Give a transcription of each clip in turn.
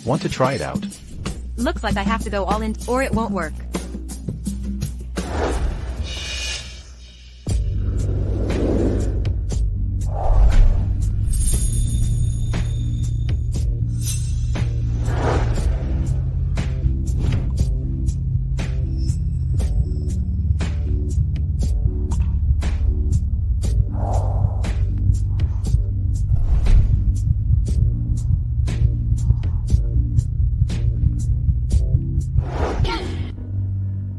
Want to try it out? Looks like I have to go all in, or it won't work.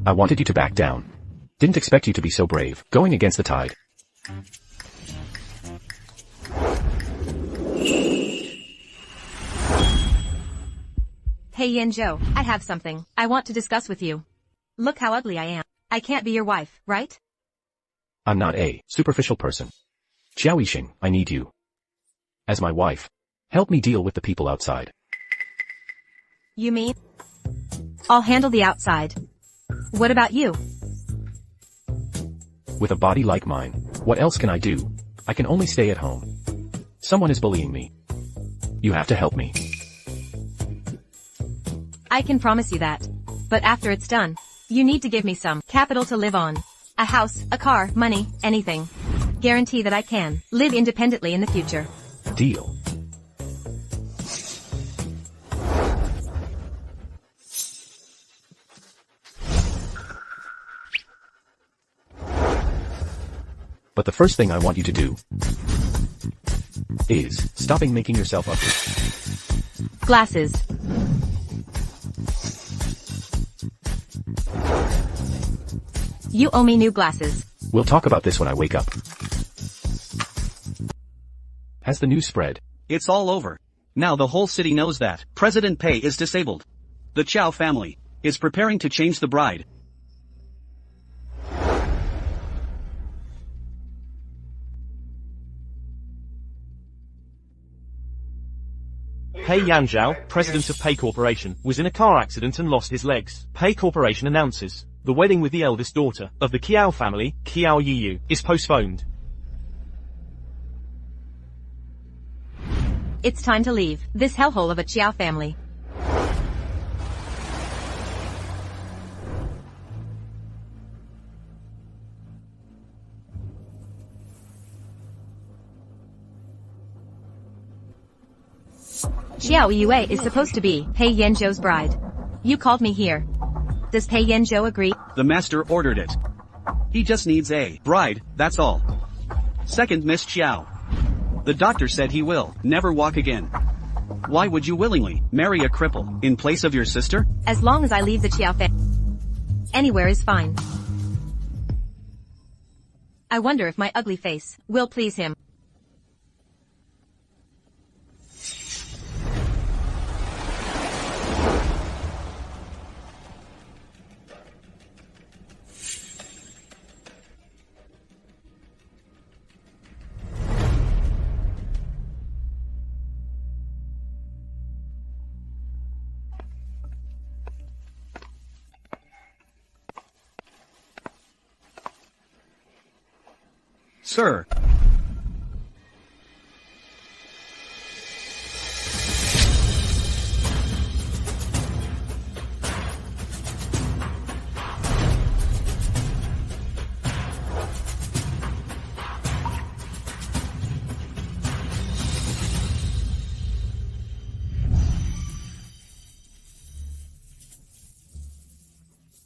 I wanted you to back down. Didn't expect you to be so brave, going against the tide. Hey Yanzhou, I have something I want to discuss with you. Look how ugly I am. I can't be your wife, right? I'm not a superficial person. Xiao Yixing, I need you. As my wife. Help me deal with the people outside. You mean? I'll handle the outside. What about you? With a body like mine, what else can I do? I can only stay at home. Someone is bullying me. You have to help me. I can promise you that. But after it's done, you need to give me some capital to live on. A house, a car, money, anything. Guarantee that I can live independently in the future. Deal. But the first thing I want you to do is stopping making yourself ugly. Glasses. You owe me new glasses. We'll talk about this when I wake up. Has the news spread? It's all over. Now the whole city knows that President Pei is disabled. The Chow family is preparing to change the bride. Pei Yanzhou, president of Pei Corporation, was in a car accident and lost his legs. Pei Corporation announces the wedding with the eldest daughter of the Qiao family, Qiao Yiyu, is postponed. It's time to leave this hellhole of a Qiao family. Xiao Yue is supposed to be Pei Yanzhou's bride. You called me here. Does Pei Yanzhou agree? The master ordered it. He just needs a bride, that's all. Second, Miss Xiao. The doctor said he will never walk again. Why would you willingly marry a cripple in place of your sister? As long as I leave the Qiao family, anywhere is fine. I wonder if my ugly face will please him. Sir.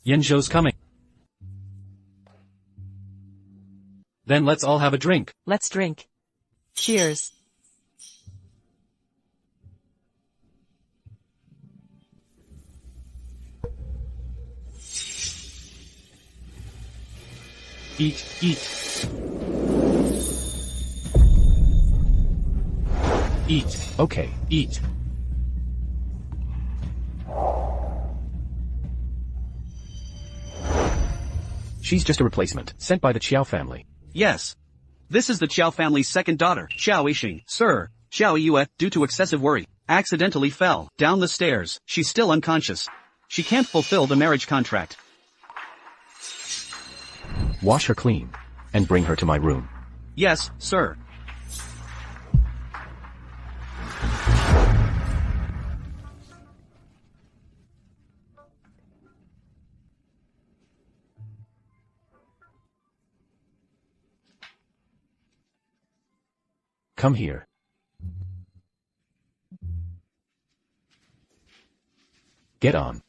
Yanzhou's coming. Then let's all have a drink. Let's drink. Cheers. Eat. Eat. Okay, eat. She's just a replacement, sent by the Qiao family. Yes. This is the Qiao family's second daughter, Xiao Yixing. Sir, Xiao Yue, due to excessive worry, accidentally fell down the stairs. She's still unconscious. She can't fulfill the marriage contract. Wash her clean. And bring her to my room. Yes, sir. Come here. Get on.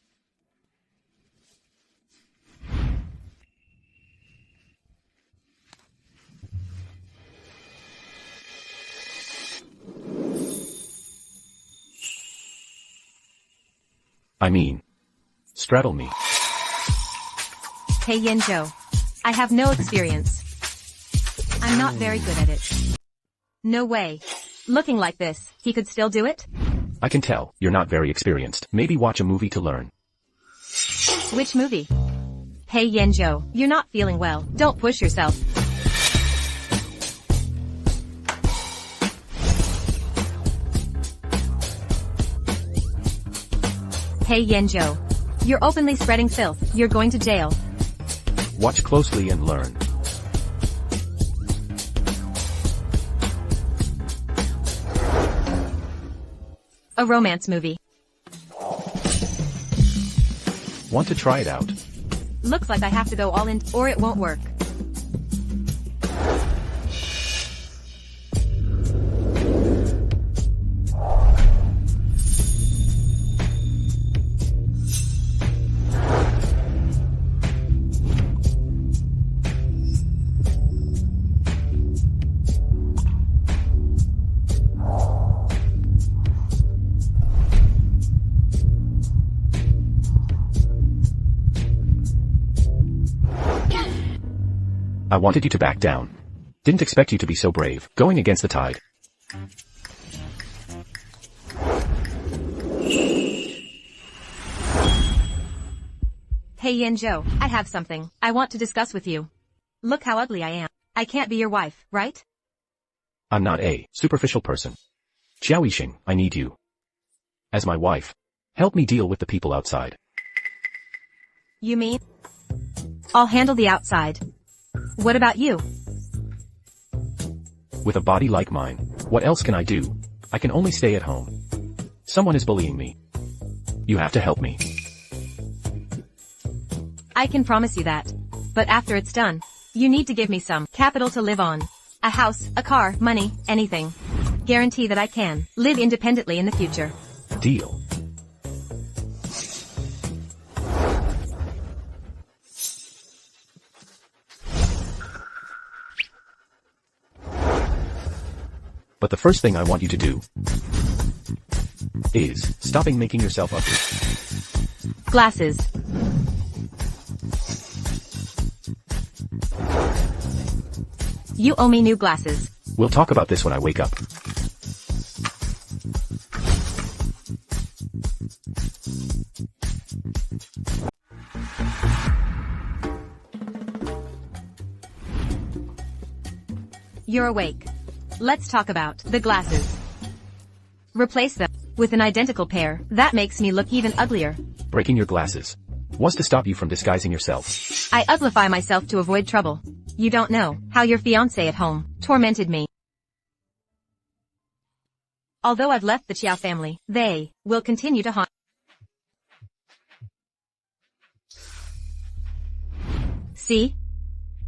I mean, straddle me. Hey Yen-jo. I have no experience. I'm not very good at it. No way. Looking like this, he could still do it? I can tell, you're not very experienced. Maybe watch a movie to learn. Which movie? Hey Yen-jo, you're not feeling well. Don't push yourself. Hey Yen-jo. You're openly spreading filth. You're going to jail. Watch closely and learn. A romance movie. Want to try it out? Looks like I have to go all in, or it won't work. I wanted you to back down. Didn't expect you to be so brave, going against the tide. Hey Yen-jo, I have something I want to discuss with you. Look how ugly I am. I can't be your wife, right? I'm not a superficial person. Xiaoyixing, I need you. As my wife. Help me deal with the people outside. You mean? I'll handle the outside. What about you? With a body like mine, what else can I do? I can only stay at home. Someone is bullying me. You have to help me. I can promise you that. But after it's done, you need to give me some capital to live on. A house, a car, money, anything. Guarantee that I can live independently in the future. Deal. But the first thing I want you to do is stopping making yourself ugly. Glasses. You owe me new glasses. We'll talk about this when I wake up. You're awake. Let's talk about the glasses. Replace them with an identical pair. That makes me look even uglier. Breaking your glasses was to stop you from disguising yourself. I uglify myself to avoid trouble. You don't know how your fiancé at home tormented me. Although I've left the Chiao family, they will continue to haunt. See?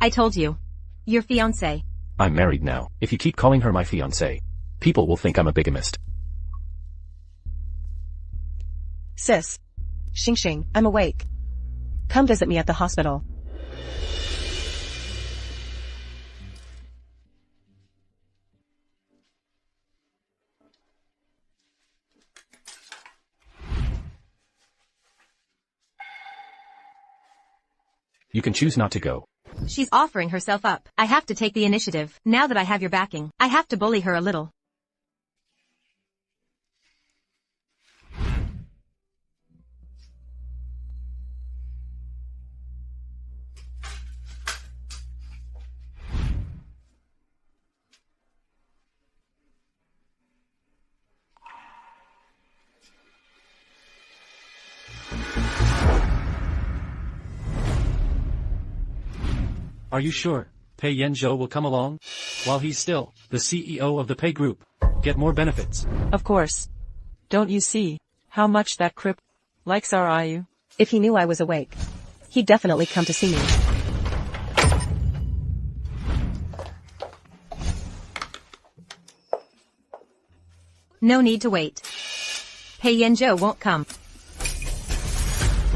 I told you. Your fiancé. I'm married now. If you keep calling her my fiancé, people will think I'm a bigamist. Sis. Xing, I'm awake. Come visit me at the hospital. You can choose not to go. She's offering herself up. I have to take the initiative. Now that I have your backing, I have to bully her a little. Are you sure Pei Yanzhou will come along? While he's still the CEO of the Pei Group, get more benefits. Of course. Don't you see how much that crip likes our IU? If he knew I was awake, he'd definitely come to see me. No need to wait. Pei Yanzhou won't come.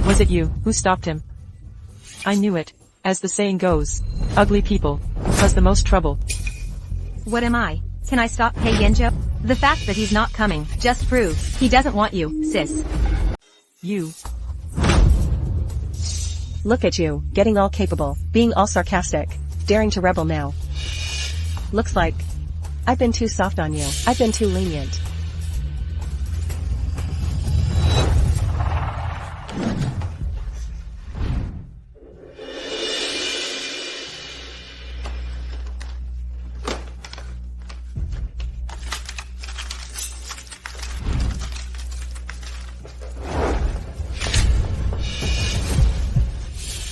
Was it you who stopped him? I knew it. As the saying goes, ugly people cause the most trouble. What am I? Can I stop Pei Yanzhou? The fact that he's not coming just proves he doesn't want you, sis. You. Look at you, getting all capable, being all sarcastic, daring to rebel now. Looks like I've been too soft on you. I've been too lenient.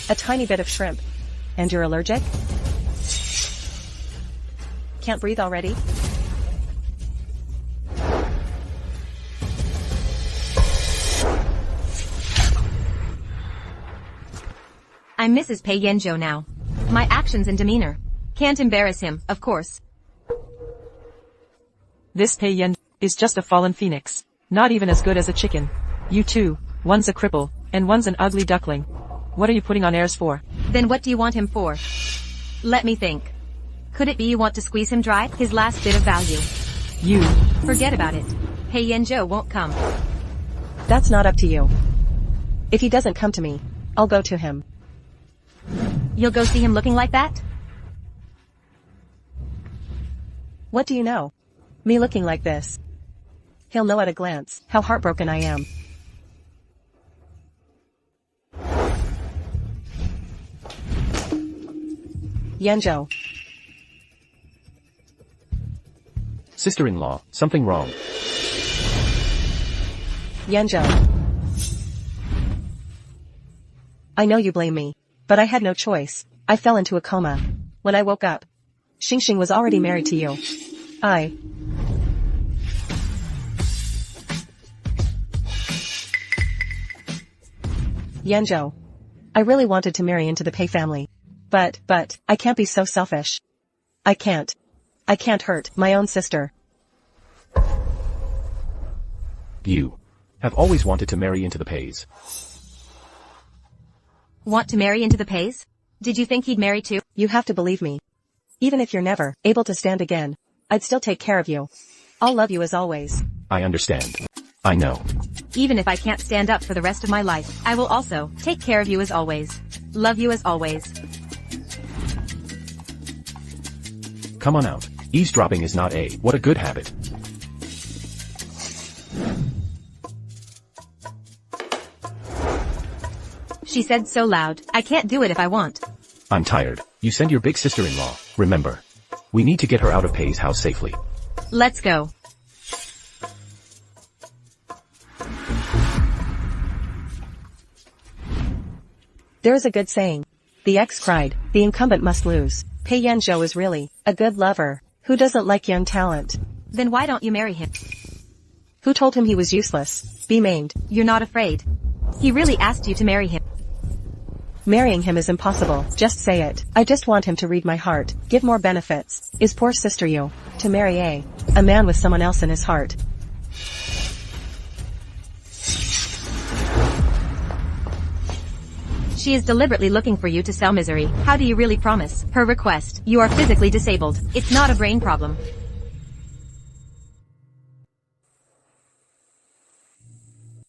A tiny bit of shrimp. And you're allergic? Can't breathe already? I'm Mrs. Pei Yanzhou now. My actions and demeanor can't embarrass him, of course. This Pei Yan is just a fallen phoenix. Not even as good as a chicken. You two, one's a cripple, and one's an ugly duckling. What are you putting on airs for? Then what do you want him for? Let me think. Could it be you want to squeeze him dry? His last bit of value. You. Forget about it. Pei Yanzhou won't come. That's not up to you. If he doesn't come to me, I'll go to him. You'll go see him looking like that? What do you know? Me looking like this. He'll know at a glance how heartbroken I am. Yanzhou. Sister-in-law, something wrong. Yanzhou. I know you blame me, but I had no choice. I fell into a coma. When I woke up, Xingxing was already married to you. Yanzhou. I really wanted to marry into the Pei family. But, I can't be so selfish. I can't hurt my own sister. You have always wanted to marry into the Peis. Want to marry into the Peis? Did you think he'd marry too? You have to believe me. Even if you're never able to stand again, I'd still take care of you. I'll love you as always. I understand. I know. Even if I can't stand up for the rest of my life, I will also take care of you as always. Love you as always. Come on out. Eavesdropping is not what a good habit. She said so loud, I can't do it if I want. I'm tired. You send your big sister-in-law, remember. We need to get her out of Pei's house safely. Let's go. There is a good saying. The ex cried, the incumbent must lose. Pei Yanzhou is really a good lover. Who doesn't like young talent? Then why don't you marry him? Who told him he was useless? Be maimed. You're not afraid. He really asked you to marry him. Marrying him is impossible. Just say it. I just want him to read my heart. Give more benefits. Is poor sister you to marry a man with someone else in his heart? She is deliberately looking for you to sell misery. How do you really promise her request? You are physically disabled. It's not a brain problem.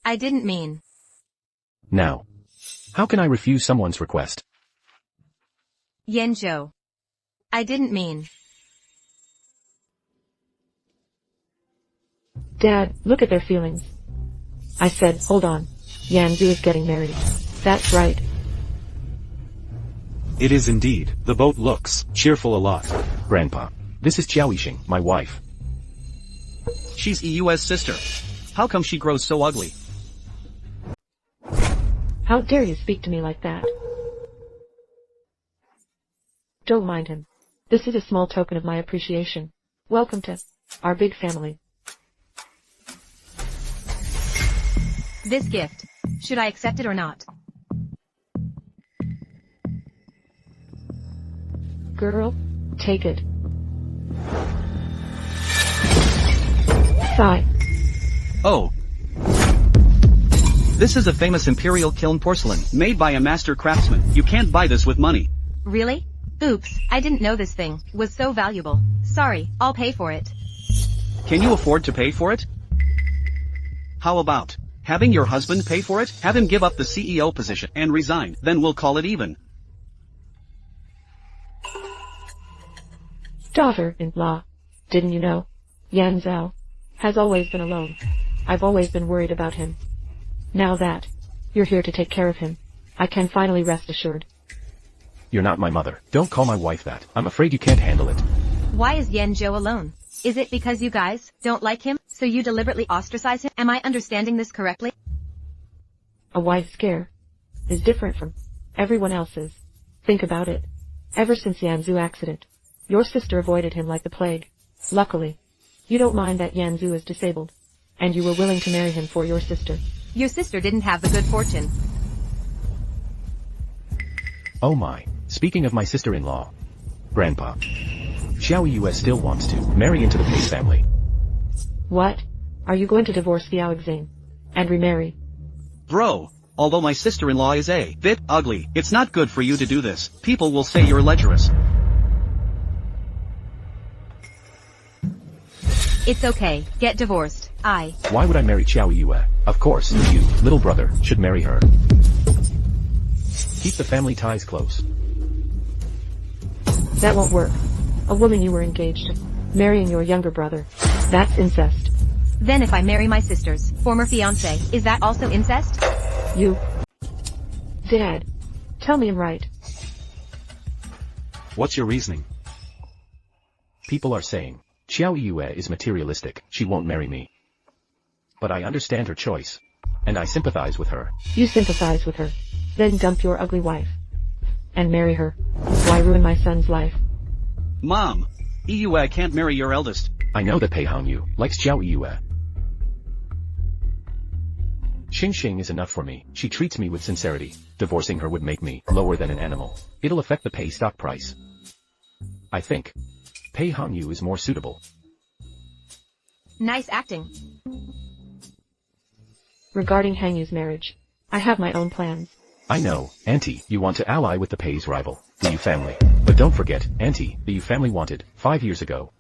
I didn't mean. Now. How can I refuse someone's request? Yanzhou. I didn't mean. Dad, look at their feelings. I said, hold on. Yanzhou is getting married. That's right. It is indeed. The boat looks cheerful a lot. Grandpa. This is Xiaoyixing, my wife. She's EU's sister. How come she grows so ugly? How dare you speak to me like that? Don't mind him. This is a small token of my appreciation. Welcome to our big family. This gift. Should I accept it or not? Girl, take it. Sigh. Oh. This is a famous imperial kiln porcelain, made by a master craftsman. You can't buy this with money. Really? Oops, I didn't know this thing was so valuable. Sorry, I'll pay for it. Can you afford to pay for it? How about having your husband pay for it? Have him give up the CEO position and resign, then we'll call it even. Daughter-in-law. Didn't you know? Yan Zhao has always been alone. I've always been worried about him. Now that you're here to take care of him, I can finally rest assured. You're not my mother. Don't call my wife that. I'm afraid you can't handle it. Why is Yan Zhou alone? Is it because you guys don't like him, so you deliberately ostracize him? Am I understanding this correctly? A wife's care is different from everyone else's. Think about it. Ever since Yanzu accident, your sister avoided him like the plague. Luckily, you don't mind that Yanzu is disabled, and you were willing to marry him for your sister. Your sister didn't have the good fortune. Oh my. Speaking of my sister-in-law. Grandpa. Xiao Yue still wants to marry into the Pei family. What? Are you going to divorce Xiao Xing and remarry? Bro, although my sister-in-law is a bit ugly, it's not good for you to do this. People will say you're lecherous. It's okay, get divorced. Why would I marry Xiao Yue? Of course, you, little brother, should marry her. Keep the family ties close. That won't work. A woman you were engaged to, marrying your younger brother. That's incest. Then if I marry my sister's former fiancé, is that also incest? You. Dad. Tell me I'm right. What's your reasoning? People are saying, Xiao Yue is materialistic, she won't marry me. But I understand her choice. And I sympathize with her. You sympathize with her. Then dump your ugly wife. And marry her. Why ruin my son's life? Mom, Yue can't marry your eldest. I know that Pei Hangyu likes Xiao Yue. Xing Xing is enough for me. She treats me with sincerity. Divorcing her would make me lower than an animal. It'll affect the Pei stock price. I think Pei Hangyu is more suitable. Nice acting. Regarding Hangyu's marriage, I have my own plans. I know, Auntie, you want to ally with the Pei's rival, the Yu family. But don't forget, Auntie, the Yu family wanted, 5 years ago,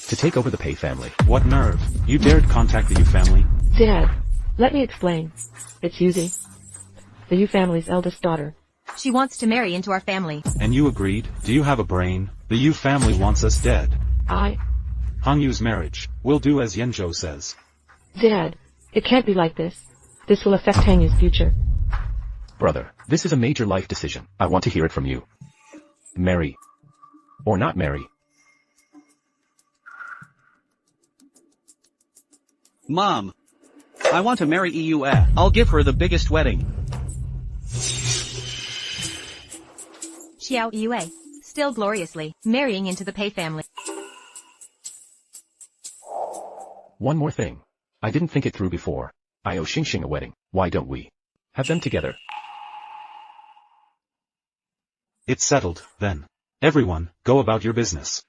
to take over the Pei family. What nerve? You dared contact the Yu family? Dad, let me explain. It's Yuzi, the Yu family's eldest daughter. She wants to marry into our family. And you agreed? Do you have a brain? The Yu family wants us dead. Hangyu's marriage. We'll do as Yanzhou says. Dad, it can't be like this. This will affect Hangyu's future. Brother, this is a major life decision. I want to hear it from you. Marry. Or not marry. Mom. I want to marry Yue. I'll give her the biggest wedding. Xiao Yue. Still gloriously, marrying into the Pei family. One more thing. I didn't think it through before. I owe Xing Xing a wedding. Why don't we have them together? It's settled, then. Everyone, go about your business.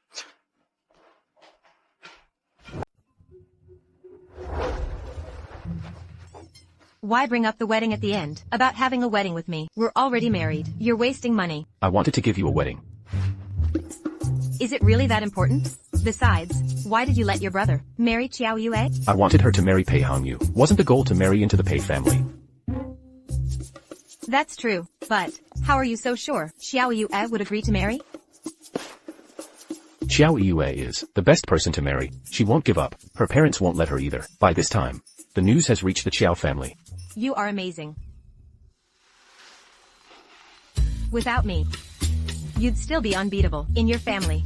Why bring up the wedding at the end? About having a wedding with me. We're already married. You're wasting money. I wanted to give you a wedding. Is it really that important? Besides, why did you let your brother marry Xiao Yue? I wanted her to marry Pei Hangyu. Wasn't the goal to marry into the Pei family? That's true, but how are you so sure Xiao Yue would agree to marry? Xiao Yue is the best person to marry. She won't give up. Her parents won't let her either. By this time, the news has reached the Qiao family. You are amazing. Without me, you'd still be unbeatable in your family.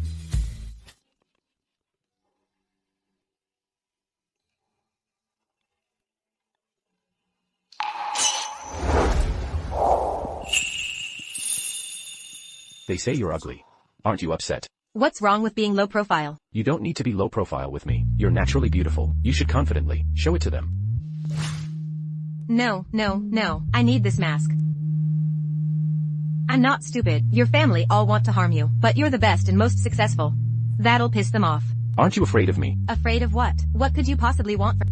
They say you're ugly. Aren't you upset? What's wrong with being low profile? You don't need to be low profile with me. You're naturally beautiful. You should confidently show it to them. No. I need this mask. I'm not stupid. Your family all want to harm you, but you're the best and most successful. That'll piss them off. Aren't you afraid of me? Afraid of what? What could you possibly want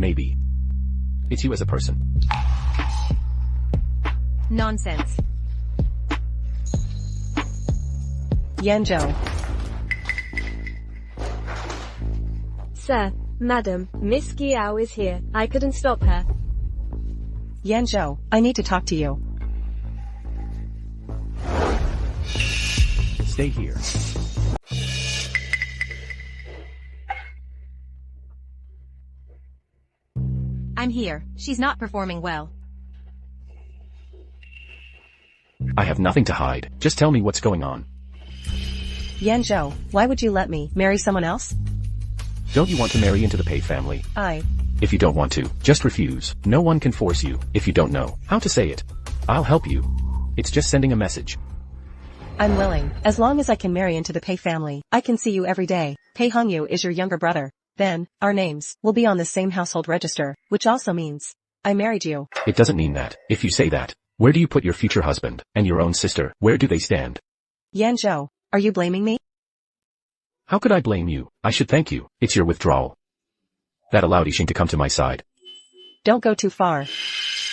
maybe. It's you as a person. Nonsense. Yanzhou. Sir, madam, Miss Giao is here. I couldn't stop her. Yanzhou, I need to talk to you. Stay here. I'm here. She's not performing well. I have nothing to hide. Just tell me what's going on. Yanzhou, why would you let me marry someone else? Don't you want to marry into the Pei family? If you don't want to, just refuse. No one can force you, if you don't know how to say it. I'll help you. It's just sending a message. I'm willing, as long as I can marry into the Pei family. I can see you every day. Pei Hongyu is your younger brother. Then, our names will be on the same household register, which also means I married you. It doesn't mean that. If you say that, where do you put your future husband, and your own sister, where do they stand? Yanzhou, are you blaming me? How could I blame you? I should thank you. It's your withdrawal that allowed Yixing to come to my side. Don't go too far.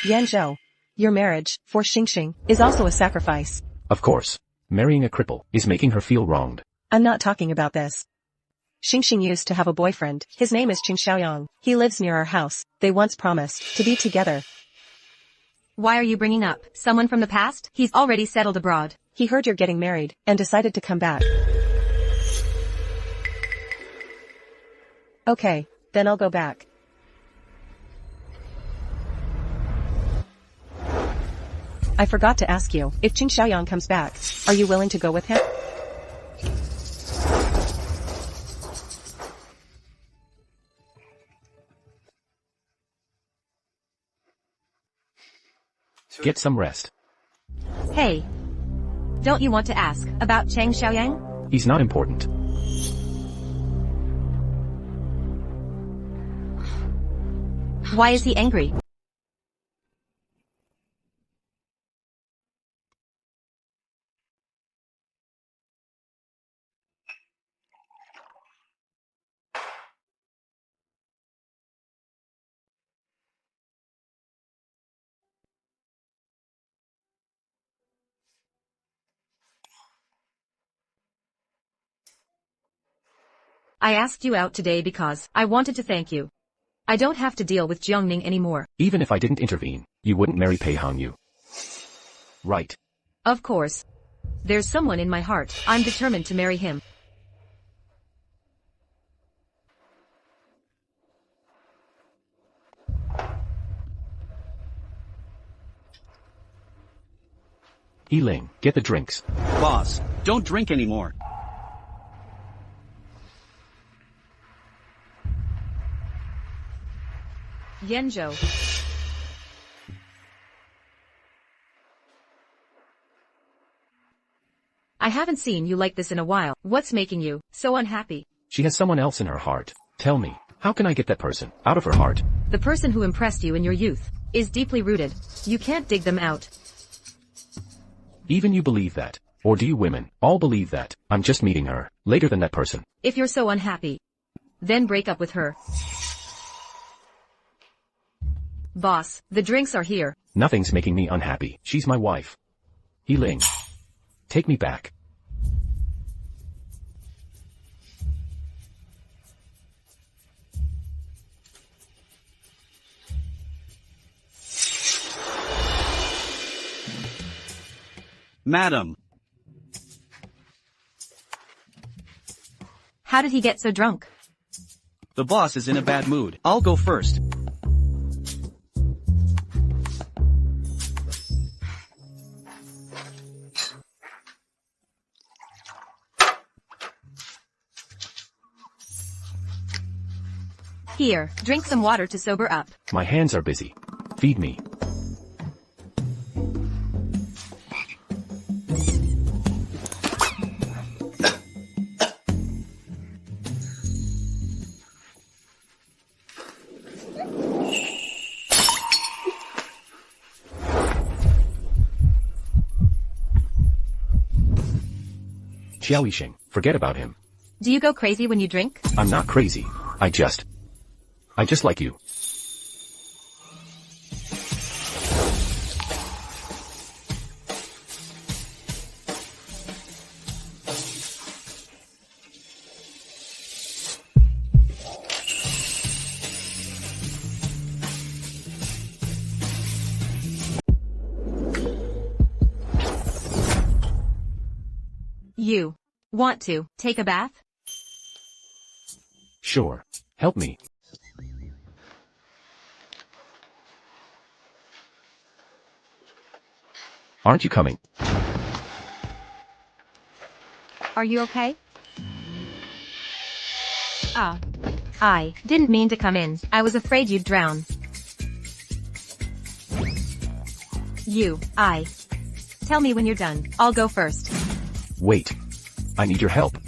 Yanzhou, your marriage, for Xingxing, is also a sacrifice. Of course. Marrying a cripple is making her feel wronged. I'm not talking about this. Xingxing used to have a boyfriend. His name is Qing Xiaoyang. He lives near our house. They once promised to be together. Why are you bringing up someone from the past? He's already settled abroad. He heard you're getting married, and decided to come back. Okay, then I'll go back. I forgot to ask you, if Qing Xiaoyang comes back, are you willing to go with him? Get some rest. Hey. Don't you want to ask about Chang Xiaoyang? He's not important. Why is he angry? I asked you out today because I wanted to thank you. I don't have to deal with Jiangning anymore. Even if I didn't intervene, you wouldn't marry Pei Hongyu. Right. Of course. There's someone in my heart. I'm determined to marry him. Yiling, get the drinks. Boss, don't drink anymore. Yanzhou. I haven't seen you like this in a while. What's making you so unhappy? She has someone else in her heart. Tell me, how can I get that person out of her heart? The person who impressed you in your youth is deeply rooted. You can't dig them out. Even you believe that? Or do you women all believe that I'm just meeting her later than that person? If you're so unhappy, then break up with her. Boss, the drinks are here. Nothing's making me unhappy. She's my wife. Yiling, take me back. Madam. How did he get so drunk? The boss is in a bad mood. I'll go first. Here, drink some water to sober up. My hands are busy. Feed me. Xiao Yixing, forget about him. Do you go crazy when you drink? I'm not crazy. I just like you. You want to take a bath? Sure. Help me. Aren't you coming? Are you okay? I didn't mean to come in. I was afraid you'd drown. Tell me when you're done. I'll go first. Wait. I need your help.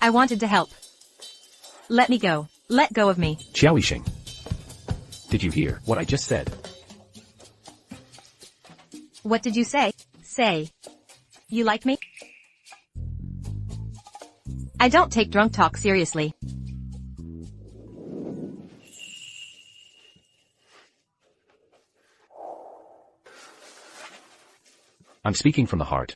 I wanted to help. Let me go. Let go of me. Xiaoyixing. Did you hear what I just said? What did you say? Say. You like me? I don't take drunk talk seriously. I'm speaking from the heart.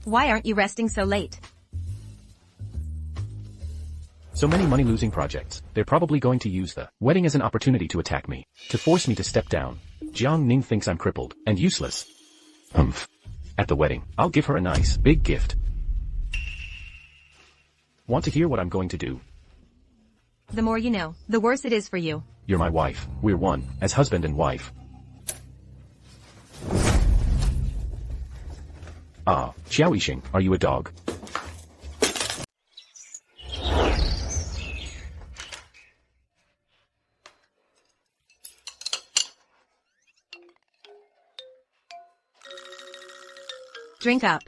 Why aren't you resting so late? So many money-losing projects. They're probably going to use the wedding as an opportunity to attack me, to force me to step down. Jiang Ning thinks I'm crippled and useless. Humph. At the wedding, I'll give her a nice, big gift. Want to hear what I'm going to do? The more you know, the worse it is for you. You're my wife. We're one, as husband and wife. Xiaoyixing, are you a dog? Drink up.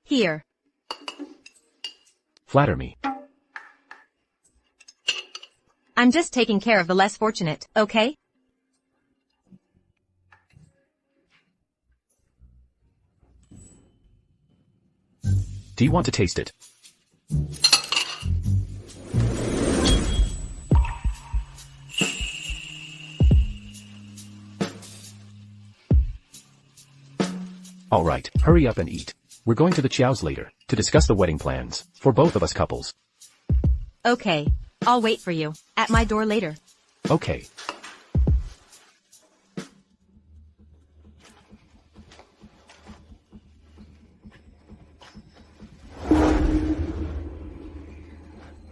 Here. Flatter me. I'm just taking care of the less fortunate, okay? Do you want to taste it? All right, hurry up and eat. We're going to the Chiao's later, to discuss the wedding plans, for both of us couples. Okay. I'll wait for you, at my door later. Okay.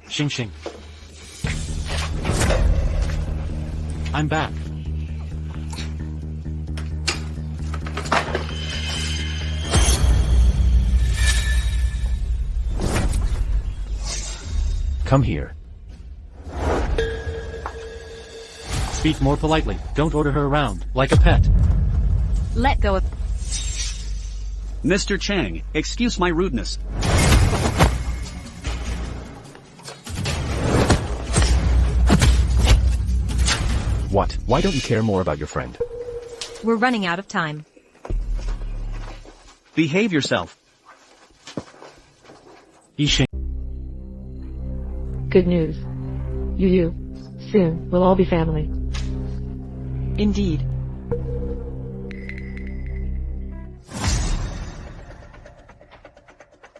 Xing. I'm back. Come here. Speak more politely. Don't order her around, like a pet. Let go of... Mr. Chang, excuse my rudeness. What? Why don't you care more about your friend? We're running out of time. Behave yourself. Yixing. Good news. You soon we'll all be family. Indeed.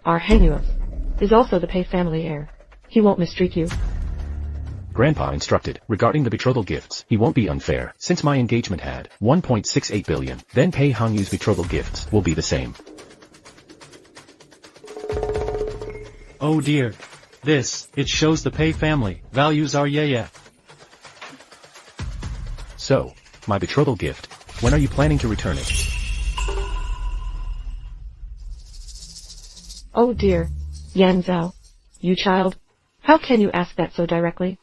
Our Hanyuo is also the Pei family heir. He won't mistreat you. Grandpa instructed, regarding the betrothal gifts, he won't be unfair, since my engagement had 1.68 billion, then Pei Hangyu's betrothal gifts will be the same. Oh dear. It shows the Pei family values our yeah. So, my betrothal gift, when are you planning to return it? Oh dear. Yan Zhao. You child. How can you ask that so directly?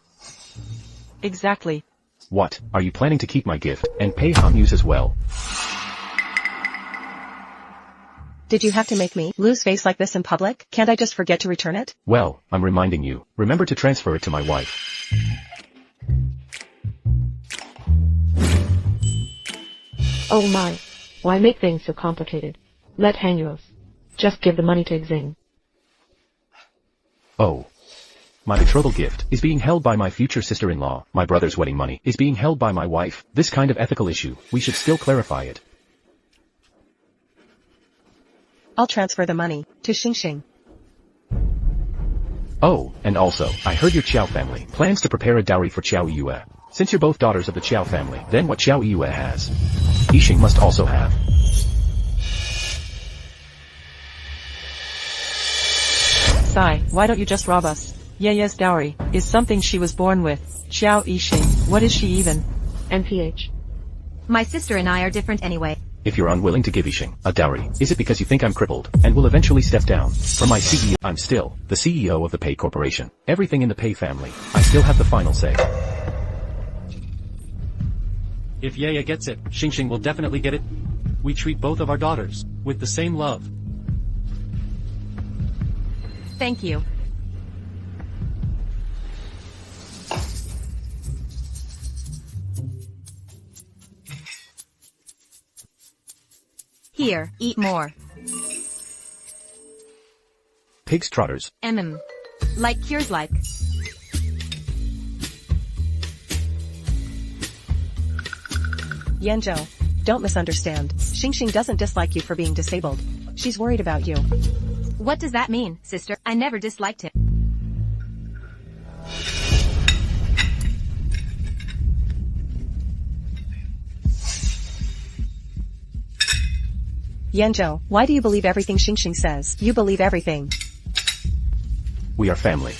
Exactly. What, are you planning to keep my gift, and pay Hangyu's as well? Did you have to make me lose face like this in public? Can't I just forget to return it? Well, I'm reminding you, remember to transfer it to my wife. Oh my. Why make things so complicated? Let Hangyu's. Just give the money to Xing. Oh. My betrothal gift is being held by my future sister-in-law. My brother's wedding money is being held by my wife. This kind of ethical issue, we should still clarify it. I'll transfer the money to Xing. Oh, and also, I heard your Qiao family plans to prepare a dowry for Qiao Yue. Since you're both daughters of the Qiao family, then what Qiao Yue has, Yixing must also have. Sai, why don't you just rob us? Ye's dowry is something she was born with. Xiao Yixing, what is she even? NPH. My sister and I are different anyway. If you're unwilling to give Yixing a dowry, is it because you think I'm crippled, and will eventually step down from my CEO? I'm still the CEO of the Pei Corporation. Everything in the Pei family, I still have the final say. If Yaya gets it, Xing will definitely get it. We treat both of our daughters with the same love. Thank you. Here, eat more. Pig's trotters. Like cures like. Yanzhou, don't misunderstand. Xing doesn't dislike you for being disabled. She's worried about you. What does that mean, sister? I never disliked him. Yanzhou, why do you believe everything Xing says? You believe everything. We are family.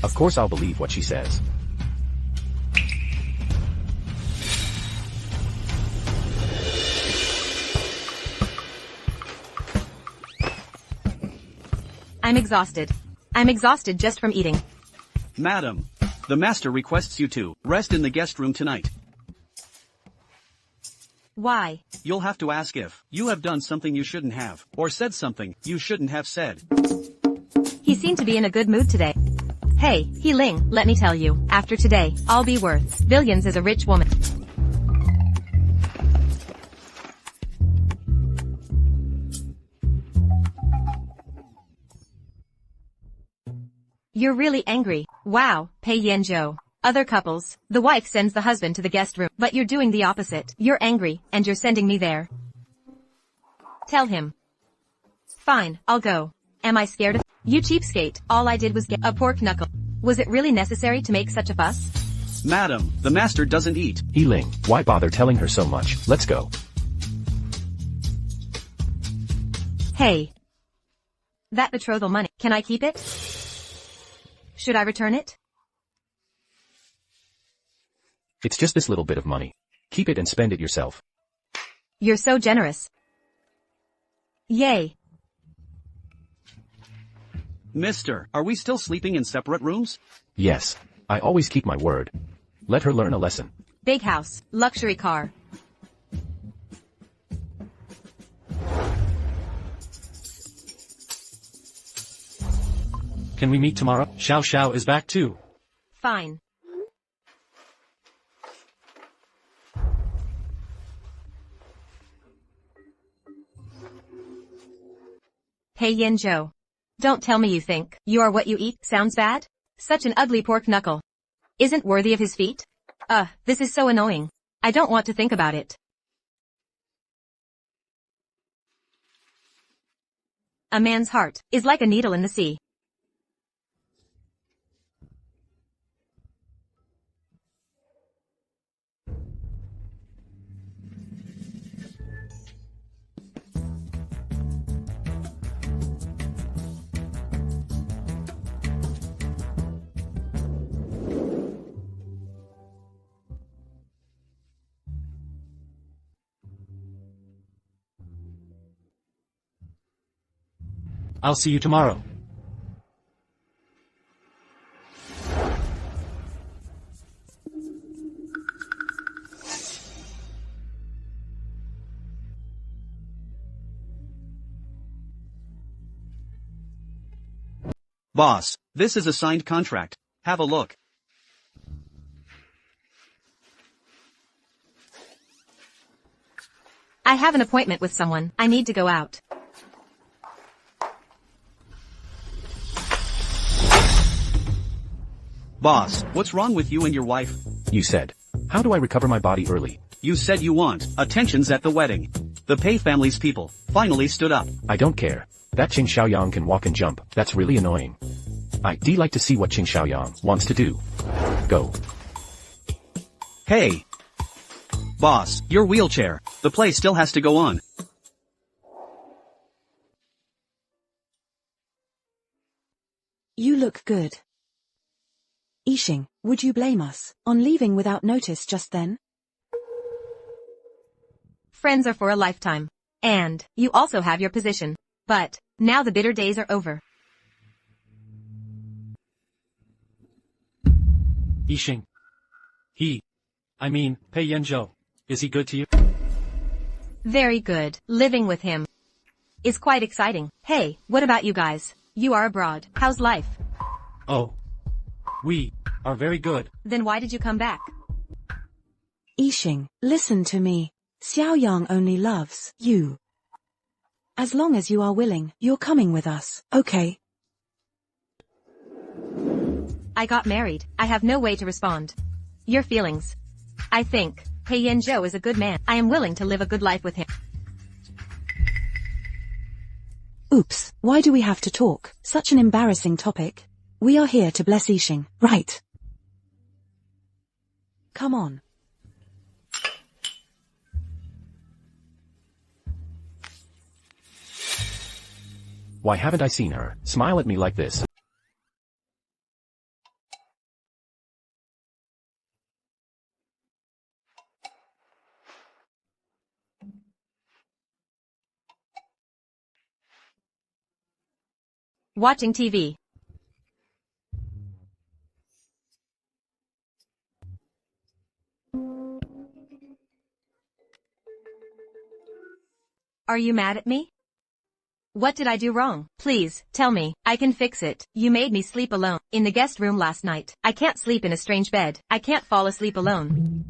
Of course I'll believe what she says. I'm exhausted. I'm exhausted just from eating. Madam, the master requests you to rest in the guest room tonight. Why? You'll have to ask if you have done something you shouldn't have, or said something you shouldn't have said. He seemed to be in a good mood today. Hey, He Ling, let me tell you, after today, I'll be worth billions as a rich woman. You're really angry. Wow, Pei Yanzhou. Other couples, the wife sends the husband to the guest room, but you're doing the opposite. You're angry, and you're sending me there. Tell him. Fine, I'll go. Am I scared of you cheapskate? All I did was get a pork knuckle. Was it really necessary to make such a fuss? Madam, the master doesn't eat. He Ling, why bother telling her so much? Let's go. Hey. That betrothal money, can I keep it? Should I return it? It's just this little bit of money. Keep it and spend it yourself. You're so generous. Yay. Mister, are we still sleeping in separate rooms? Yes. I always keep my word. Let her learn a lesson. Big house, luxury car. Can we meet tomorrow? Xiao is back too. Fine. Hey Yanzhou. Don't tell me you think you are what you eat. Sounds bad? Such an ugly pork knuckle. Isn't worthy of his feet? This is so annoying. I don't want to think about it. A man's heart is like a needle in the sea. I'll see you tomorrow. Boss, this is a signed contract. Have a look. I have an appointment with someone. I need to go out. Boss, what's wrong with you and your wife? You said. How do I recover my body early? You said you want attentions at the wedding. The Pei family's people finally stood up. I don't care. That Qing Xiaoyang can walk and jump. That's really annoying. I'd like to see what Qing Xiaoyang wants to do. Go. Hey. Boss, your wheelchair. The play still has to go on. You look good. Yixing, would you blame us on leaving without notice just then? Friends are for a lifetime. And you also have your position. But now the bitter days are over. Yixing. Pei Yanzhou. Is he good to you? Very good. Living with him is quite exciting. Hey, what about you guys? You are abroad. How's life? Oh. We are very good. Then why did you come back? Yixing, listen to me. Xiaoyang only loves you. As long as you are willing, you're coming with us, okay? I got married. I have no way to respond. Your feelings. I think Pei Yanzhou is a good man. I am willing to live a good life with him. Oops, why do we have to talk? Such an embarrassing topic. We are here to bless Yixing, right? Come on. Why haven't I seen her smile at me like this? Watching TV. Are you mad at me? What did I do wrong? Please, tell me. I can fix it. You made me sleep alone in the guest room last night. I can't sleep in a strange bed. I can't fall asleep alone.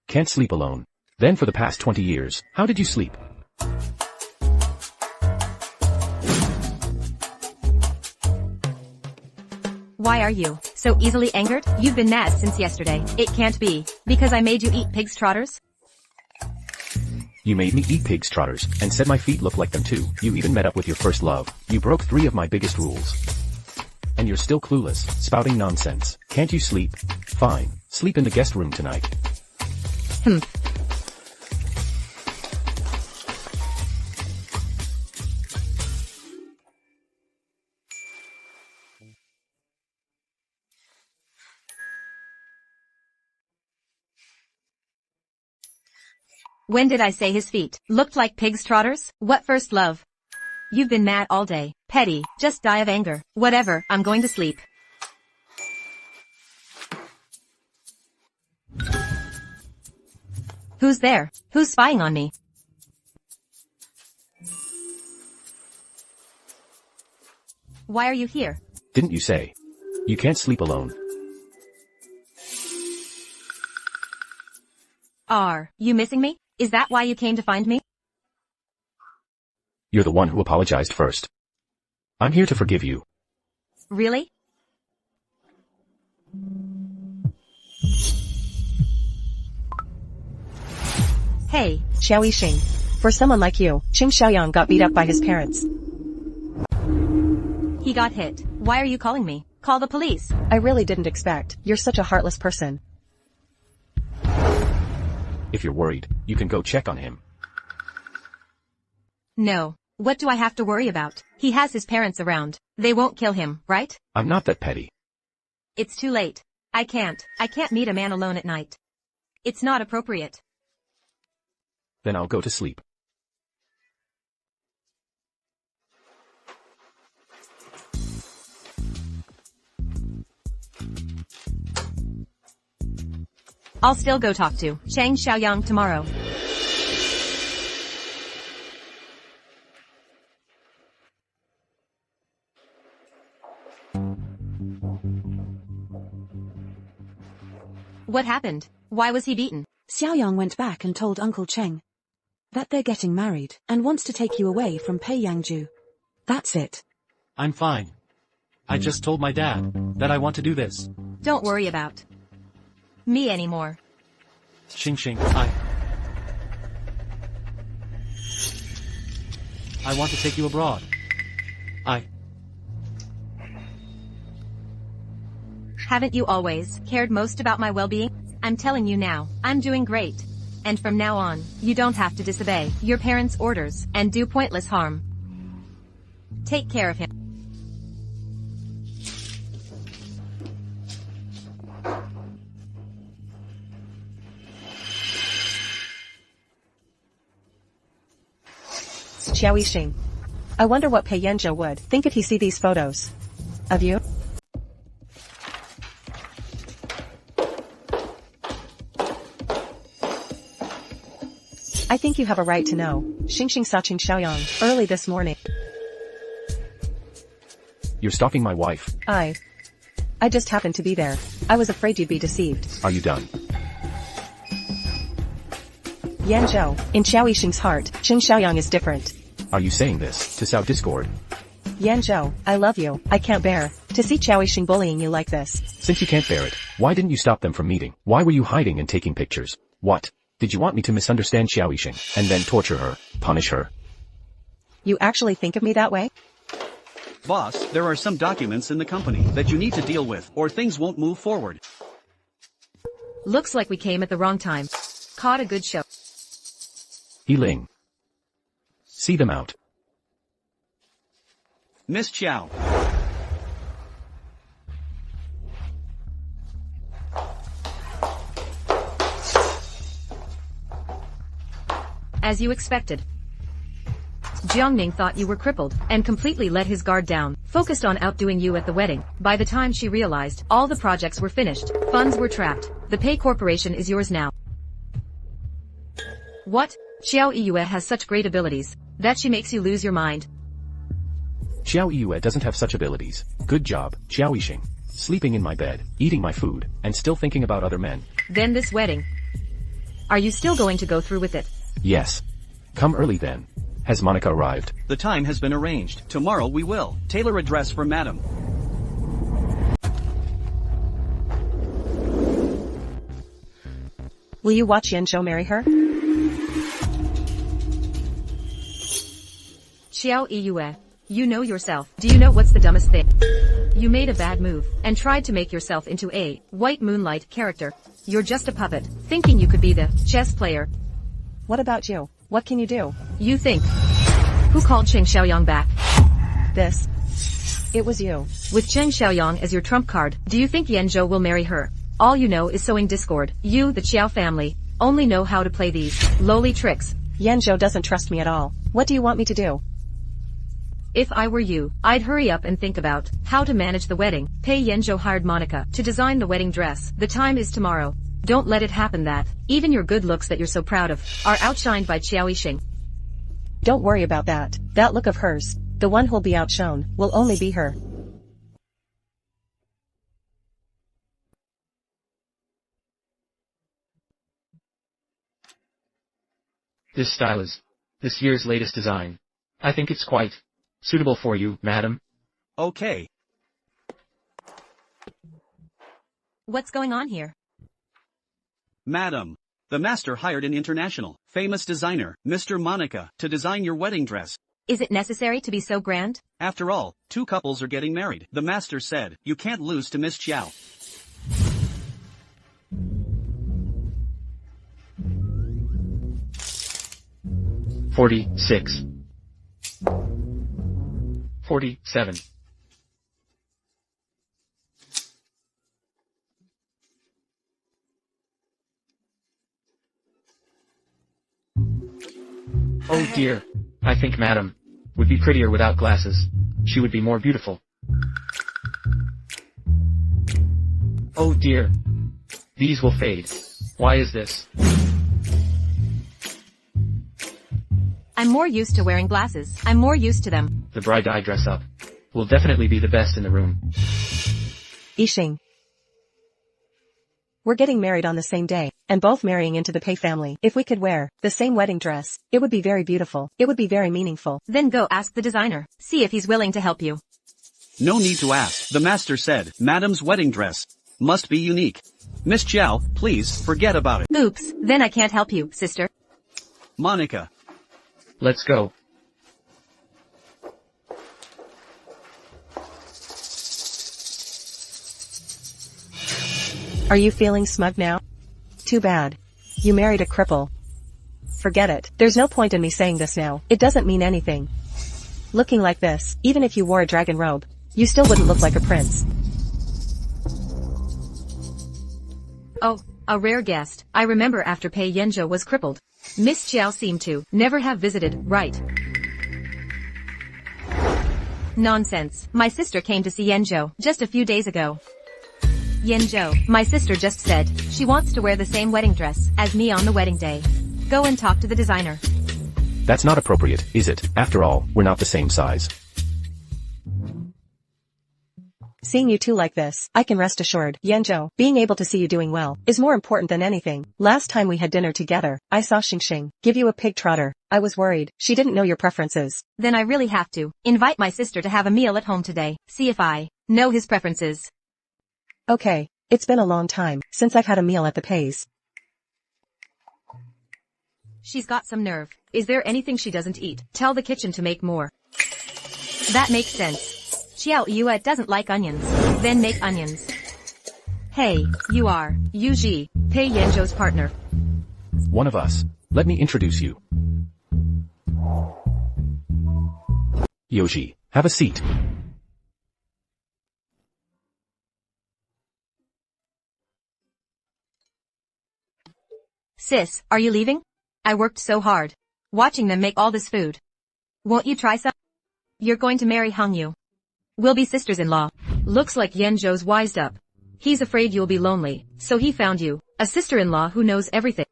Can't sleep alone. Then for the past 20 years, how did you sleep? Why are you so easily angered? You've been mad since yesterday. It can't be. Because I made you eat pig's trotters? You made me eat pig's trotters, and said my feet look like them too. You even met up with your first love. You broke 3 of my biggest rules. And you're still clueless, spouting nonsense. Can't you sleep? Fine. Sleep in the guest room tonight. When did I say his feet looked like pig's trotters? What first love? You've been mad all day. Petty, just die of anger. Whatever, I'm going to sleep. Who's there? Who's spying on me? Why are you here? Didn't you say? You can't sleep alone. Are you missing me? Is that why you came to find me? You're the one who apologized first. I'm here to forgive you. Really? Hey, Xiao Yixing. For someone like you, Qing Xiaoyang got beat up by his parents. he got hit. Why are you calling me? Call the police. I really didn't expect. You're such a heartless person. If you're worried, you can go check on him. No. What do I have to worry about? He has his parents around. They won't kill him, right? I'm not that petty. It's too late. I can't meet a man alone at night. It's not appropriate. Then I'll go to sleep. I'll still go talk to Chang Xiaoyang tomorrow. What happened? Why was he beaten? Xiaoyang went back and told Uncle Cheng that they're getting married and wants to take you away from Pei Yangju. That's it. I'm fine. I just told my dad that I want to do this. Don't worry about me anymore. Xing, I want to take you abroad. Haven't you always cared most about my well-being? I'm telling you now, I'm doing great. And from now on, you don't have to disobey your parents' orders and do pointless harm. Take care of him. Xiao Yixing. I wonder what Pei Yanzhou would think if he see these photos. Of you? I think you have a right to know. Xing saw Ching Xiaoyang early this morning. You're stalking my wife. I just happened to be there. I was afraid you'd be deceived. Are you done? Yanzhou, in Xiao Yixing's heart, Ching Xiaoyang is different. Are you saying this to sow discord? Yanzhou, I love you. I can't bear to see Xiao Yixing bullying you like this. Since you can't bear it, why didn't you stop them from meeting? Why were you hiding and taking pictures? What? Did you want me to misunderstand Xiao Yixing, and then torture her, punish her? You actually think of me that way? Boss, there are some documents in the company that you need to deal with, or things won't move forward. Looks like we came at the wrong time. Caught a good show. Yiling. See them out. Miss Chiao. As you expected. Jiangning thought you were crippled, and completely let his guard down, focused on outdoing you at the wedding. By the time she realized, all the projects were finished, funds were trapped, the Pei Corporation is yours now. What? Xiao Yiyue has such great abilities, that she makes you lose your mind. Xiao Yiyue doesn't have such abilities. Good job, Xiao Yixing. Sleeping in my bed, eating my food, and still thinking about other men. Then this wedding. Are you still going to go through with it? Yes. Come early then. Has Monica arrived? The time has been arranged. Tomorrow we will tailor a dress for Madam. Will you watch Yanzhou marry her? Xiao Yiyue, you know yourself. Do you know what's the dumbest thing? You made a bad move, and tried to make yourself into a white moonlight character. You're just a puppet, thinking you could be the chess player. What about you? What can you do? You think. Who called Cheng Xiaoyang back? This. It was you. With Cheng Xiaoyang as your trump card, do you think Yanzhou will marry her? All you know is sowing discord. You, the Qiao family, only know how to play these lowly tricks. Yanzhou doesn't trust me at all. What do you want me to do? If I were you, I'd hurry up and think about how to manage the wedding. Pei Yanzhou hired Monica to design the wedding dress. The time is tomorrow. Don't let it happen that even your good looks that you're so proud of are outshined by Xiao Yixing. Don't worry about that. That look of hers, the one who'll be outshone, will only be her. This style is this year's latest design. I think it's quite suitable for you, madam. Okay. What's going on here? Madam, the master hired an international, famous designer, Mr. Monica, to design your wedding dress. Is it necessary to be so grand? After all, two couples are getting married. The master said, you can't lose to Miss Chiao. $46. $47. Oh dear, I think madam would be prettier without glasses. She would be more beautiful. Oh dear. These will fade. Why is this? I'm more used to wearing glasses. I'm more used to them. The bride I dress up will definitely be the best in the room. Yixing. We're getting married on the same day, and both marrying into the Pei family. If we could wear the same wedding dress, it would be very beautiful. It would be very meaningful. Then go ask the designer. See if he's willing to help you. No need to ask, the master said. Madam's wedding dress must be unique. Miss Chiao, please, forget about it. Oops, then I can't help you, sister. Monica. Let's go. Are you feeling smug now? Too bad. You married a cripple. Forget it. There's no point in me saying this now. It doesn't mean anything. Looking like this, even if you wore a dragon robe, you still wouldn't look like a prince. Oh, a rare guest. I remember after Pei Yanzhou was crippled. Miss Chiao seemed to never have visited, right? Nonsense. My sister came to see Yanzhou just a few days ago. Yanzhou, my sister just said she wants to wear the same wedding dress as me on the wedding day. Go and talk to the designer. That's not appropriate, is it? After all, we're not the same size. Seeing you two like this, I can rest assured, Yanzhou, being able to see you doing well, is more important than anything. Last time we had dinner together, I saw Xingxing give you a pig trotter. I was worried. She didn't know your preferences. Then I really have to invite my sister to have a meal at home today. See if I know his preferences. Okay, it's been a long time since I've had a meal at the Pays. She's got some nerve. Is there anything she doesn't eat? Tell the kitchen to make more. That makes sense. Xiao Yue doesn't like onions. Then make onions. Hey, you are Yu Ji, Pei Yanzhou's partner. One of us. Let me introduce you. Yoji, have a seat. Sis, are you leaving? I worked so hard watching them make all this food. Won't you try some? You're going to marry Hongyu. We'll be sisters-in-law. Looks like Yanzhou's wised up. He's afraid you'll be lonely, so he found you a sister-in-law who knows everything.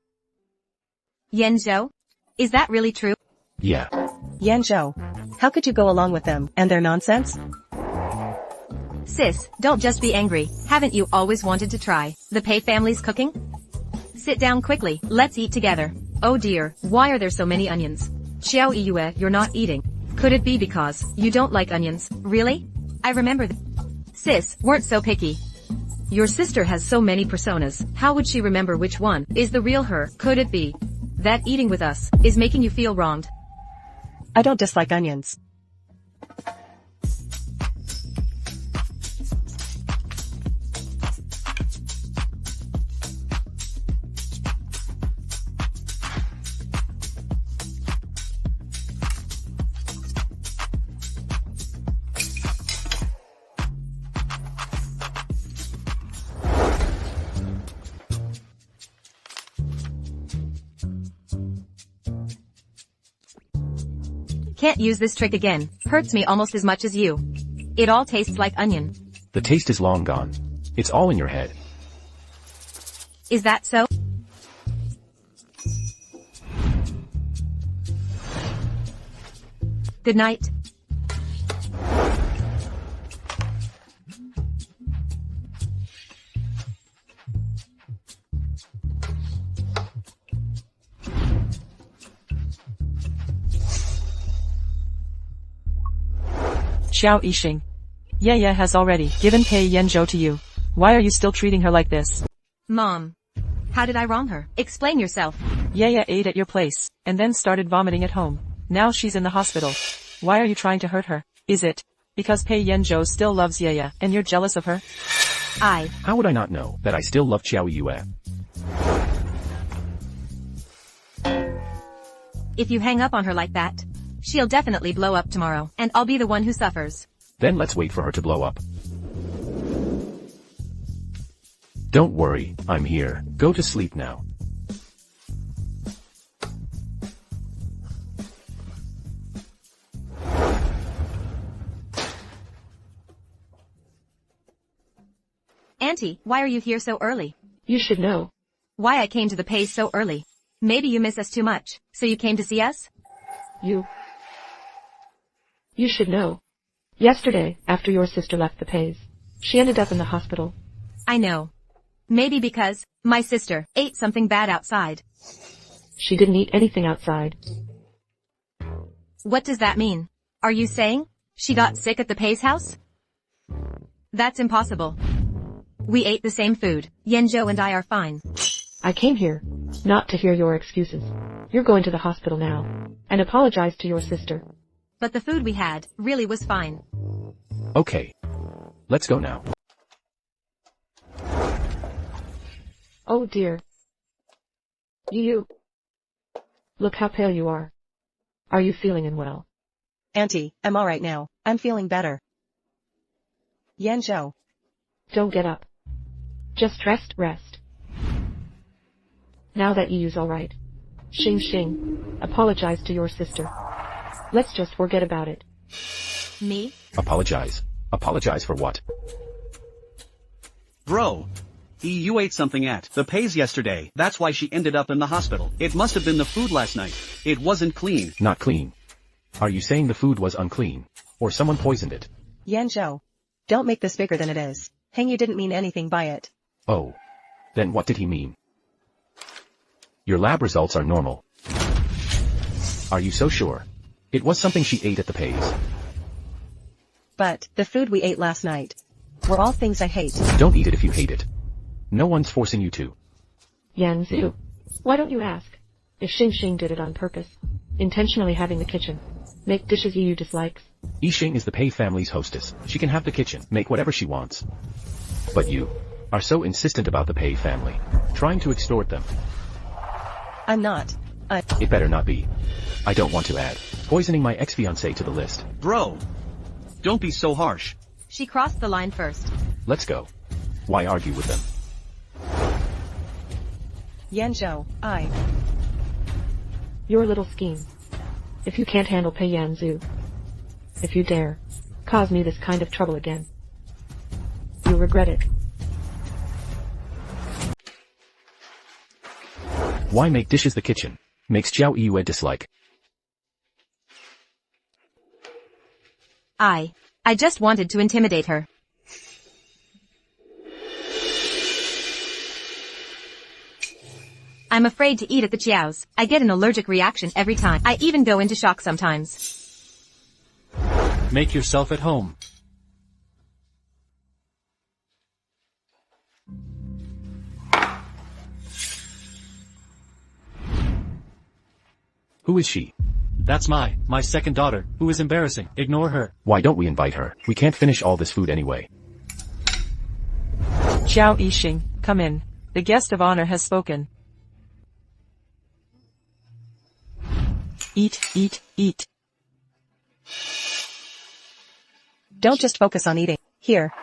Yanzhou? Is that really true? Yeah. Yanzhou, how could you go along with them and their nonsense? Sis, don't just be angry. Haven't you always wanted to try the Pei family's cooking? Sit down quickly, let's eat together. Oh dear, why are there so many onions? Xiao Yue, you're not eating. Could it be because you don't like onions? Really? I remember Sis, weren't so picky. Your sister has so many personas. How would she remember which one is the real her? Could it be that eating with us is making you feel wronged? I don't dislike onions. Can't use this trick again. Hurts me almost as much as you. It all tastes like onion. The taste is long gone. It's all in your head. Is that so? Good night. Xiao Yixing. Yeye has already given Pei Yanzhou to you. Why are you still treating her like this? Mom. How did I wrong her? Explain yourself. Yeye ate at your place, and then started vomiting at home. Now she's in the hospital. Why are you trying to hurt her? Is it because Pei Yanzhou still loves Yeye, and you're jealous of her? How would I not know that I still love Xiao Yue? If you hang up on her like that, she'll definitely blow up tomorrow, and I'll be the one who suffers. Then let's wait for her to blow up. Don't worry, I'm here. Go to sleep now. Auntie, why are you here so early? You should know. Why I came to the Pays so early? Maybe you miss us too much, so you came to see us? You should know. Yesterday, after your sister left the Pays, she ended up in the hospital. I know. Maybe because my sister ate something bad outside. She didn't eat anything outside. What does that mean? Are you saying she got sick at the Pays house? That's impossible. We ate the same food. Yenjo and I are fine. I came here not to hear your excuses. You're going to the hospital now and apologize to your sister. But the food we had really was fine. Okay. Let's go now. Oh dear. You. Look how pale you are. Are you feeling unwell? Auntie, I'm alright now. I'm feeling better. Yanzhou. Don't get up. Just rest. Now that Yu's alright. Xing, apologize to your sister. Let's just forget about it. Me? Apologize? Apologize for what? Bro. You ate something at the Pays yesterday. That's why she ended up in the hospital. It must have been the food last night. It wasn't clean. Not clean. Are you saying the food was unclean? Or someone poisoned it? Yanzhou. Don't make this bigger than it is. Hengyu didn't mean anything by it. Oh. Then what did he mean? Your lab results are normal. Are you so sure? It was something she ate at the Pays. But, the food we ate last night were all things I hate. Don't eat it if you hate it. No one's forcing you to. Yanzu, why don't you ask if Xing did it on purpose, intentionally having the kitchen make dishes Yu dislikes? Yixing is the Pei family's hostess. She can have the kitchen, make whatever she wants. But you are so insistent about the Pei family, trying to extort them. I'm not. It better not be. I don't want to add poisoning my ex-fiancé to the list. Bro. Don't be so harsh. She crossed the line first. Let's go. Why argue with them? Yanzhou, Your little scheme. If you can't handle Pei Yanzu, if you dare cause me this kind of trouble again, you'll regret it. Why make dishes the kitchen? Makes Jiao Yue dislike. I just wanted to intimidate her. I'm afraid to eat at the Chiao's. I get an allergic reaction every time. I even go into shock sometimes. Make yourself at home. Who is she? That's my second daughter, who is embarrassing. Ignore her. Why don't we invite her? We can't finish all this food anyway. Xiao Yixing, come in. The guest of honor has spoken. Eat. Don't just focus on eating. Here.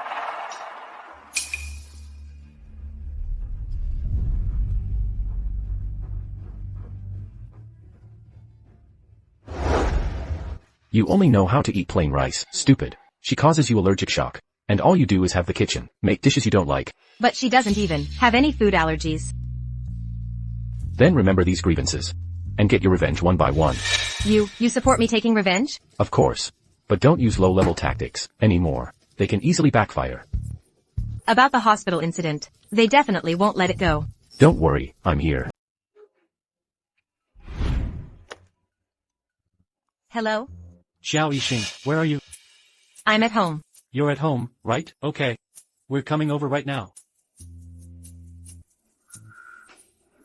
You only know how to eat plain rice, stupid. She causes you allergic shock. And all you do is have the kitchen, make dishes you don't like. But she doesn't even have any food allergies. Then remember these grievances. And get your revenge one by one. You support me taking revenge? Of course. But don't use low-level tactics anymore. They can easily backfire. About the hospital incident, they definitely won't let it go. Don't worry, I'm here. Hello? Xiao Yixing, where are you? I'm at home. You're at home, right? Okay. We're coming over right now.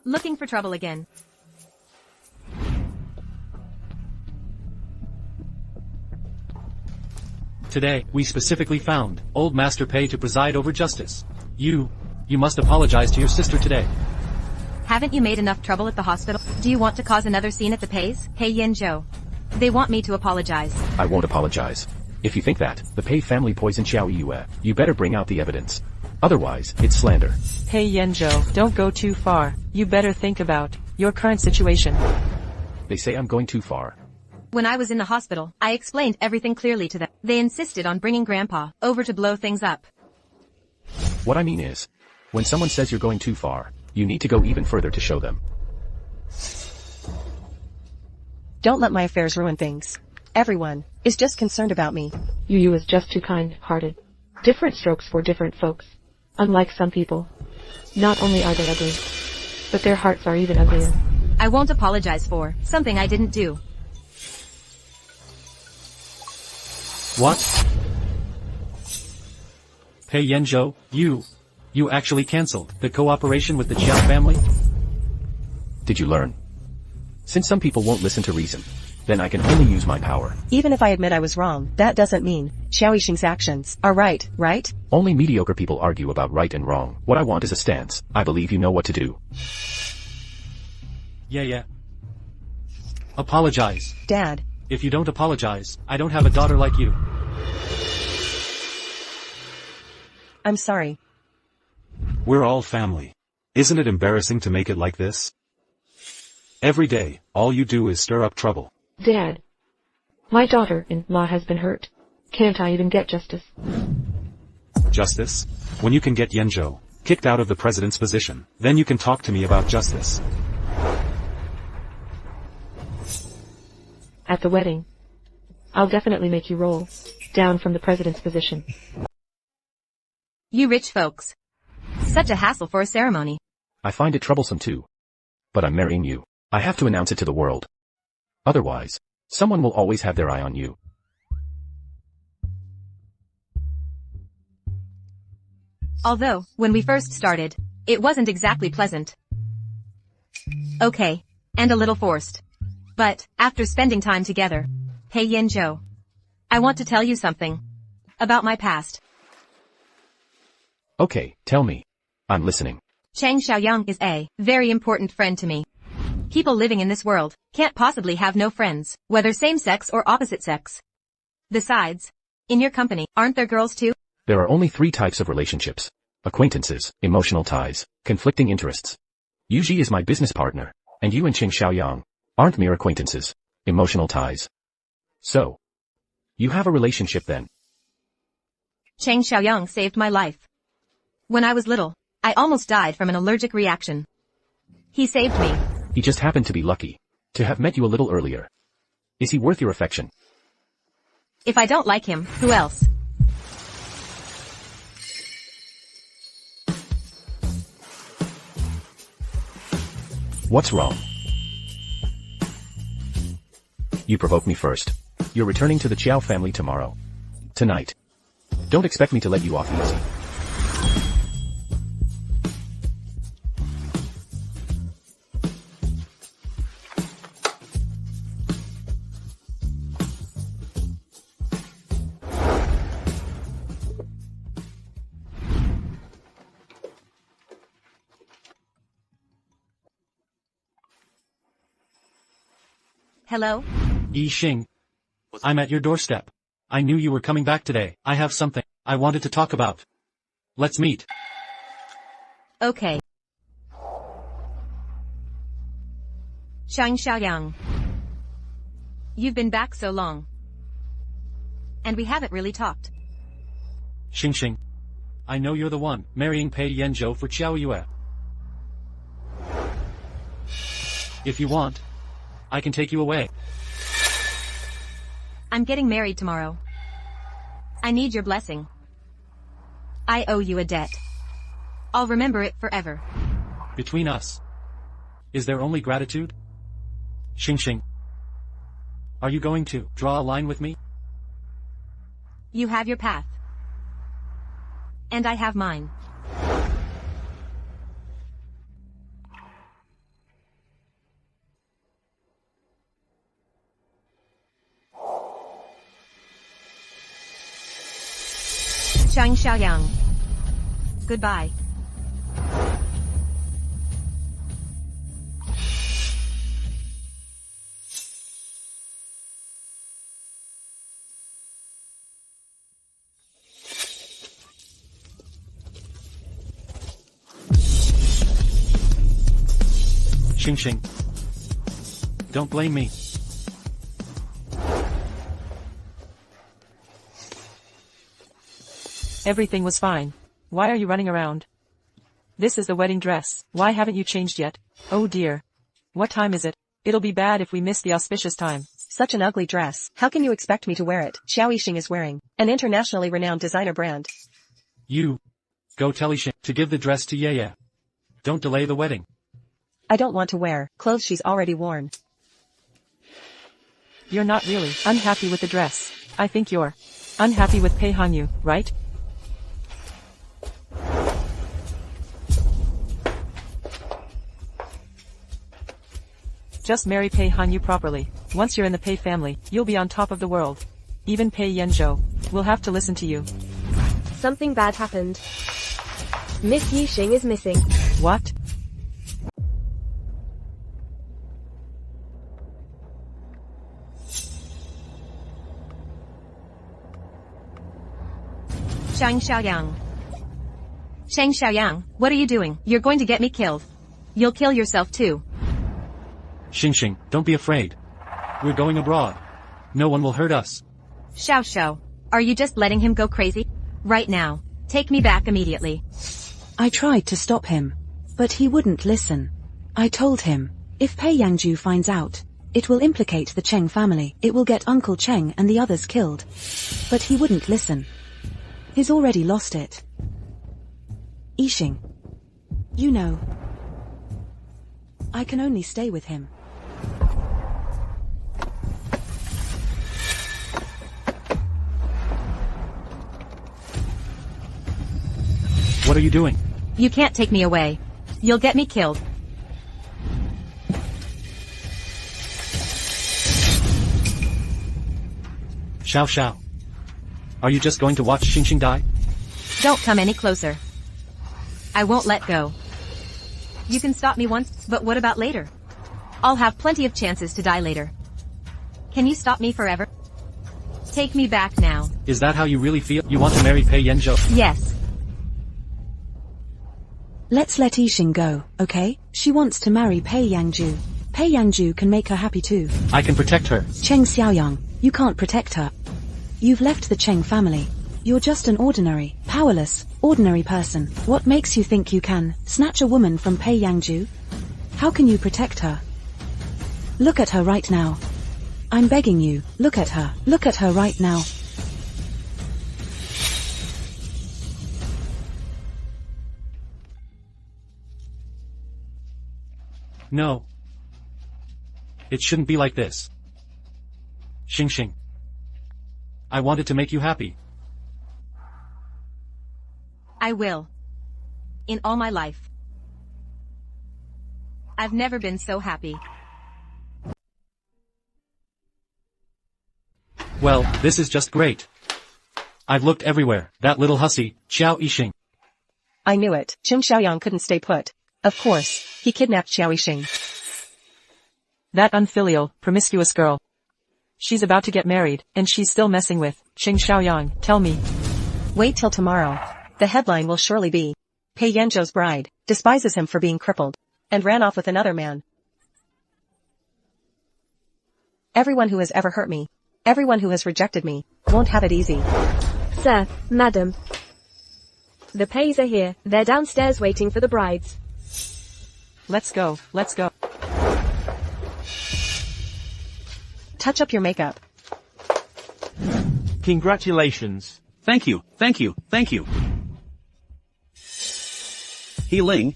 Looking for trouble again. Today, we specifically found old Master Pei to preside over justice. You must apologize to your sister today. Haven't you made enough trouble at the hospital? Do you want to cause another scene at the Pays? Pei Yanzhou. They want me to apologize. I won't apologize. If you think that the Pei family poisoned Xiao Yue, you better bring out the evidence. Otherwise, it's slander. Pei Yanzhou, don't go too far. You better think about your current situation. They say I'm going too far. When I was in the hospital, I explained everything clearly to them. They insisted on bringing Grandpa over to blow things up. What I mean is, when someone says you're going too far, You need to go even further to show them. Don't let my affairs ruin things. Everyone is just concerned about me. Yu is just too kind-hearted. Different strokes for different folks. Unlike some people. Not only are they ugly, but their hearts are even uglier. I won't apologize for something I didn't do. What? Pei Yanzhou, you actually cancelled the cooperation with the Chiao family? Did you learn? Since some people won't listen to reason, then I can only use my power. Even if I admit I was wrong, that doesn't mean Xiao Yixing's actions are right, right? Only mediocre people argue about right and wrong. What I want is a stance. I believe you know what to do. Yeah. Apologize. Dad. If you don't apologize, I don't have a daughter like you. I'm sorry. We're all family. Isn't it embarrassing to make it like this? Every day, all you do is stir up trouble. Dad. My daughter-in-law has been hurt. Can't I even get justice? Justice? When you can get Yanzhou kicked out of the president's position, then you can talk to me about justice. At the wedding, I'll definitely make you roll down from the president's position. You rich folks. Such a hassle for a ceremony. I find it troublesome too. But I'm marrying you. I have to announce it to the world. Otherwise, someone will always have their eye on you. Although, when we first started, it wasn't exactly pleasant. Okay, and a little forced. But, after spending time together, Pei Yanzhou, I want to tell you something. About my past. Okay, tell me. I'm listening. Chang Xiaoyang is a very important friend to me. People living in this world can't possibly have no friends, whether same-sex or opposite sex. Besides, in your company, aren't there girls too? There are only 3 types of relationships. Acquaintances, emotional ties, conflicting interests. Yuji is my business partner, and you and Ching Xiaoyang aren't mere acquaintances, emotional ties. So, you have a relationship then. Chang Xiaoyang saved my life. When I was little, I almost died from an allergic reaction. He saved me. He just happened to be lucky to have met you a little earlier. Is he worth your affection? If I don't like him, who else? What's wrong? You provoke me first. You're returning to the Chiao family tomorrow. Tonight. Don't expect me to let you off easy. Hello? Yi Xing. I'm at your doorstep. I knew you were coming back today. I have something I wanted to talk about. Let's meet. Okay. Chang Xiaoyang. You've been back so long. And we haven't really talked. Xing. I know you're the one marrying Pei Yanzhou for Xiao Yue. If you want, I can take you away. I'm getting married tomorrow. I need your blessing. I owe you a debt. I'll remember it forever. Between us, is there only gratitude? Xing. Are you going to draw a line with me? You have your path. And I have mine. Chang Xiaoyang. Goodbye. Xing. Don't blame me. Everything was fine. Why are you running around? This is the wedding dress. Why haven't you changed yet? Oh dear. What time is it? It'll be bad if we miss the auspicious time. Such an ugly dress. How can you expect me to wear it? Xiao Yixing is wearing an internationally renowned designer brand. You. Go tell Yixing to give the dress to Yaya. Don't delay the wedding. I don't want to wear clothes she's already worn. You're not really unhappy with the dress. I think you're unhappy with Pei Hanyu, right? Just marry Pei Hanyu properly. Once you're in the Pei family, you'll be on top of the world. Even Pei Yanzhou will have to listen to you. Something bad happened. Miss Yixing is missing. What? Shang Xiaoyang. Shang Xiaoyang, what are you doing? You're going to get me killed. You'll kill yourself too. Xing, don't be afraid. We're going abroad. No one will hurt us. Xiao Xiao, are you just letting him go crazy? Right now. Take me back immediately. I tried to stop him, but he wouldn't listen. I told him, if Pei Yangju finds out, it will implicate the Cheng family. It will get Uncle Cheng and the others killed. But he wouldn't listen. He's already lost it. Yixing. You know, I can only stay with him. What are you doing? You can't take me away. You'll get me killed. Xiao. Are you just going to watch Xing die? Don't come any closer. I won't let go. You can stop me once, but what about later? I'll have plenty of chances to die later. Can you stop me forever? Take me back now. Is that how you really feel? You want to marry Pei Yanzhou? Yes. Let's let Yixing go, okay? She wants to marry Pei Yangju. Pei Yangju can make her happy too. I can protect her. Cheng Xiaoyang, you can't protect her. You've left the Cheng family. You're just an ordinary, powerless, ordinary person. What makes you think you can snatch a woman from Pei Yangju? How can you protect her? Look at her right now. I'm begging you, look at her. Look at her right now. No. It shouldn't be like this. Xing. I wanted to make you happy. I will. In all my life. I've never been so happy. Well, this is just great. I've looked everywhere. That little hussy, Xiao Yixing. I knew it. Cheng Xiaoyang couldn't stay put. Of course, he kidnapped Xiao Yixing. That unfilial, promiscuous girl. She's about to get married, and she's still messing with Cheng Xiaoyang. Tell me. Wait till tomorrow. The headline will surely be, Pei Yanzhou's bride despises him for being crippled, and ran off with another man. Everyone who has ever hurt me, everyone who has rejected me, won't have it easy. Sir, madam. The Peis are here. They're downstairs waiting for the brides. Let's go. Touch up your makeup. Congratulations. Thank you. He Ling.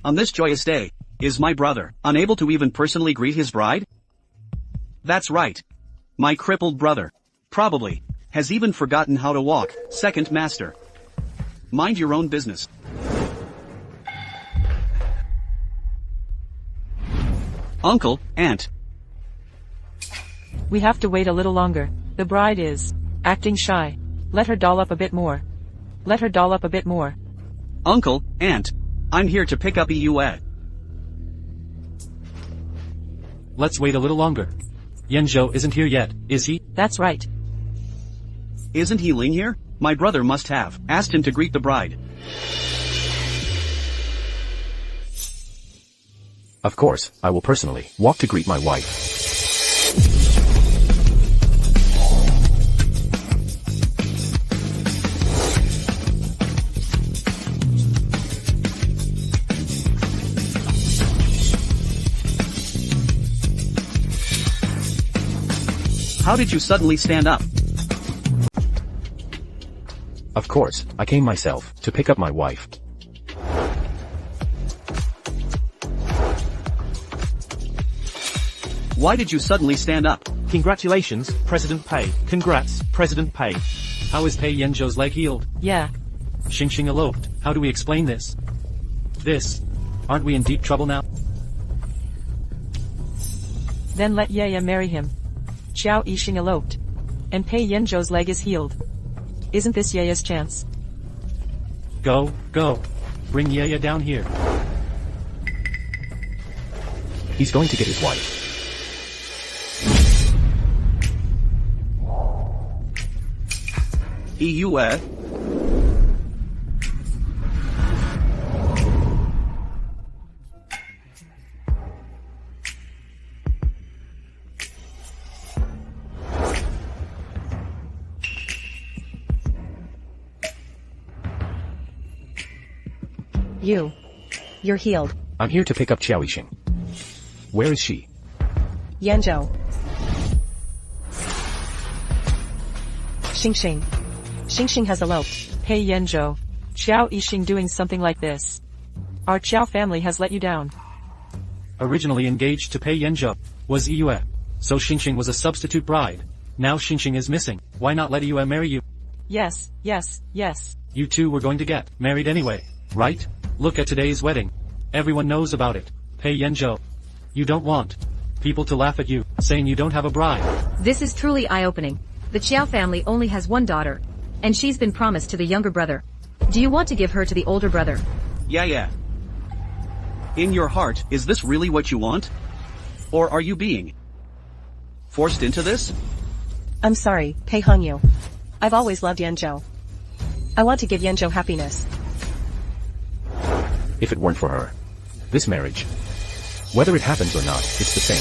On this joyous day, is my brother unable to even personally greet his bride? That's right. My crippled brother. Probably. Has even forgotten how to walk. Second master. Mind your own business. Uncle, aunt. We have to wait a little longer. The bride is acting shy. Let her doll up a bit more. Uncle, aunt. I'm here to pick up Yue. Let's wait a little longer. Yanzhou isn't here yet, is he? That's right. Isn't he Ling here? My brother must have asked him to greet the bride. Of course, I will personally walk to greet my wife. How did you suddenly stand up? Of course, I came myself, to pick up my wife. Why did you suddenly stand up? Congratulations, President Pei. Congrats, President Pei. How is Pei Yanzhou's leg healed? Yeah. Xing eloped. How do we explain this? Aren't we in deep trouble now? Then let Ye marry him. Xiao Yixing eloped. And Pei Yanzhou's leg is healed. Isn't this Ye's chance? Go. Bring Ye down here. He's going to get his wife. Yue. You're healed. I'm here to pick up Xiao Yixing. Where is she? Yanzhou. Xing has eloped. Pei Yanzhou. Xiao Yixing doing something like this. Our Qiao family has let you down. Originally engaged to Pei Yanzhou was Yue. So Xing was a substitute bride. Now Xing is missing. Why not let Yue marry you? Yes. You two were going to get married anyway, right? Look at today's wedding. Everyone knows about it. Pei Yanzhou. You don't want people to laugh at you, saying you don't have a bride. This is truly eye-opening. The Qiao family only has one daughter, and she's been promised to the younger brother. Do you want to give her to the older brother? Yeah. In your heart, is this really what you want? Or are you being forced into this? I'm sorry, Pei Hongyu. I've always loved Yanzhou. I want to give Yanzhou happiness. If it weren't for her, this marriage, whether it happens or not, it's the same.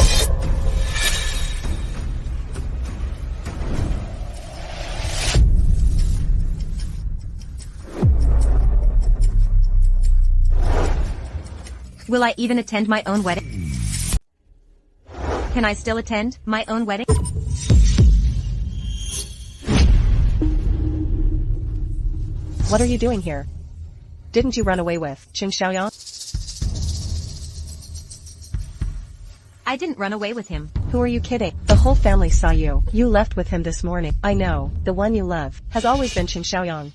Will I even attend my own wedding? Can I still attend my own wedding? What are you doing here? Didn't you run away with Qing Xiaoyang? I didn't run away with him. Who are you kidding? The whole family saw you. You left with him this morning. I know, the one you love, has always been Qing Xiaoyang.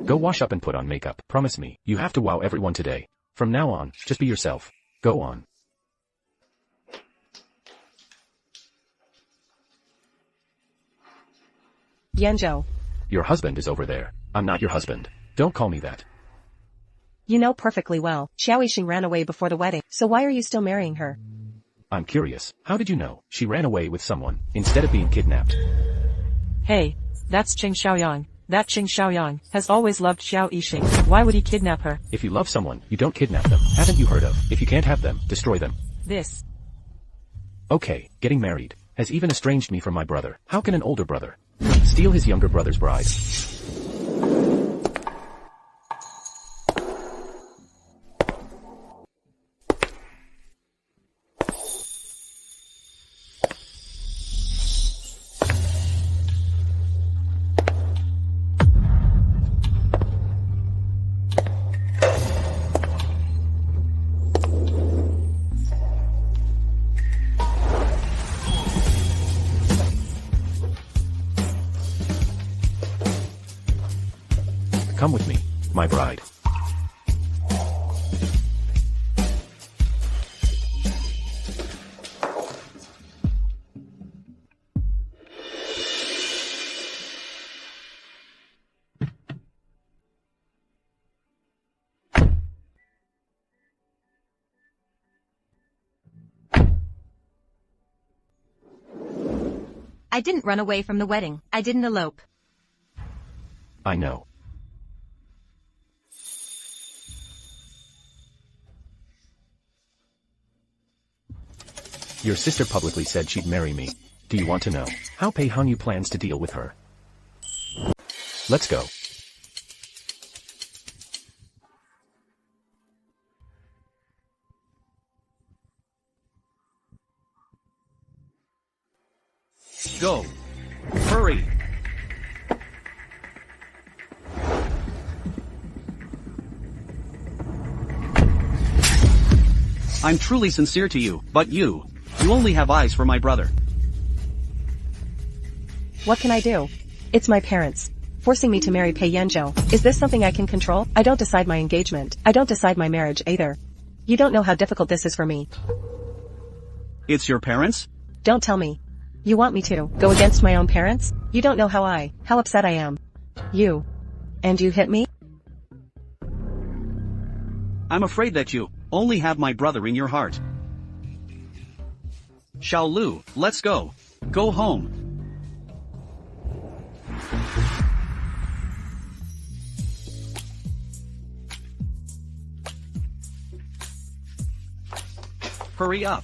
Go wash up and put on makeup. Promise me, you have to wow everyone today. From now on, just be yourself. Go on. Yanzhou. Your husband is over there. I'm not your husband. Don't call me that. You know perfectly well, Xiao Yixing ran away before the wedding, so why are you still marrying her? I'm curious, how did you know she ran away with someone, instead of being kidnapped? Hey, that's Qing Xiaoyang. That Qing Xiaoyang has always loved Xiao Yixing. Why would he kidnap her? If you love someone, you don't kidnap them. Haven't you heard of, if you can't have them, destroy them? This. Okay, getting married has even estranged me from my brother. How can an older brother steal his younger brother's bride? Come with me, my bride. I didn't run away from the wedding. I didn't elope. I know. Your sister publicly said she'd marry me. Do you want to know how Pei Hongyu plans to deal with her? Let's go. go. Hurry. I'm truly sincere to you, but you only have eyes for my brother. What can I do? It's my parents forcing me to marry Pei Yanzhou. Is this something I can control? I don't decide my engagement. I don't decide my marriage either. You don't know how difficult this is for me. It's your parents? Don't tell me. You want me to go against my own parents? You don't know how upset I am. And you hit me? I'm afraid that you only have my brother in your heart. Xiao Lu, let's go. Go home. Hurry up.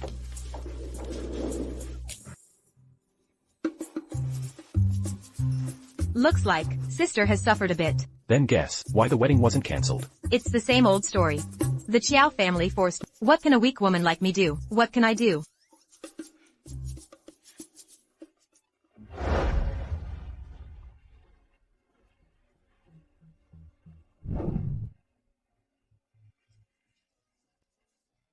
Looks like sister has suffered a bit. Then guess why the wedding wasn't cancelled. It's the same old story. The Chiao family forced. What can a weak woman like me do? What can I do?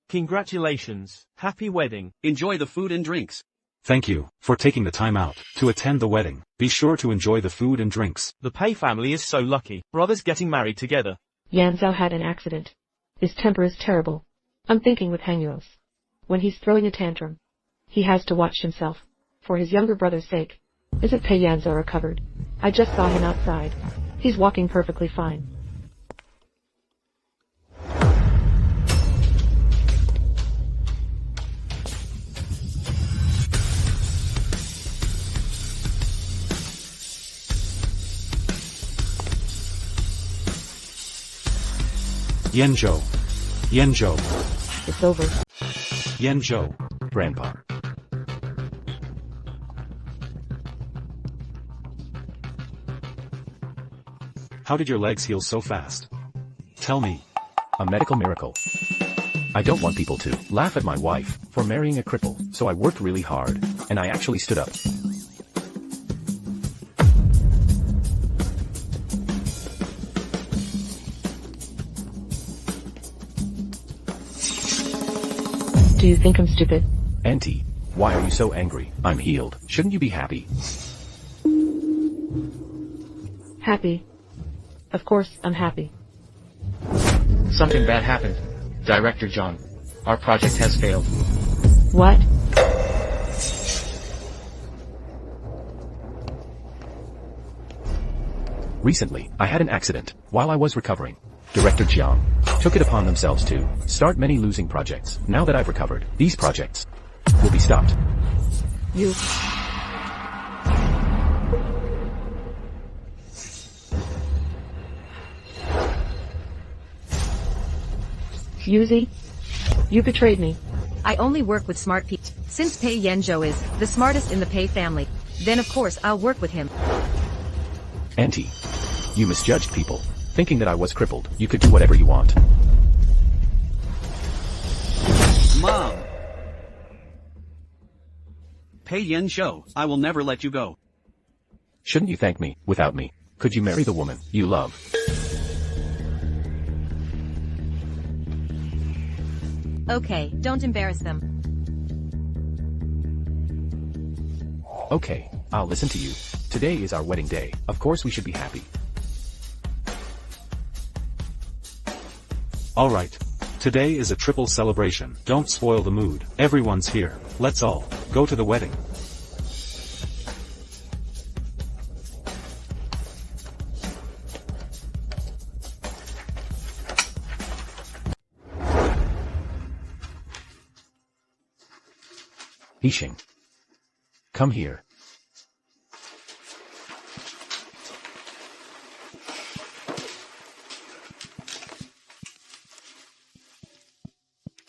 Congratulations. Happy wedding. Enjoy the food and drinks. Thank you for taking the time out to attend the wedding. Be sure to enjoy the food and drinks. The Pei family is so lucky. Brothers getting married together. Yanzhou had an accident. His temper is terrible. I'm thinking with Hangyuos. When he's throwing a tantrum, he has to watch himself. For his younger brother's sake. Isn't Pei Yanzhou recovered? I just saw him outside. He's walking perfectly fine. Yanzhou. It's over. Yanzhou. Grandpa. How did your legs heal so fast? Tell me. A medical miracle. I don't want people to laugh at my wife for marrying a cripple, so I worked really hard, and I actually stood up. Do you think I'm stupid? Auntie, why are you so angry? I'm healed. Shouldn't you be happy? Happy. Of course, I'm happy. Something bad happened. Director John. Our project has failed. What? Recently, I had an accident while I was recovering. Director Jiang took it upon themselves to start many losing projects. Now that I've recovered, these projects will be stopped. You. Yuzi, you betrayed me. I only work with smart people. Since Pei Yanzhou is the smartest in the Pei family, then of course I'll work with him. Auntie, you misjudged people, thinking that I was crippled. You could do whatever you want. Mom! Pei Yanzhou, I will never let you go. Shouldn't you thank me? Without me, could you marry the woman you love? Okay, don't embarrass them. Okay, I'll listen to you. Today is our wedding day. Of course we should be happy. Alright. Today is a triple celebration. Don't spoil the mood. Everyone's here. Let's all go to the wedding. Yixing. Come here.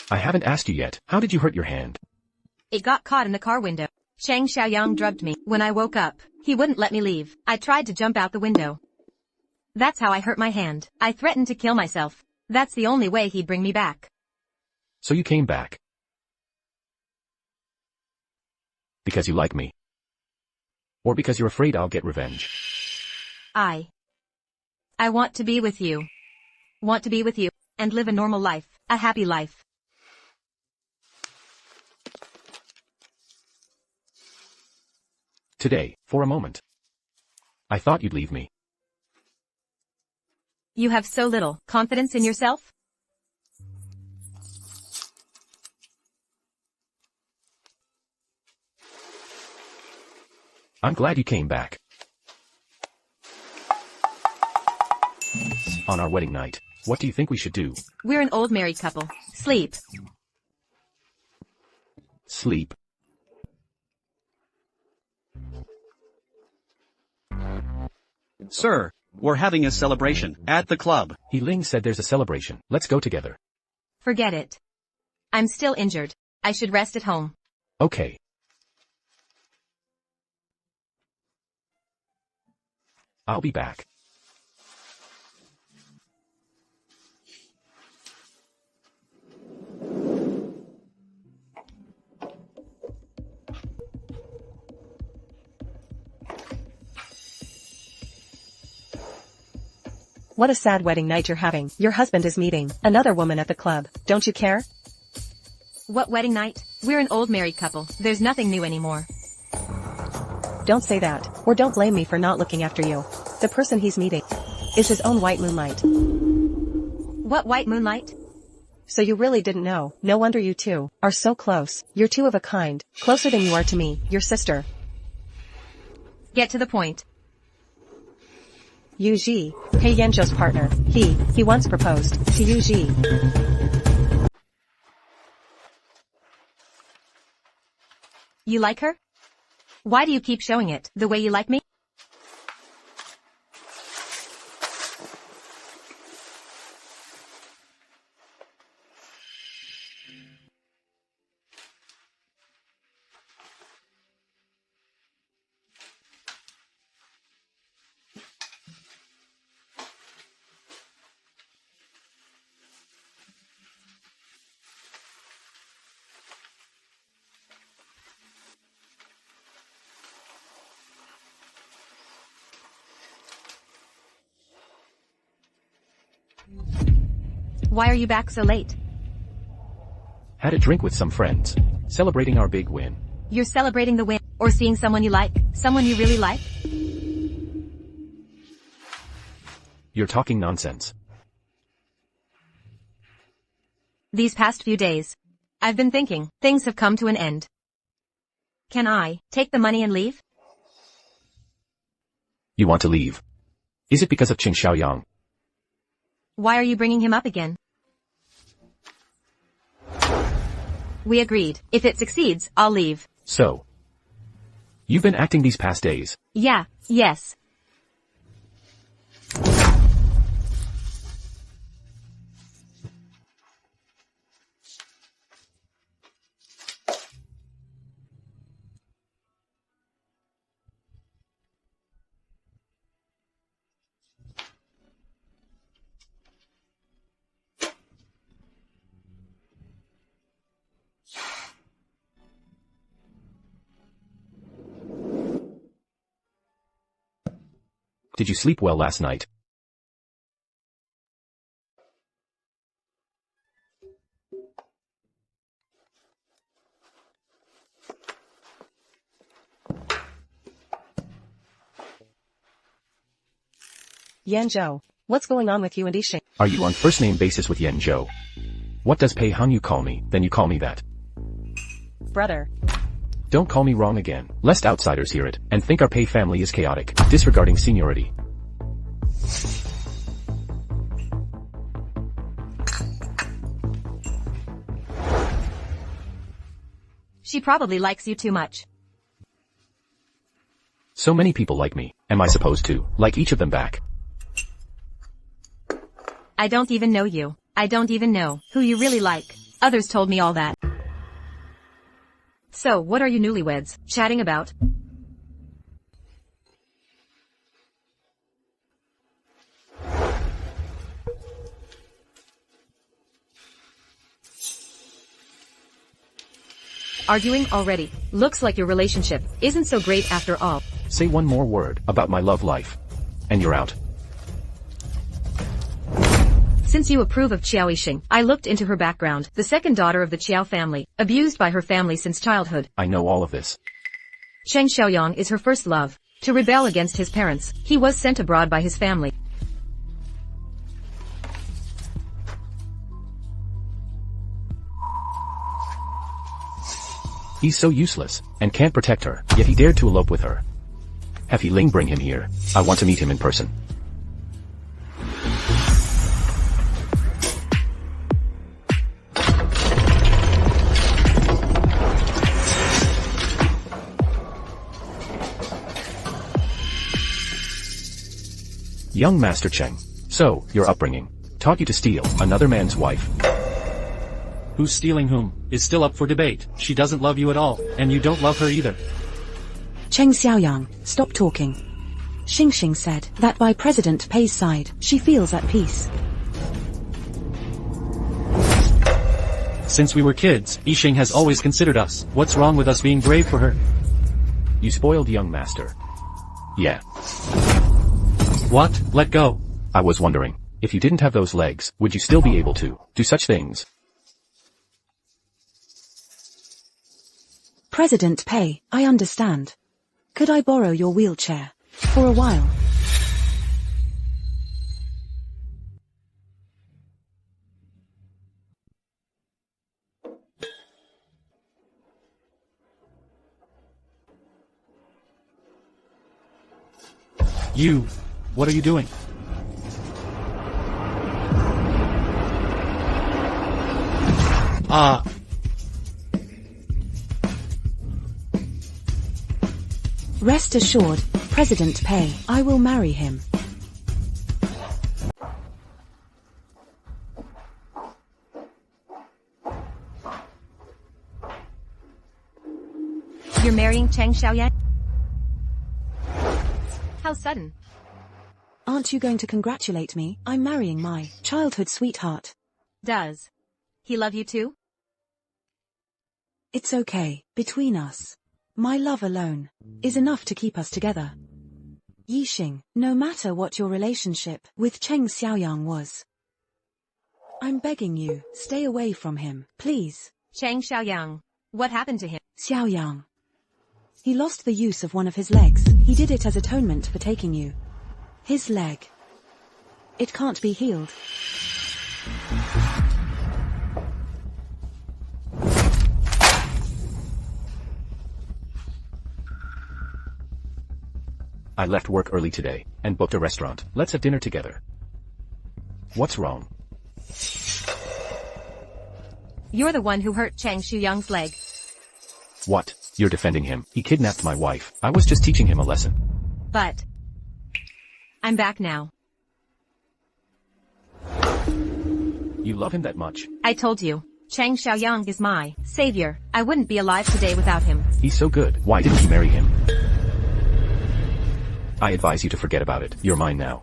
I haven't asked you yet. How did you hurt your hand? It got caught in the car window. Chang Xiaoyang drugged me. When I woke up, he wouldn't let me leave. I tried to jump out the window. That's how I hurt my hand. I threatened to kill myself. That's the only way he'd bring me back. So you came back. Because you like me. Or because you're afraid I'll get revenge? I want to be with you. Want to be with you, and live a normal life, a happy life. Today, for a moment. I thought you'd leave me. You have so little confidence in yourself? I'm glad you came back. On our wedding night, what do you think we should do? We're an old married couple. Sleep. Sleep. Sir, we're having a celebration at the club. He Ling said there's a celebration. Let's go together. Forget it. I'm still injured. I should rest at home. Okay. I'll be back. What a sad wedding night you're having. Your husband is meeting another woman at the club. Don't you care? What wedding night? We're an old married couple. There's nothing new anymore. Don't say that, or don't blame me for not looking after you. The person he's meeting is his own white moonlight. What white moonlight? So you really didn't know. No wonder you two are so close. You're two of a kind, closer than you are to me, your sister. Get to the point. Yu Ji, Pei Yanzhou's partner. He once proposed to Yu Ji. You like her? Why do you keep showing it, the way you like me? Why are you back so late? Had a drink with some friends. Celebrating our big win. You're celebrating the win, or seeing someone you like, someone you really like? You're talking nonsense. These past few days, I've been thinking, things have come to an end. Can I take the money and leave? You want to leave? Is it because of Qing Xiaoyang? Why are you bringing him up again? We agreed. If it succeeds, I'll leave. So, you've been acting these past days. Yeah, yes. Did you sleep well last night? Yanzhou, what's going on with you and Yixing? Are you on first name basis with Yanzhou? What does Pei Hang you call me, then you call me that? Brother. Don't call me wrong again, lest outsiders hear it, and think our Pei family is chaotic, disregarding seniority. She probably likes you too much. So many people like me, am I supposed to like each of them back? I don't even know you. I don't even know who you really like. Others told me all that. So, what are you newlyweds chatting about? Arguing already. Looks like your relationship isn't so great after all. Say one more word about my love life. And you're out. Since you approve of Qiao Yixing, I looked into her background. The second daughter of the Qiao family, abused by her family since childhood. I know all of this. Cheng Xiaoyang is her first love. To rebel against his parents, he was sent abroad by his family. He's so useless, and can't protect her, yet he dared to elope with her. Have He Ling bring him here. I want to meet him in person. Young Master Cheng. So, your upbringing taught you to steal another man's wife. Who's stealing whom is still up for debate. She doesn't love you at all, and you don't love her either. Cheng Xiaoyang, stop talking. Xingxing said that by President Pei's side, she feels at peace. Since we were kids, Yixing has always considered us. What's wrong with us being brave for her? You spoiled young master. Yeah. What? Let go. I was wondering, if you didn't have those legs, would you still be able to do such things? President Pei, I understand. Could I borrow your wheelchair? For a while. You. What are you doing? Rest assured, President Pei, I will marry him. You're marrying Cheng Xiaoyang? How sudden. Aren't you going to congratulate me? I'm marrying my childhood sweetheart. Does he love you too? It's okay, between us. My love alone is enough to keep us together. Yixing, no matter what your relationship with Cheng Xiaoyang was, I'm begging you, stay away from him, please. Cheng Xiaoyang. What happened to him? Xiaoyang. He lost the use of one of his legs. He did it as atonement for taking you. His leg. It can't be healed. I left work early today, and booked a restaurant. Let's have dinner together. What's wrong? You're the one who hurt Cheng Xiaoyang's leg. What? You're defending him. He kidnapped my wife. I was just teaching him a lesson. But I'm back now. You love him that much? I told you. Cheng Xiaoyang is my savior. I wouldn't be alive today without him. He's so good. Why didn't you marry him? I advise you to forget about it. You're mine now.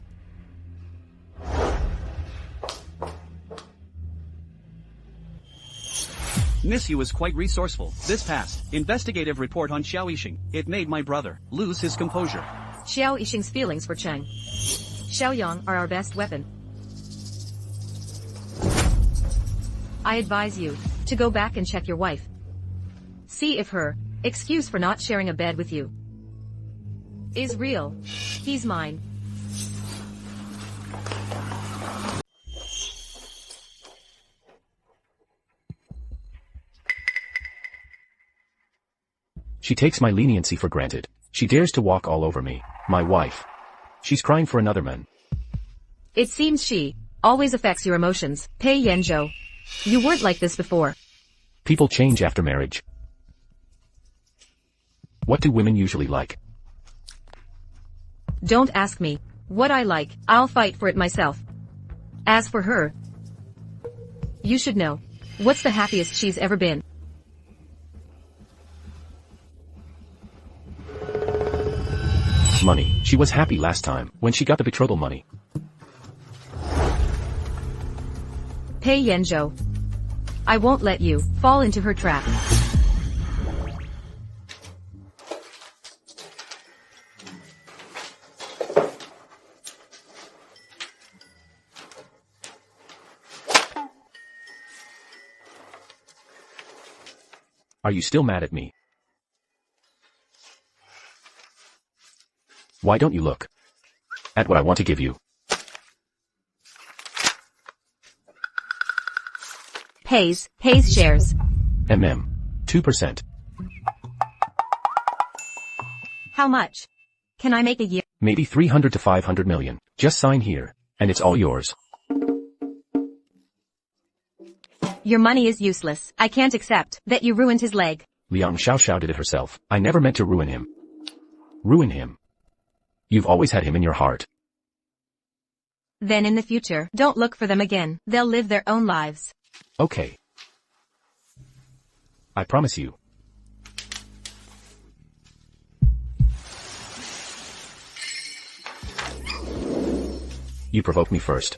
Miss Yu is quite resourceful. This past investigative report on Xiao Yixing, it made my brother lose his composure. Xiao Yixing's feelings for Cheng Xiaoyang are our best weapon. I advise you to go back and check your wife. See if her excuse for not sharing a bed with you is real. He's mine. She takes my leniency for granted. She dares to walk all over me. My wife. She's crying for another man. It seems she always affects your emotions. Pei Yanzhou. You weren't like this before. People change after marriage. What do women usually like? Don't ask me what I like. I'll fight for it myself. As for her, you should know. What's the happiest she's ever been? Money. She was happy last time, when she got the betrothal money. Pei Yanzhou. I won't let you fall into her trap. Are you still mad at me? Why don't you look at what I want to give you? Pays shares. 2%. How much? Can I make a year? Maybe 300 to 500 million. Just sign here, and it's all yours. Your money is useless. I can't accept that you ruined his leg. Liang Xiao did it herself. I never meant to ruin him. Ruin him. You've always had him in your heart. Then in the future, don't look for them again. They'll live their own lives. Okay. I promise you. You provoke me first.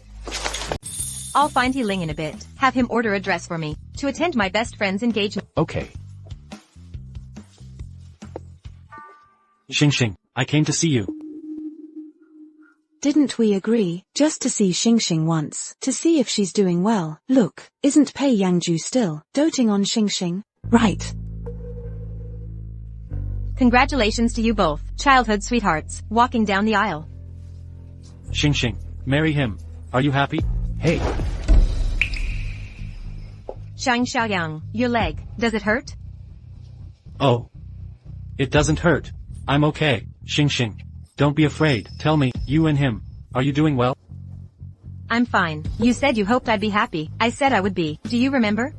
I'll find He Ling in a bit. Have him order a dress for me to attend my best friend's engagement. Okay. Xing, I came to see you. Didn't we agree, just to see Xing once, to see if she's doing well? Look, isn't Pei Yangju still doting on Xing? Right. Congratulations to you both, childhood sweethearts, walking down the aisle. Xing, marry him. Are you happy? Hey. Shang Xiaoyang, your leg, does it hurt? Oh. It doesn't hurt. I'm okay, Xing. Don't be afraid. Tell me, you and him, are you doing well? I'm fine. You said you hoped I'd be happy. I said I would be. Do you remember?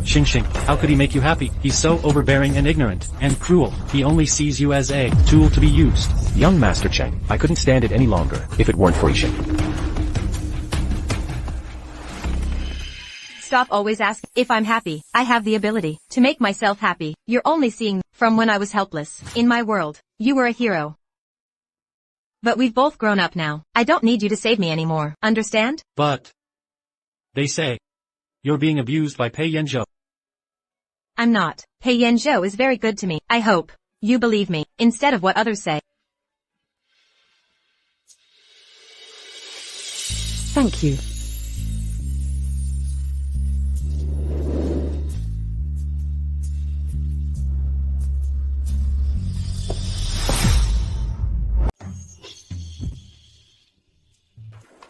Xing, how could he make you happy? He's so overbearing and ignorant, and cruel. He only sees you as a tool to be used. Young Master Cheng, I couldn't stand it any longer, if it weren't for Yixing. Stop always asking if I'm happy. I have the ability to make myself happy. You're only seeing from when I was helpless. In my world, you were a hero. But we've both grown up now. I don't need you to save me anymore. Understand? But they say you're being abused by Pei Yanzhou. I'm not. Pei Yanzhou is very good to me. I hope you believe me, instead of what others say. Thank you.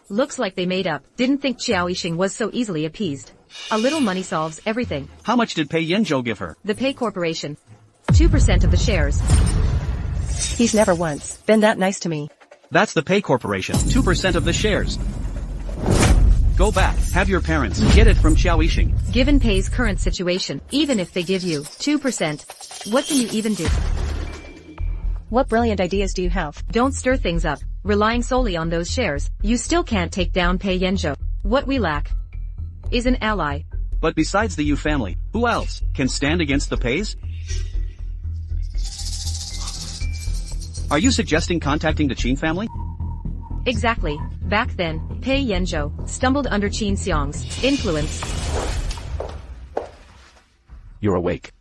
Looks like they made up. Didn't think Xiao Yixing was so easily appeased. A little money solves everything. How much did Pei Yanzhou give her? The Pei Corporation. 2% of the shares. He's never once been that nice to me. That's the Pei Corporation. 2% of the shares. Go back. Have your parents get it from Xiao Yixing. Given Pei's current situation, even if they give you 2%, what can you even do? What brilliant ideas do you have? Don't stir things up. Relying solely on those shares, you still can't take down Pei Yanzhou. What we lack is an ally. But besides the Yu family, who else can stand against the Peis? Are you suggesting contacting the Qin family? Exactly. Back then, Pei Yanzhou stumbled under Qin Xiang's influence. You're awake.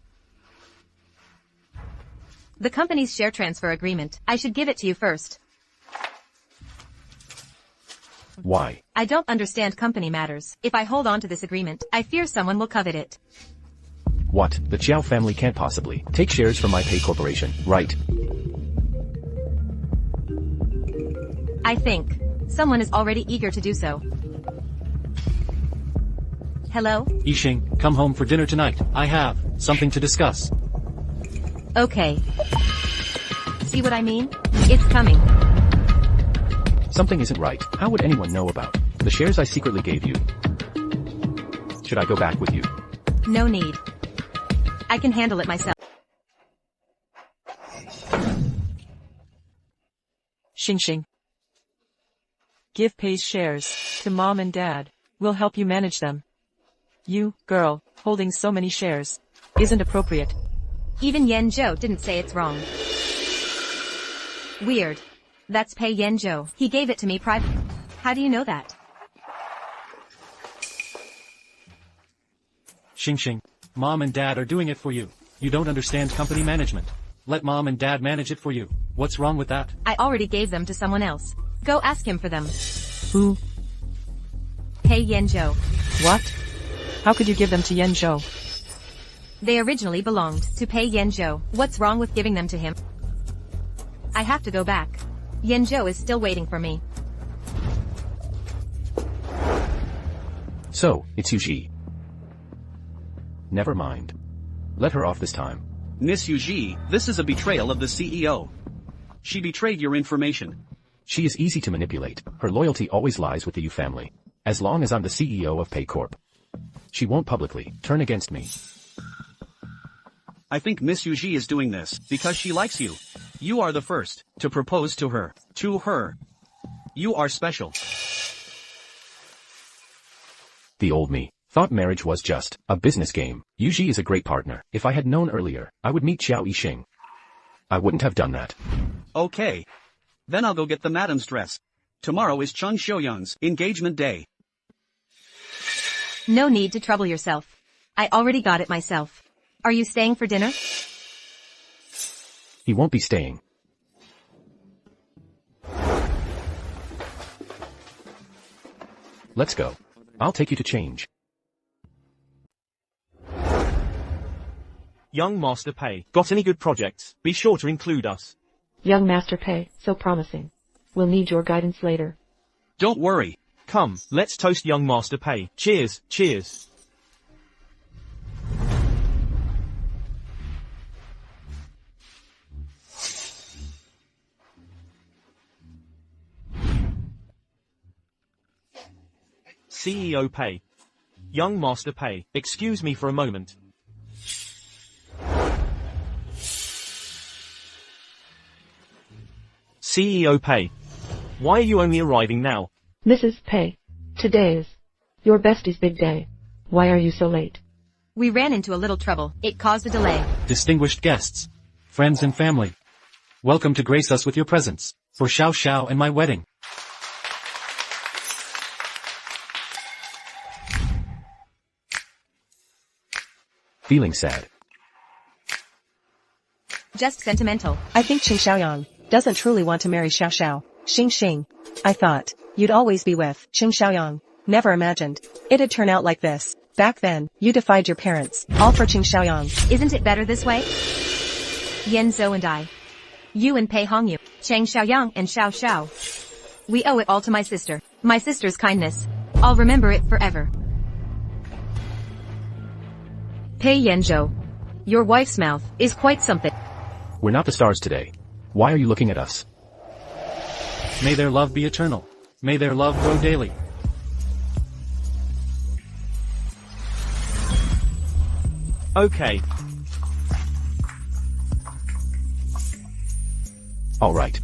The company's share transfer agreement. I should give it to you first. Why? I don't understand company matters. If I hold on to this agreement, I fear someone will covet it. What? The Chiao family can't possibly take shares from my Pei Corporation, right? I think someone is already eager to do so. Hello? Yixing, come home for dinner tonight. I have something to discuss. Okay. See what I mean? It's coming. Something isn't right. How would anyone know about the shares I secretly gave you? Should I go back with you? No need. I can handle it myself. Xing. Give Pei's shares to mom and dad. We'll help you manage them. You, girl, holding so many shares isn't appropriate. Even Yanzhou didn't say it's wrong. Weird. That's Pei Yanzhou. He gave it to me privately. How do you know that? Xing, mom and dad are doing it for you. You don't understand company management. Let mom and dad manage it for you. What's wrong with that? I already gave them to someone else. Go ask him for them. Who? Pei Yanzhou. What? How could you give them to Yanzhou? They originally belonged to Pei Yanzhou. What's wrong with giving them to him? I have to go back. Yanzhou is still waiting for me. So, it's Yuji. Never mind. Let her off this time. Miss Yuji, this is a betrayal of the CEO. She betrayed your information. She is easy to manipulate. Her loyalty always lies with the Yu family. As long as I'm the CEO of Pei Corp. She won't publicly turn against me. I think Miss Yuji is doing this because she likes you. You are the first to propose to her. To her. You are special. The old me thought marriage was just a business game. Yuji is a great partner. If I had known earlier, I would meet Xiao Yixing. I wouldn't have done that. Okay. Then I'll go get the madam's dress. Tomorrow is Chung Xiaoyang's engagement day. No need to trouble yourself. I already got it myself. Are you staying for dinner? He won't be staying. Let's go. I'll take you to change. Young Master Pei, got any good projects? Be sure to include us. Young Master Pei, so promising. We'll need your guidance later. Don't worry. Come, let's toast young Master Pei. Cheers, cheers. CEO Pei. Young Master Pei, excuse me for a moment. CEO Pei. Why are you only arriving now? Mrs. Pei, today is your bestie's big day. Why are you so late? We ran into a little trouble. It caused a delay. Distinguished guests, friends and family. Welcome to grace us with your presence for Xiao Xiao and my wedding. Feeling sad. Just sentimental. I think Qing Xiaoyang doesn't truly want to marry Xiao Xiao. Xing Xing. I thought you'd always be with Qing Xiaoyang. Never imagined it'd turn out like this. Back then, you defied your parents, all for Qing Xiaoyang. Isn't it better this way? Yanzhou and I. You and Pei Hongyu, Cheng Xiaoyang and Xiao Xiao. We owe it all to my sister. My sister's kindness. I'll remember it forever. Pei Yanzhou. Your wife's mouth is quite something. We're not the stars today. Why are you looking at us? May their love be eternal. May their love grow daily. Okay. All right.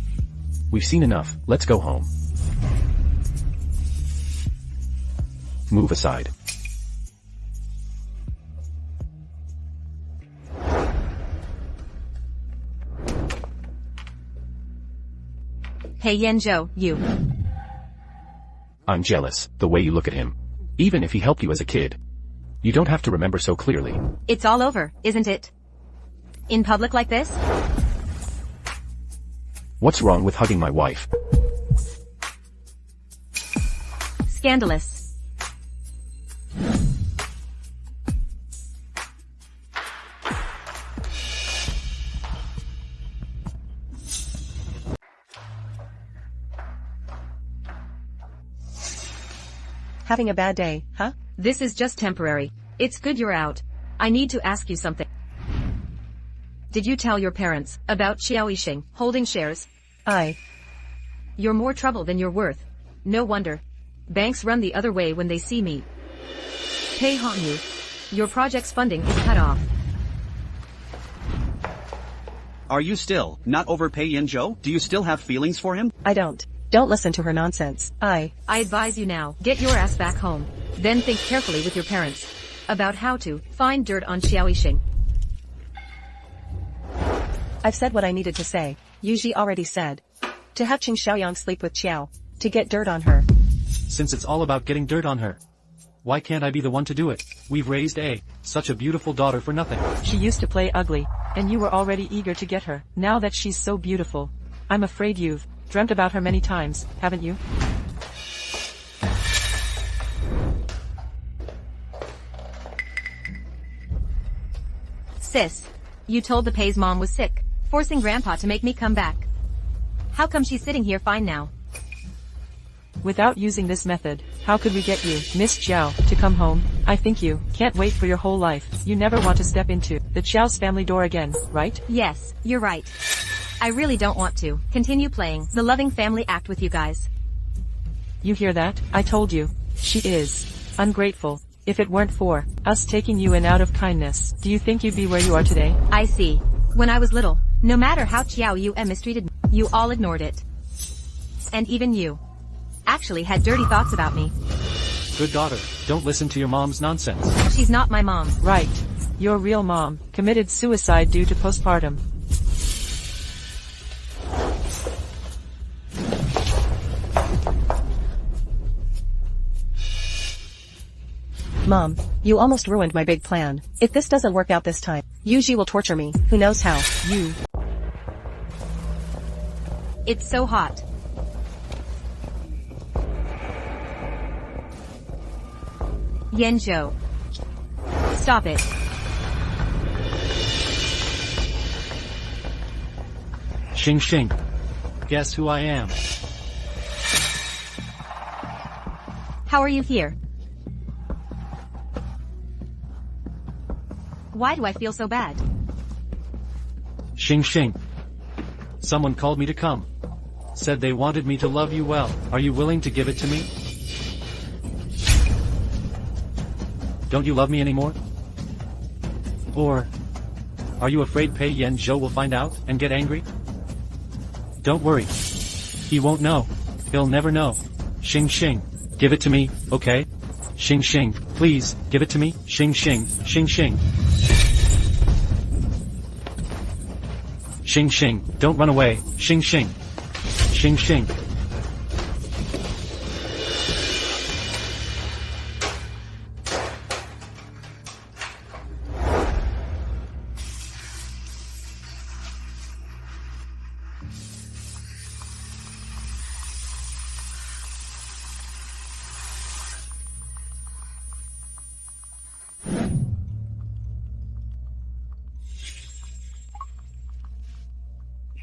We've seen enough. Let's go home. Move aside. Pei Yanzhou, you. I'm jealous, the way you look at him. Even if he helped you as a kid. You don't have to remember so clearly. It's all over, isn't it? In public like this? What's wrong with hugging my wife? Scandalous. Having a bad day, huh? This is just temporary. It's good you're out. I need to ask you something. Did you tell your parents about Xiao Yixing holding shares? You're more trouble than you're worth. No wonder. Banks run the other way when they see me. Pei Hongyu. Your project's funding is cut off. Are you still not over Pei Yanzhou? Do you still have feelings for him? I don't. Don't listen to her nonsense. I advise you now, get your ass back home. Then think carefully with your parents about how to find dirt on Xiao Yixing. I've said what I needed to say. Yuji already said. To have Qing Xiaoyang sleep with Qiao. To get dirt on her. Since it's all about getting dirt on her, why can't I be the one to do it? We've raised such a beautiful daughter for nothing. She used to play ugly, and you were already eager to get her. Now that she's so beautiful, I'm afraid you've dreamt about her many times, haven't you? Sis, you told the Pei's mom was sick, forcing Grandpa to make me come back. How come she's sitting here fine now? Without using this method, how could we get you, Miss Chiao, to come home? I think you can't wait for your whole life. You never want to step into the Chiao's family door again, right? Yes, you're right. I really don't want to continue playing the loving family act with you guys. You hear that? I told you. She is ungrateful. If it weren't for us taking you in out of kindness, do you think you'd be where you are today? I see. When I was little, no matter how Chiao you mistreated me, you all ignored it. And even you actually had dirty thoughts about me. Good daughter, don't listen to your mom's nonsense. She's not my mom. Right. Your real mom committed suicide due to postpartum. Mom, you almost ruined my big plan. If this doesn't work out this time, Yuji will torture me. Who knows how? You. It's so hot. Yanzhou. Stop it. Xing Xing. Guess who I am? How are you here? Why do I feel so bad? Xing Xing. Someone called me to come. Said they wanted me to love you well. Are you willing to give it to me? Don't you love me anymore? Or are you afraid Pei Yanzhou will find out and get angry? Don't worry. He won't know. He'll never know. Xing Xing. Give it to me, okay? Xing Xing, please, give it to me. Xing Xing, Xing Xing. Xing Xing, don't run away. Xing Xing. Xing Xing.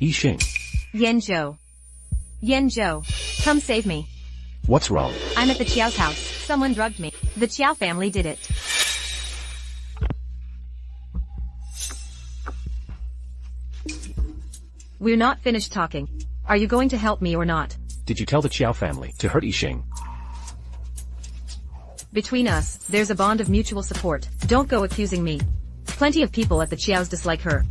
Yixing. Yanzhou. Yanzhou, come save me. What's wrong? I'm at the Chiao's house. Someone drugged me. The Chiao family did it. We're not finished talking. Are you going to help me or not? Did you tell the Chiao family to hurt Yixing? Between us, there's a bond of mutual support. Don't go accusing me. Plenty of people at the Chiaos dislike her.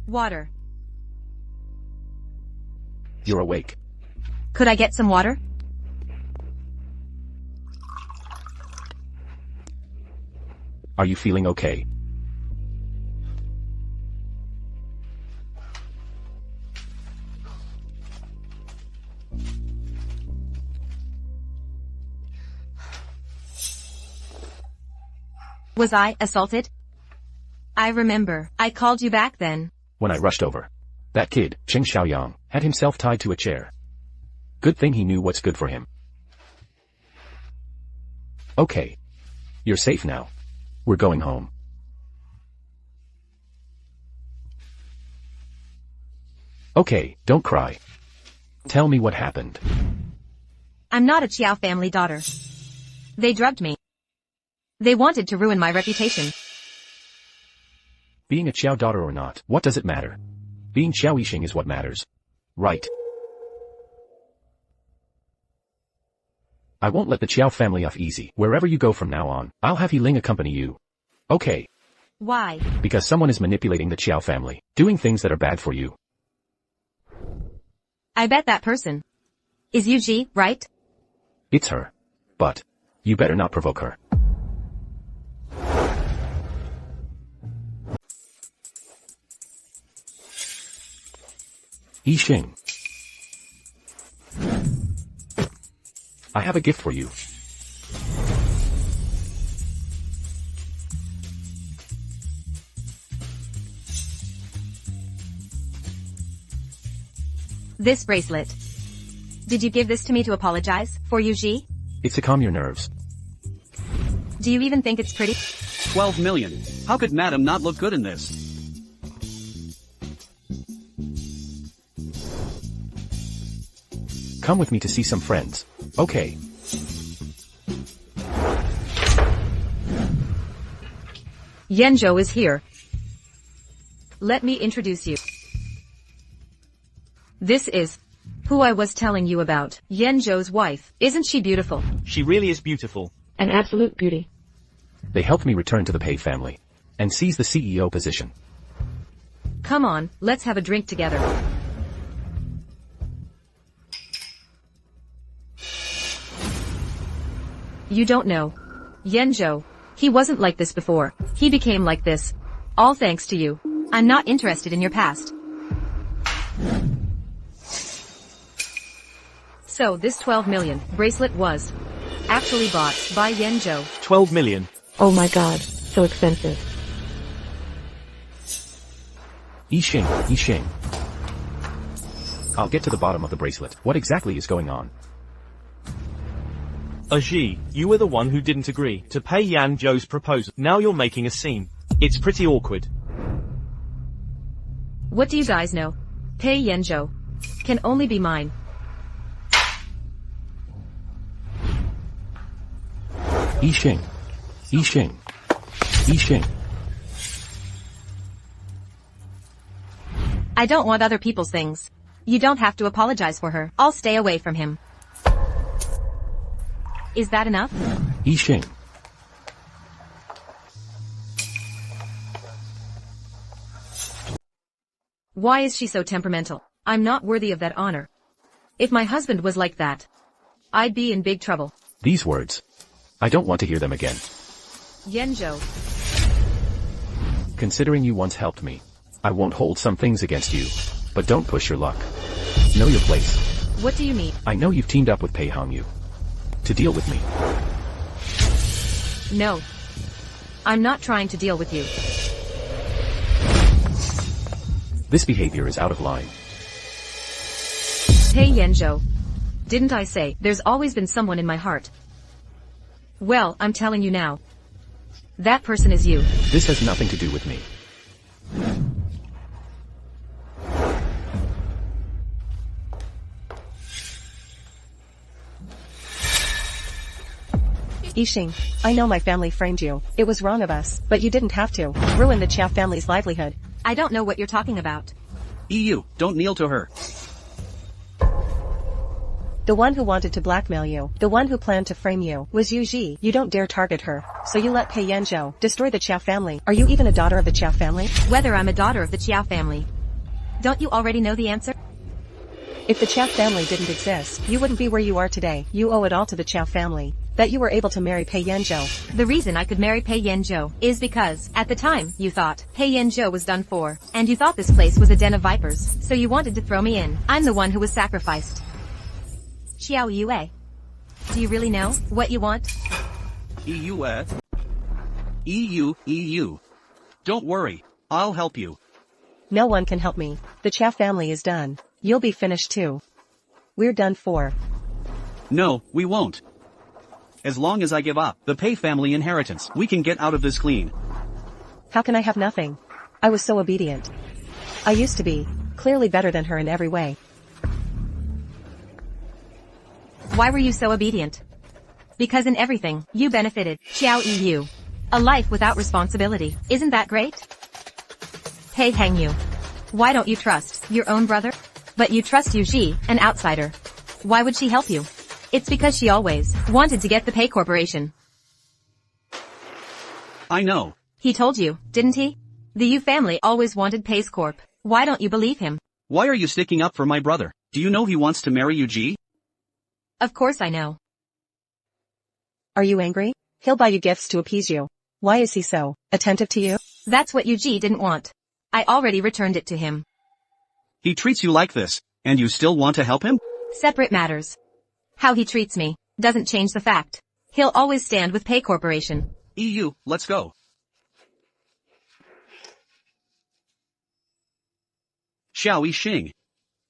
Water. You're awake. Could I get some water? Are you feeling okay? Was I assaulted? I remember. I called you back then. When I rushed over. That kid, Cheng Xiaoyang, had himself tied to a chair. Good thing he knew what's good for him. Okay. You're safe now. We're going home. Okay, don't cry. Tell me what happened. I'm not a Chiao family daughter. They drugged me. They wanted to ruin my reputation. Being a Chiao daughter or not, what does it matter? Being Xiao Yixing is what matters. Right. I won't let the Chiao family off easy. Wherever you go from now on, I'll have Yiling accompany you. Okay. Why? Because someone is manipulating the Chiao family, doing things that are bad for you. I bet that person is Yuji, right? It's her. But you better not provoke her. Yixing. I have a gift for you. This bracelet. Did you give this to me to apologize for Yuji? It's to calm your nerves. Do you even think it's pretty? 12 million. How could Madam not look good in this? Come with me to see some friends. Okay. Yenjo is here. Let me introduce you. This is who I was telling you about. Yenjo's wife. Isn't she beautiful? She really is beautiful. An absolute beauty. They helped me return to the Pei family and seize the CEO position. Come on, let's have a drink together. You don't know. Yenjo. He wasn't like this before. He became like this. All thanks to you. I'm not interested in your past. So this 12 million bracelet was actually bought by Yenjo. 12 million. Oh my god, so expensive. Yixing, Yixing. I'll get to the bottom of the bracelet. What exactly is going on? Aji, you were the one who didn't agree to pay Yanzhou's proposal. Now you're making a scene. It's pretty awkward. What do you guys know? Pei Yenjo can only be mine. Yixing. Yixing. Yixing. I don't want other people's things. You don't have to apologize for her. I'll stay away from him. Is that enough? Yixing. Why is she so temperamental? I'm not worthy of that honor. If my husband was like that, I'd be in big trouble. These words. I don't want to hear them again. Yenjo. Considering you once helped me, I won't hold some things against you. But don't push your luck. Know your place. What do you mean? I know you've teamed up with Pei Hongyu to deal with me. No. I'm not trying to deal with you. This behavior is out of line. Hey Yenjo. Didn't I say there's always been someone in my heart? Well, I'm telling you now. That person is you. This has nothing to do with me. Yixing, I know my family framed you. It was wrong of us, but you didn't have to ruin the Chia family's livelihood. I don't know what you're talking about. EU, don't kneel to her. The one who wanted to blackmail you, the one who planned to frame you, was Yuji. You don't dare target her. So you let Pei Yenjo destroy the Chia family. Are you even a daughter of the Chia family? Whether I'm a daughter of the Chiao family. Don't you already know the answer? If the Chia family didn't exist, you wouldn't be where you are today. You owe it all to the Chia family that you were able to marry Pei Yenjo. The reason I could marry Pei Yenjo is because, at the time, you thought Pei Yenjo was done for, and you thought this place was a den of vipers, so you wanted to throw me in. I'm the one who was sacrificed. Xiao Yue. Do you really know what you want? EU, EU. Don't worry, I'll help you. No one can help me. The Chia family is done. You'll be finished too. We're done for. No, we won't. As long as I give up the Pei family inheritance, we can get out of this clean. How can I have nothing? I was so obedient. I used to be, clearly better than her in every way. Why were you so obedient? Because in everything, you benefited. Xiao Yu. A life without responsibility. Isn't that great? Pei Hongyu. Why don't you trust your own brother? But you trust Yuji, an outsider. Why would she help you? It's because she always wanted to get the Pei Corporation. I know. He told you, didn't he? The Yu family always wanted Pei's Corp. Why don't you believe him? Why are you sticking up for my brother? Do you know he wants to marry Yuji? Of course I know. Are you angry? He'll buy you gifts to appease you. Why is he so attentive to you? That's what Yuji didn't want. I already returned it to him. He treats you like this, and you still want to help him? Separate matters. How he treats me doesn't change the fact. He'll always stand with Pei Corporation. EU, let's go. Xiao Yixing.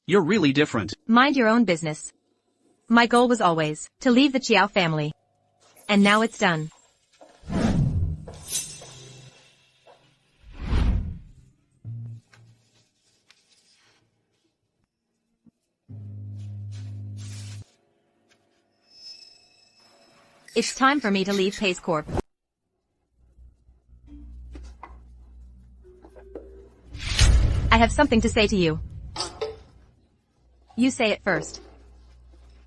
You're really different. Mind your own business. My goal was always to leave the Chiao family. And now it's done. It's time for me to leave Pace Corp. I have something to say to you. You say it first.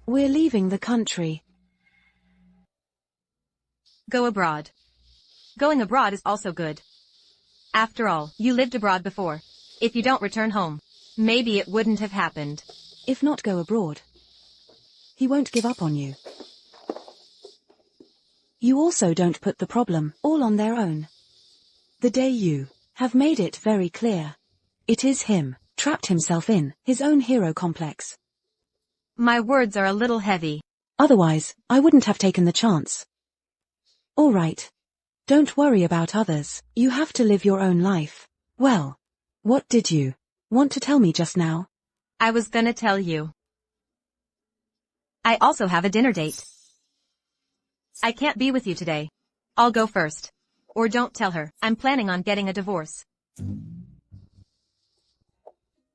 We're leaving the country. Go abroad. Going abroad is also good. After all, you lived abroad before. If you don't return home, maybe it wouldn't have happened. If not go abroad, he won't give up on you. You also don't put the problem all on their own. The day you have made it very clear. It is him, trapped himself in his own hero complex. My words are a little heavy. Otherwise, I wouldn't have taken the chance. All right. Don't worry about others. You have to live your own life. Well, what did you want to tell me just now? I was gonna tell you. I also have a dinner date. I can't be with you today. I'll go first. Or don't tell her. I'm planning on getting a divorce.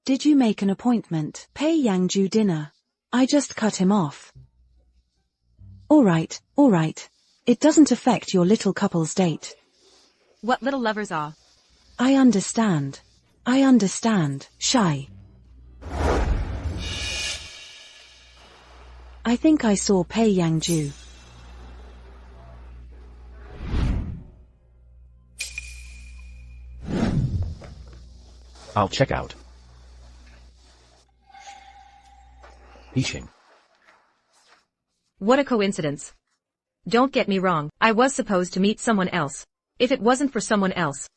Did you make an appointment? Pei Yangju dinner. I just cut him off. All right. It doesn't affect your little couple's date. What little lovers are? I understand. Shy. I think I saw Pei Yangju. I'll check out. Yixing. What a coincidence. Don't get me wrong, I was supposed to meet someone else. If it wasn't for someone else,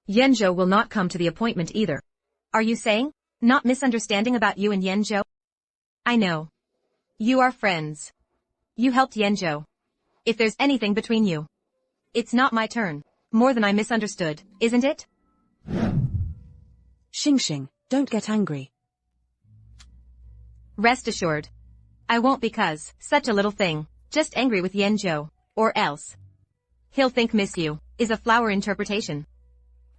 Yanzhou will not come to the appointment either. Are you saying? Not misunderstanding about you and Yanzhou? I know. You are friends. You helped Yanzhou. If there's anything between you, it's not my turn. More than I misunderstood, isn't it? Xing, don't get angry. Rest assured. I won't because, such a little thing, just angry with Yanzhou, or else. He'll think miss you, is a flower interpretation.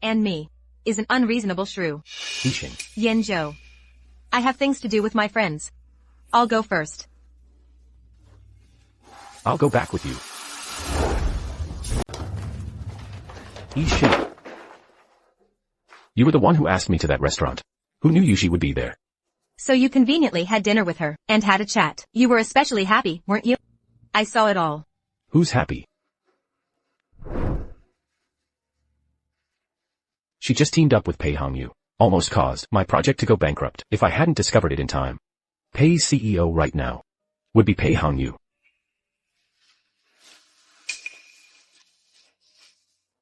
And me, is an unreasonable shrew. Yixing. Yanzhou. I have things to do with my friends. I'll go first. I'll go back with you. Yixing. You were the one who asked me to that restaurant. Who knew Yushi would be there? So you conveniently had dinner with her, and had a chat. You were especially happy, weren't you? I saw it all. Who's happy? She just teamed up with Pei Hongyu. Almost caused my project to go bankrupt if I hadn't discovered it in time. Pei's CEO right now would be Pei Hongyu.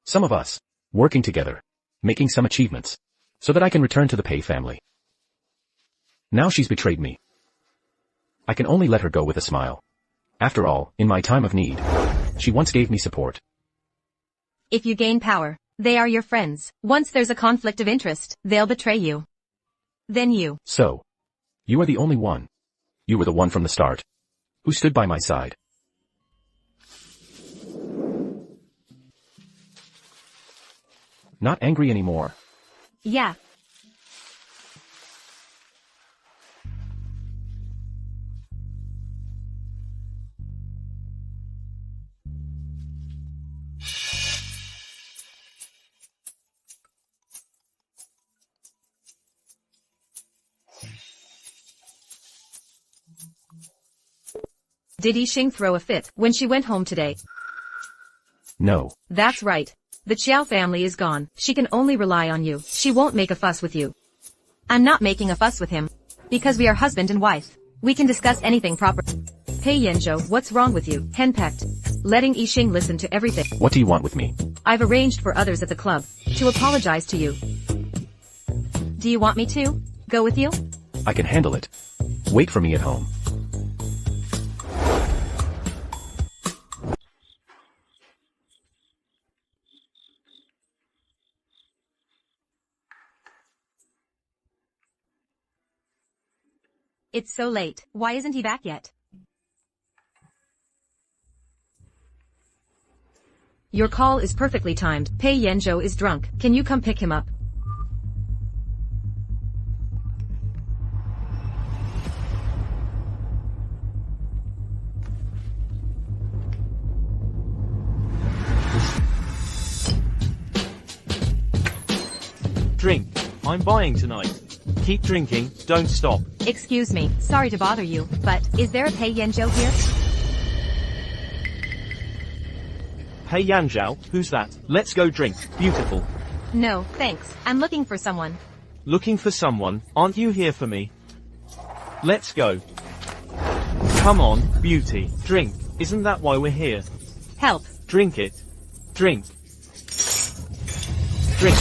Some of us, working together, making some achievements, so that I can return to the Pei family. Now she's betrayed me. I can only let her go with a smile. After all, in my time of need, she once gave me support. If you gain power, they are your friends. Once there's a conflict of interest, they'll betray you. Then you. So, you are the only one. You were the one from the start, who stood by my side. Not angry anymore. Yeah. Did Yixing throw a fit when she went home today? No. That's right. The Chiao family is gone. She can only rely on you. She won't make a fuss with you. I'm not making a fuss with him. Because we are husband and wife. We can discuss anything proper. Hey Yanzhou, what's wrong with you? Henpecked. Letting Yixing listen to everything. What do you want with me? I've arranged for others at the club to apologize to you. Do you want me to go with you? I can handle it. Wait for me at home. It's so late. Why isn't he back yet? Your call is perfectly timed. Pei Yanzhou is drunk. Can you come pick him up? Drink. I'm buying tonight. Keep drinking, don't stop. Excuse me, sorry to bother you, but is there a Pei Yanzhou here? Hey Yanzhou, who's that? Let's go drink. Beautiful. No, thanks. I'm looking for someone. Looking for someone? Aren't you here for me? Let's go. Come on, beauty. Drink. Isn't that why we're here? Help. Drink it. Drink. Drink.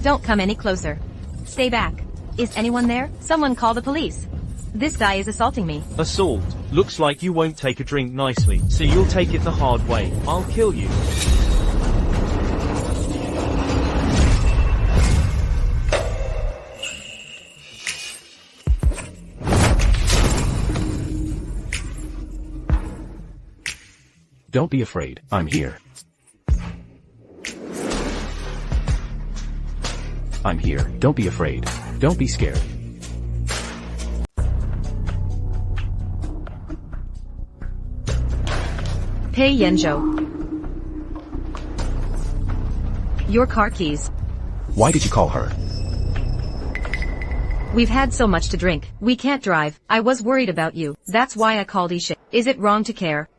Don't come any closer. Stay back. Is anyone there? Someone call the police. This guy is assaulting me. Assault. Looks like you won't take a drink nicely, so you'll take it the hard way. I'll kill you. Don't be afraid, I'm here. I'm here, don't be afraid. Don't be scared. Pei Yanzhou. Your car keys. Why did you call her? We've had so much to drink. We can't drive. I was worried about you. That's why I called Isha. Is it wrong to care?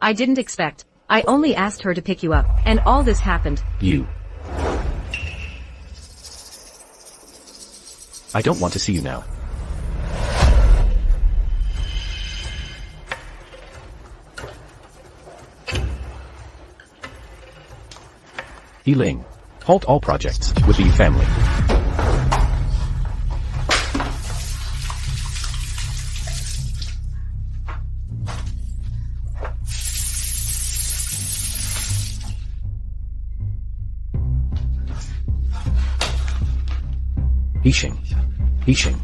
I didn't expect. I only asked her to pick you up, and all this happened. You. I don't want to see you now. Yiling. Halt all projects with the family. Yixing. Yixing.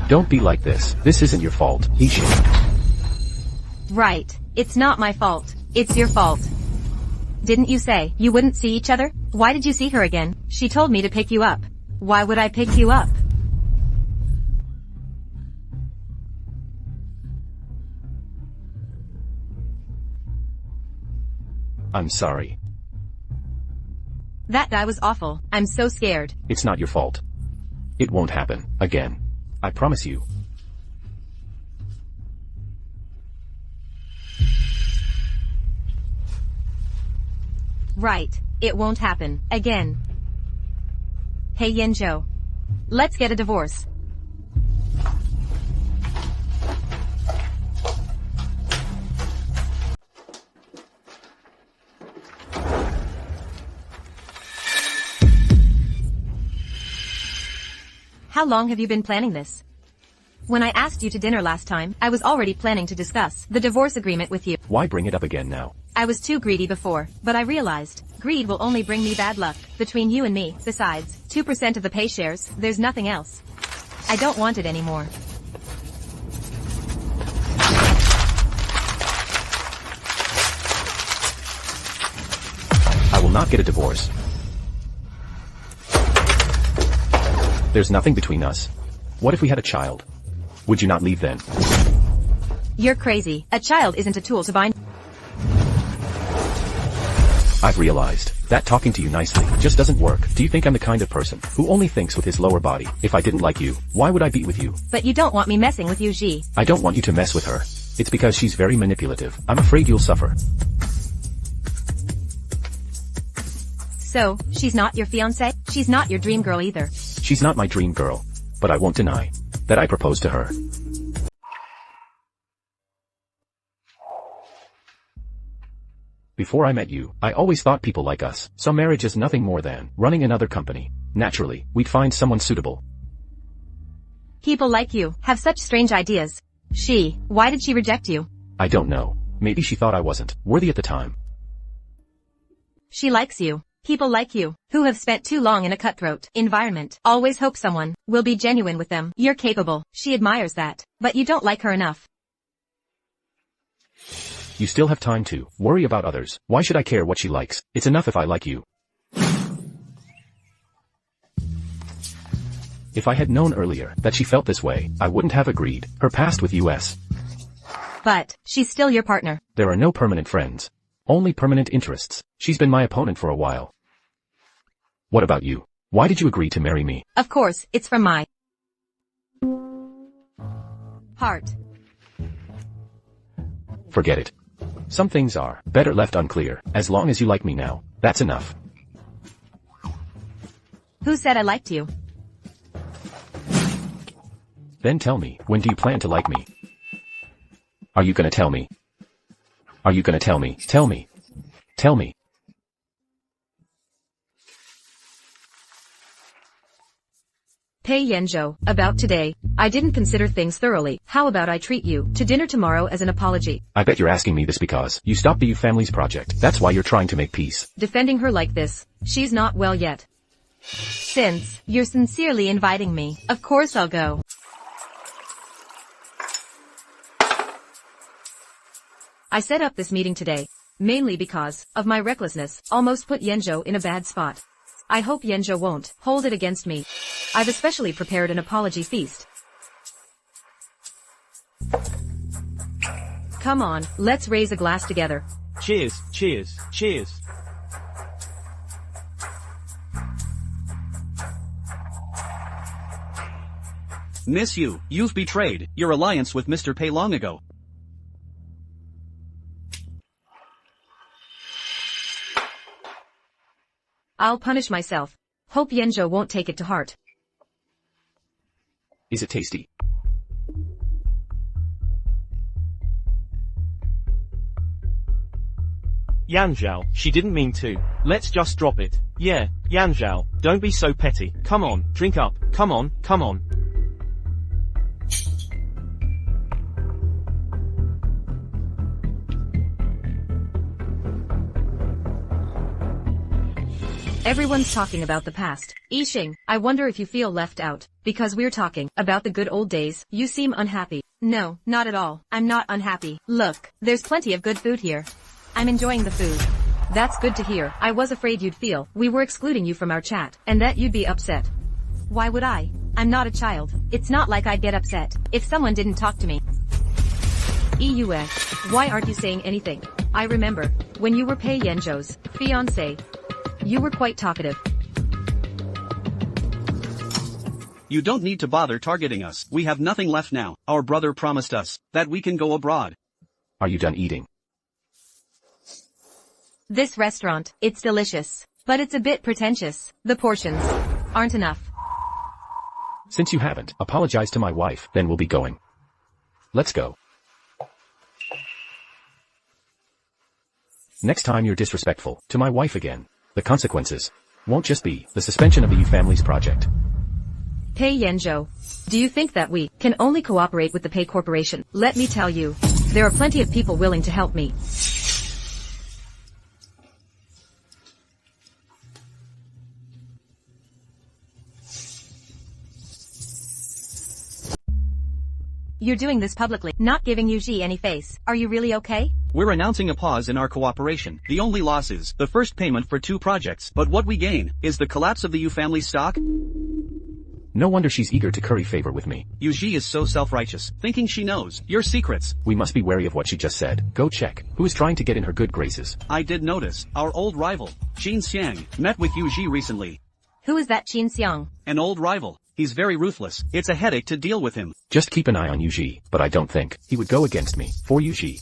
Don't be like this. This isn't your fault, Yixing. Right. It's not my fault. It's your fault. Didn't you say you wouldn't see each other? Why did you see her again? She told me to pick you up. Why would I pick you up? I'm sorry. That guy was awful. I'm so scared. It's not your fault. It won't happen again. I promise you. Right. It won't happen again. Hey Yanzhou. Let's get a divorce. How long have you been planning this? When I asked you to dinner last time, I was already planning to discuss the divorce agreement with you. Why bring it up again now? I was too greedy before, but I realized greed will only bring me bad luck between you and me. Besides, 2% of the pay shares, there's nothing else. I don't want it anymore. I will not get a divorce. There's nothing between us. What if we had a child? Would you not leave then? You're crazy. A child isn't a tool to bind. I've realized that talking to you nicely just doesn't work. Do you think I'm the kind of person who only thinks with his lower body? If I didn't like you, why would I be with you? But you don't want me messing with you, Ji. I don't want you to mess with her. It's because she's very manipulative. I'm afraid you'll suffer. So, she's not your fiancée? She's not your dream girl either. She's not my dream girl, but I won't deny that I proposed to her. Before I met you, I always thought people like us saw marriage as nothing more than running another company. Naturally, we'd find someone suitable. People like you have such strange ideas. Why did she reject you? I don't know. Maybe she thought I wasn't worthy at the time. She likes you. People like you, who have spent too long in a cutthroat environment, always hope someone will be genuine with them. You're capable. She admires that. But you don't like her enough. You still have time to worry about others. Why should I care what she likes? It's enough if I like you. If I had known earlier that she felt this way, I wouldn't have agreed. Her past with US. But she's still your partner. There are no permanent friends. Only permanent interests. She's been my opponent for a while. What about you? Why did you agree to marry me? Of course, it's from my heart. Forget it. Some things are better left unclear. As long as you like me now, that's enough. Who said I liked you? Then tell me, when do you plan to like me? Are you gonna tell me? Are you gonna tell me? Tell me. Tell me. Pei Yanzhou, about today. I didn't consider things thoroughly. How about I treat you to dinner tomorrow as an apology? I bet you're asking me this because you stopped the U family's project. That's why you're trying to make peace. Defending her like this. She's not well yet. Since you're sincerely inviting me, of course I'll go. I set up this meeting today, mainly because of my recklessness, almost put Yanzhou in a bad spot. I hope Yanzhou won't hold it against me. I've especially prepared an apology feast. Come on, let's raise a glass together. Cheers, cheers, cheers. Miss you, you've betrayed your alliance with Mr. Pei long ago. I'll punish myself. Hope Yanzhou won't take it to heart. Is it tasty? Yanzhou, she didn't mean to. Let's just drop it. Yeah, Yanzhou, don't be so petty. Come on, drink up. Come on, come on. Everyone's talking about the past. Yixing, I wonder if you feel left out. Because we're talking about the good old days. You seem unhappy. No, not at all. I'm not unhappy. Look, there's plenty of good food here. I'm enjoying the food. That's good to hear. I was afraid you'd feel we were excluding you from our chat, and that you'd be upset. Why would I? I'm not a child. It's not like I'd get upset if someone didn't talk to me. EUS, why aren't you saying anything? I remember when you were Pei Yanzhou's fiancé. You were quite talkative. You don't need to bother targeting us. We have nothing left now. Our brother promised us that we can go abroad. Are you done eating? This restaurant, it's delicious. But it's a bit pretentious. The portions aren't enough. Since you haven't apologized to my wife, then we'll be going. Let's go. Next time you're disrespectful to my wife again, the consequences won't just be the suspension of the U family's project. Pei Yanzhou, do you think that we can only cooperate with the Pei Corporation? Let me tell you, there are plenty of people willing to help me. You're doing this publicly, not giving Yuji any face. Are you really okay? We're announcing a pause in our cooperation. The only loss is the first payment for 2 projects. But what we gain is the collapse of the U family stock. No wonder she's eager to curry favor with me. Yuji is so self-righteous, thinking she knows your secrets. We must be wary of what she just said. Go check. Who is trying to get in her good graces? I did notice, our old rival, Qin Xiang, met with Yuji recently. Who is that Qin Xiang? An old rival. He's very ruthless. It's a headache to deal with him. Just keep an eye on Yuji, but I don't think he would go against me. For Yuji.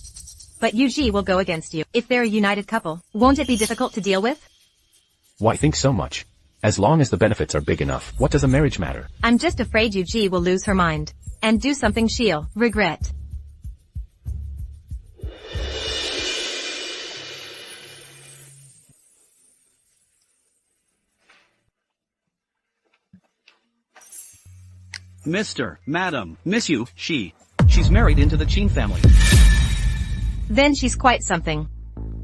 But Yuji will go against you. If they're a united couple, won't it be difficult to deal with? Why think so much? As long as the benefits are big enough, what does a marriage matter? I'm just afraid Yuji will lose her mind. And do something she'll regret. Mr. Madam, miss you, she's married into the Qin family. Then she's quite something.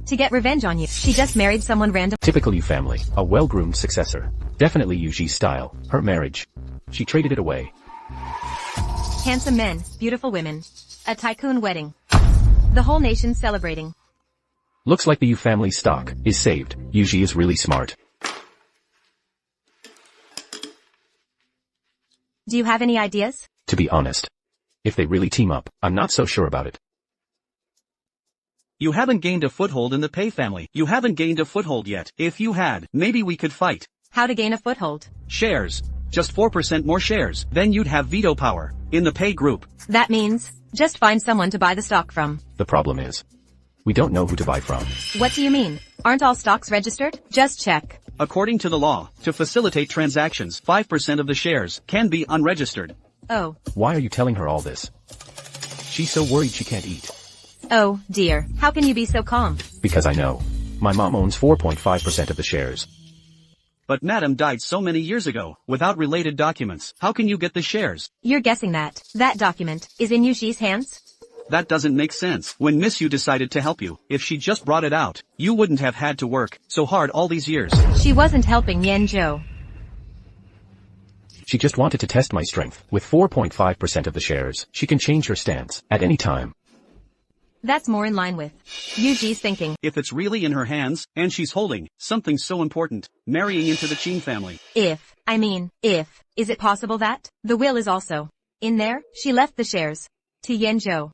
To get revenge on you. She just married someone random. Typical Yu family, a well-groomed successor. Definitely Yuji's style, her marriage. She traded it away. Handsome men, beautiful women. A tycoon wedding. The whole nation's celebrating. Looks like the Yu family stock is saved. Yuji is really smart. Do you have any ideas? To be honest, if they really team up, I'm not so sure about it. You haven't gained a foothold in the Pei family. You haven't gained a foothold yet. If you had, maybe we could fight. How to gain a foothold? Shares. Just 4% more shares. Then you'd have veto power in the Pei group. That means, just find someone to buy the stock from. The problem is, we don't know who to buy from. What do you mean? Aren't all stocks registered? Just check. According to the law, to facilitate transactions, 5% of the shares can be unregistered. Oh. Why are you telling her all this? She's so worried she can't eat. Oh, dear. How can you be so calm? Because I know. My mom owns 4.5% of the shares. But Madam died so many years ago, without related documents. How can you get the shares? You're guessing that. That document is in Yuji's hands? That doesn't make sense. When Miss Yu decided to help you, if she just brought it out, you wouldn't have had to work so hard all these years. She wasn't helping Yanzhou. She just wanted to test my strength. With 4.5% of the shares, she can change her stance at any time. That's more in line with Yuji's thinking. If it's really in her hands, and she's holding something so important, marrying into the Qin family. If, is it possible that the will is also in there? She left the shares to Yanzhou.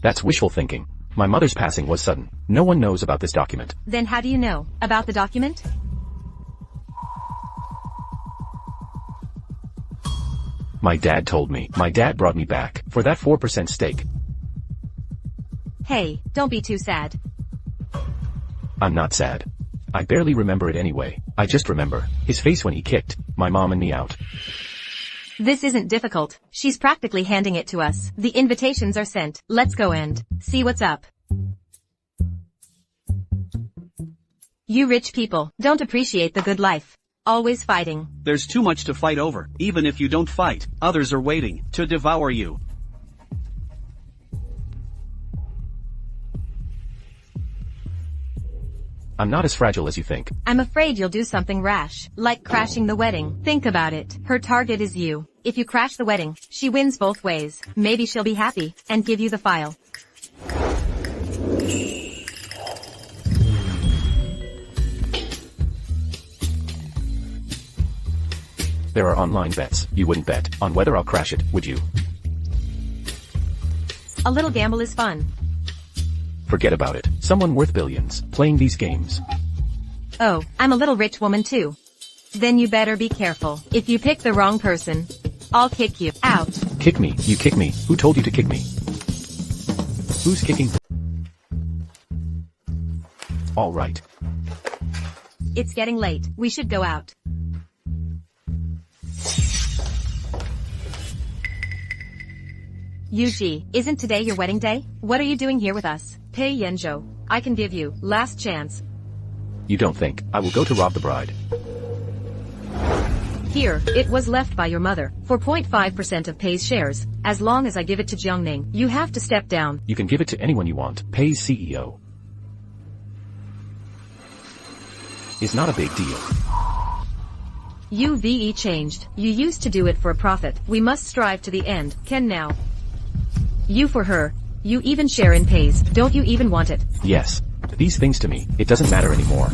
That's wishful thinking. My mother's passing was sudden. No one knows about this document. Then how do you know about the document? My dad told me. My dad brought me back for that 4% stake. Hey, don't be too sad. I'm not sad. I barely remember it anyway. I just remember his face when he kicked my mom and me out. This isn't difficult. She's practically handing it to us. The invitations are sent. Let's go and see what's up. You rich people don't appreciate the good life. Always fighting. There's too much to fight over. Even if you don't fight, others are waiting to devour you. I'm not as fragile as you think. I'm afraid you'll do something rash, like crashing the wedding. Think about it. Her target is you. If you crash the wedding, she wins both ways. Maybe she'll be happy and give you the file. There are online bets. You wouldn't bet on whether I'll crash it, would you? A little gamble is fun. Forget about it. Someone worth billions playing these games. Oh, I'm a little rich woman too. Then you better be careful. If you pick the wrong person, I'll kick you out. Kick me? You kick me? Who told you to kick me? Who's kicking? All right. It's getting late. We should go out. Yuji, isn't today your wedding day? What are you doing here with us? Pei Yanzhou, I can give you last chance. You don't think I will go to rob the bride? Here, it was left by your mother, for 0.5% of Pei's shares. As long as I give it to Jiangning, you have to step down. You can give it to anyone you want. Pei's CEO. Is not a big deal. UVE changed. You used to do it for a profit. We must strive to the end. Can now. You for her. You even share in Pei's. Don't you even want it? Yes. These things to me, it doesn't matter anymore.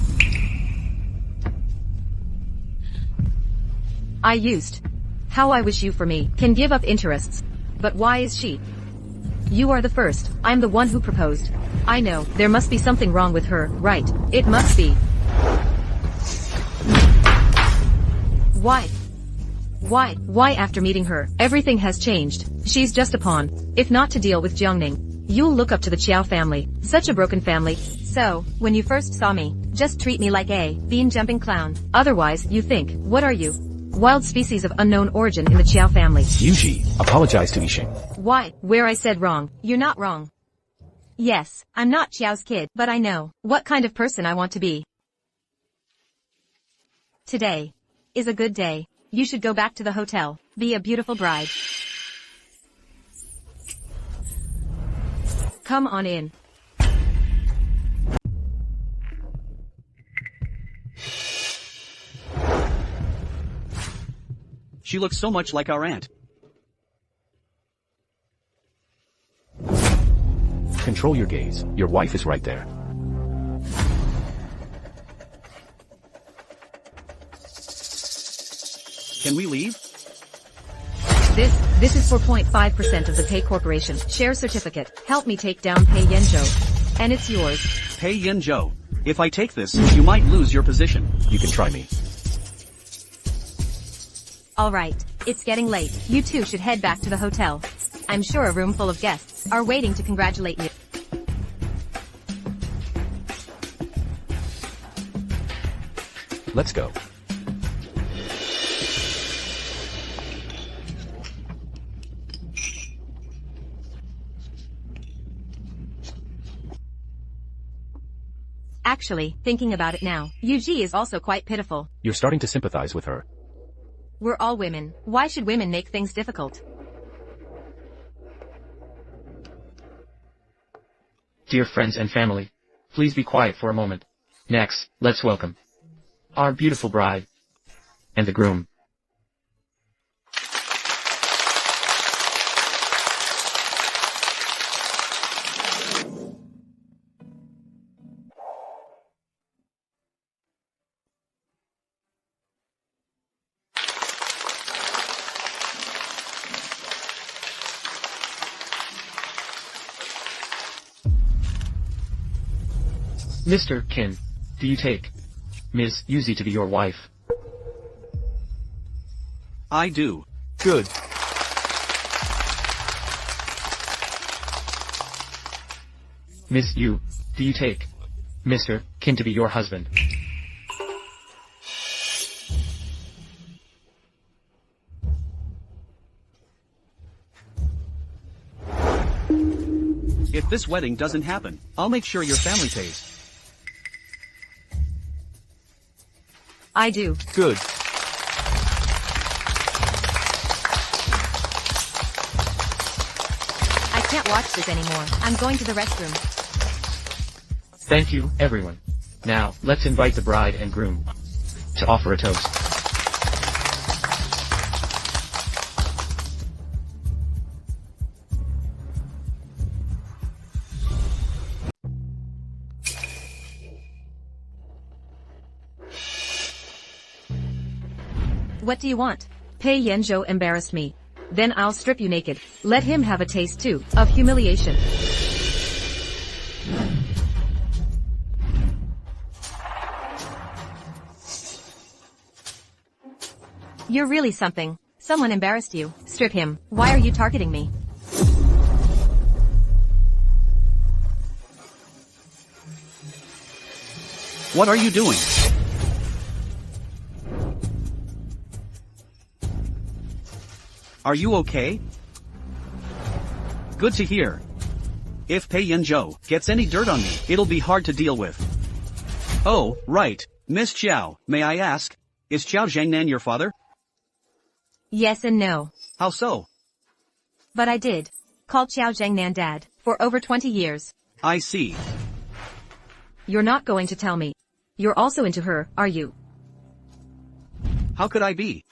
I used. How I wish you for me can give up interests. But why is she? You are the first. I'm the one who proposed. I know, there must be something wrong with her, right? It must be. Why after meeting her, everything has changed? She's just a pawn. If not to deal with Jiangning, you'll look up to the Qiao family. Such a broken family. So, when you first saw me, just treat me like a bean-jumping clown. Otherwise, you think, what are you? Wild species of unknown origin in the Qiao family. Yuji, apologize to Yixing. Why? Where I said wrong. You're not wrong. Yes, I'm not Qiao's kid, but I know what kind of person I want to be. Today is a good day. You should go back to the hotel. Be a beautiful bride. Come on in. She looks so much like our aunt. Control your gaze. Your wife is right there. Can we leave? This is for 0.5% of the Pay Corporation share certificate. Help me take down Pei Yanzhou. And it's yours. Pei Yanzhou. If I take this, you might lose your position. You can try me. Alright, it's getting late. You two should head back to the hotel. I'm sure a room full of guests are waiting to congratulate you. Let's go. Actually, thinking about it now, Yuji is also quite pitiful. You're starting to sympathize with her. We're all women. Why should women make things difficult? Dear friends and family, please be quiet for a moment. Next, let's welcome our beautiful bride and the groom. Mr. Kin, do you take Ms. Yuzi to be your wife? I do. Good. Miss Yu, do you take Mr. Kin to be your husband? If this wedding doesn't happen, I'll make sure your family pays. I do. Good. I can't watch this anymore. I'm going to the restroom. Thank you, everyone. Now, let's invite the bride and groom to offer a toast. What do you want? Pei Yanzhou embarrassed me. Then I'll strip you naked. Let him have a taste too, of humiliation. You're really something. Someone embarrassed you. Strip him. Why are you targeting me? What are you doing? Are you okay? Good to hear. If Pei Yanzhou gets any dirt on me, it'll be hard to deal with. Oh, right. Miss Xiao, may I ask, is Xiao Zhangnan your father? Yes and no. How so? But I did. Call Xiao Zhangnan dad, for over 20 years. I see. You're not going to tell me. You're also into her, are you? How could I be?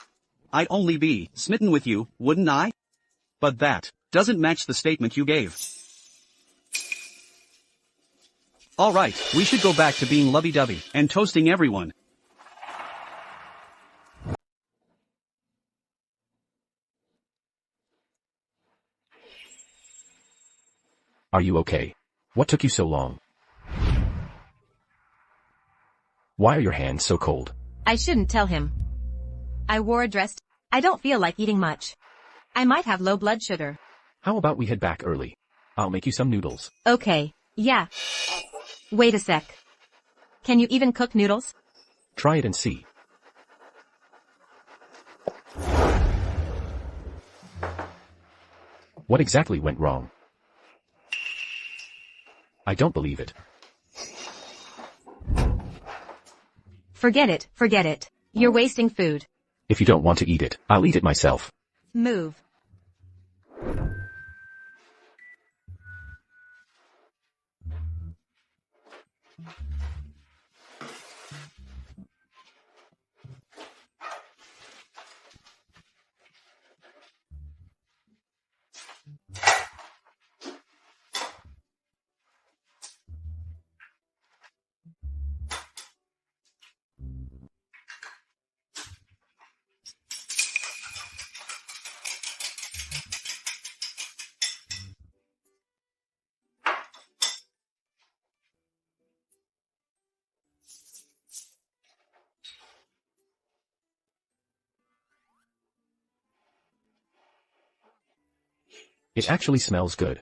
I'd only be smitten with you, wouldn't I? But that doesn't match the statement you gave. Alright, we should go back to being lovey-dovey and toasting everyone. Are you okay? What took you so long? Why are your hands so cold? I shouldn't tell him. I wore a dress. I don't feel like eating much. I might have low blood sugar. How about we head back early? I'll make you some noodles. Okay, yeah. Wait a sec. Can you even cook noodles? Try it and see. What exactly went wrong? I don't believe it. Forget it, forget it. You're wasting food. If you don't want to eat it, I'll eat it myself. Move. It actually smells good.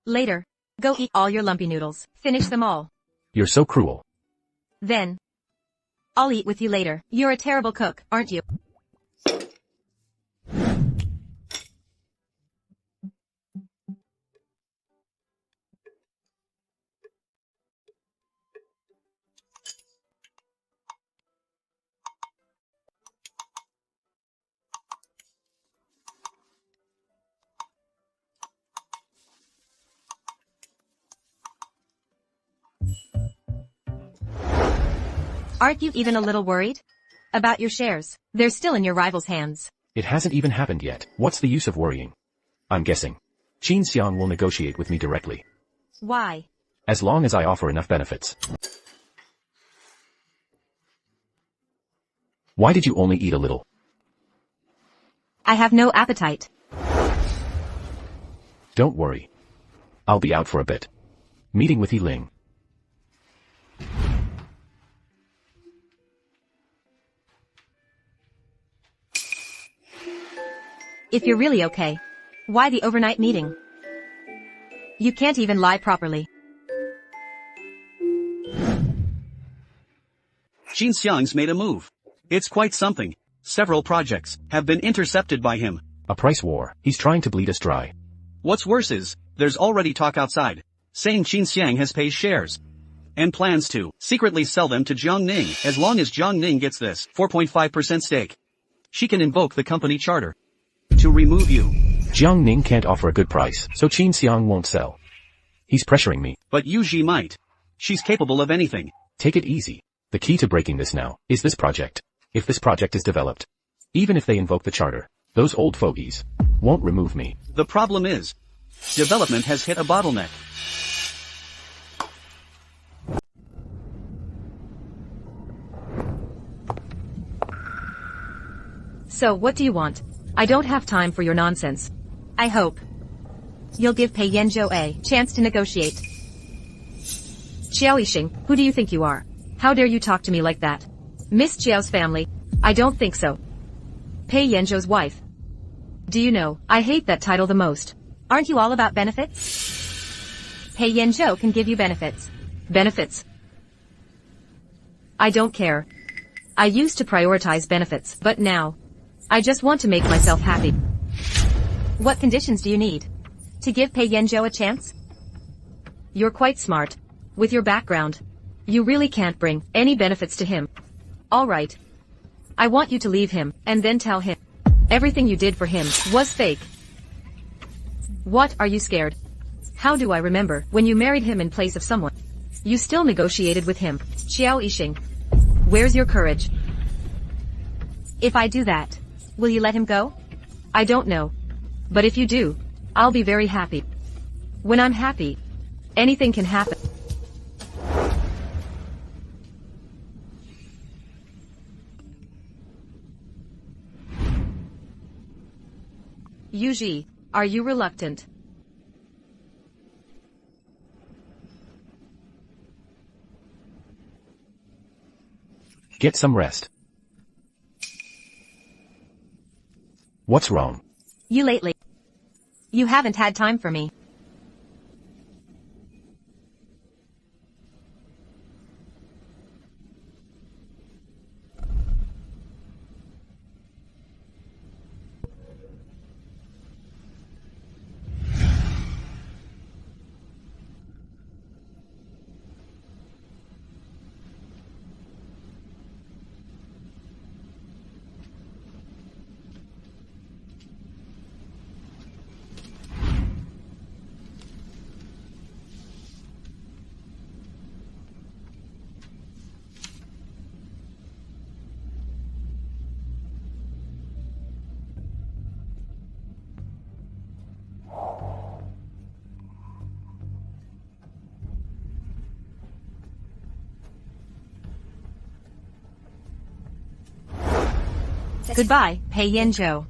Later. Go eat all your lumpy noodles. Finish them all. You're so cruel. Then. I'll eat with you later. You're a terrible cook, aren't you? Aren't you even a little worried? About your shares. They're still in your rival's hands. It hasn't even happened yet. What's the use of worrying? I'm guessing Qin Xiang will negotiate with me directly. Why? As long as I offer enough benefits. Why did you only eat a little? I have no appetite. Don't worry. I'll be out for a bit. Meeting with Ling. If you're really okay, why the overnight meeting? You can't even lie properly. Qin Xiang's made a move. It's quite something. Several projects have been intercepted by him. A price war. He's trying to bleed us dry. What's worse is, there's already talk outside, saying Qin Xiang has paid shares. And plans to secretly sell them to Jiang Ning. As long as Jiang Ning gets this 4.5% stake, she can invoke the company charter to remove you. Jiang Ning can't offer a good price, so Qin Xiang won't sell. He's pressuring me. But Yu Ji might. She's capable of anything. Take it easy. The key to breaking this now is this project. If this project is developed, even if they invoke the charter, those old fogies won't remove me. The problem is, development has hit a bottleneck. So what do you want? I don't have time for your nonsense. I hope you'll give Pei Yanzhou a chance to negotiate. Xiao Yixing, who do you think you are? How dare you talk to me like that? Miss Xiao's family? I don't think so. Pei Yanzhou's wife. Do you know, I hate that title the most. Aren't you all about benefits? Pei Yanzhou can give you benefits. Benefits? I don't care. I used to prioritize benefits, but now, I just want to make myself happy. What conditions do you need to give Pei Yanzhou a chance? You're quite smart. With your background, you really can't bring any benefits to him. All right. I want you to leave him, and then tell him everything you did for him was fake. What are you scared? How do I remember when you married him in place of someone? You still negotiated with him. Xiao Yixing. Where's your courage? If I do that, will you let him go? I don't know. But if you do, I'll be very happy. When I'm happy, anything can happen. Yuji, are you reluctant? Get some rest. What's wrong? You lately. You haven't had time for me. Goodbye, Pei Yanzhou.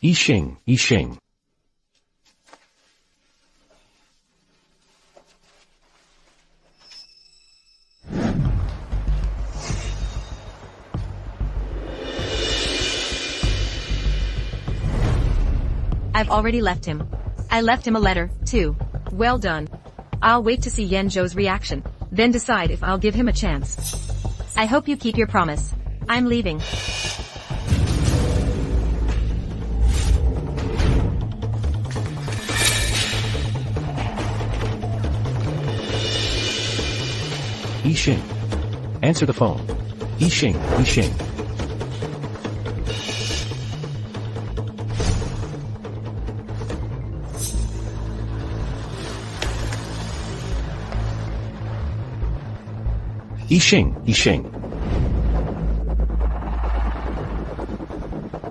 Yixing, Yixing. I've already left him. I left him a letter, too. Well done. I'll wait to see Yanzhou's reaction, then decide if I'll give him a chance. I hope you keep your promise. I'm leaving. Yixing. Answer the phone. Yixing, Yixing. Yixing, Yixing.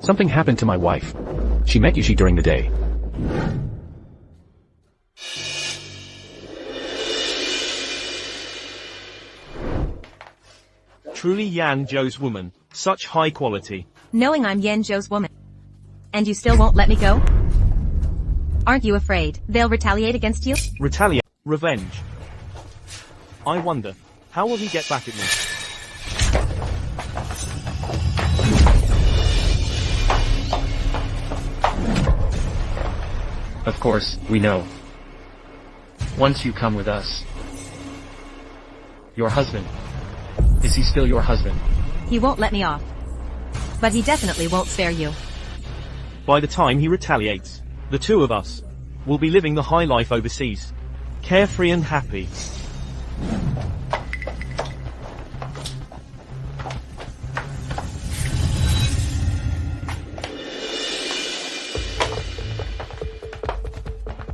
Something happened to my wife. She met Yushi during the day. Truly Yanzhou's woman. Such high quality. Knowing I'm Yanzhou's woman. And you still won't let me go? Aren't you afraid they'll retaliate against you? Retaliate. Revenge. I wonder, how will he get back at me? Of course, we know. Once you come with us. Your husband. Is he still your husband? He won't let me off. But he definitely won't spare you. By the time he retaliates, the two of us will be living the high life overseas. Carefree and happy.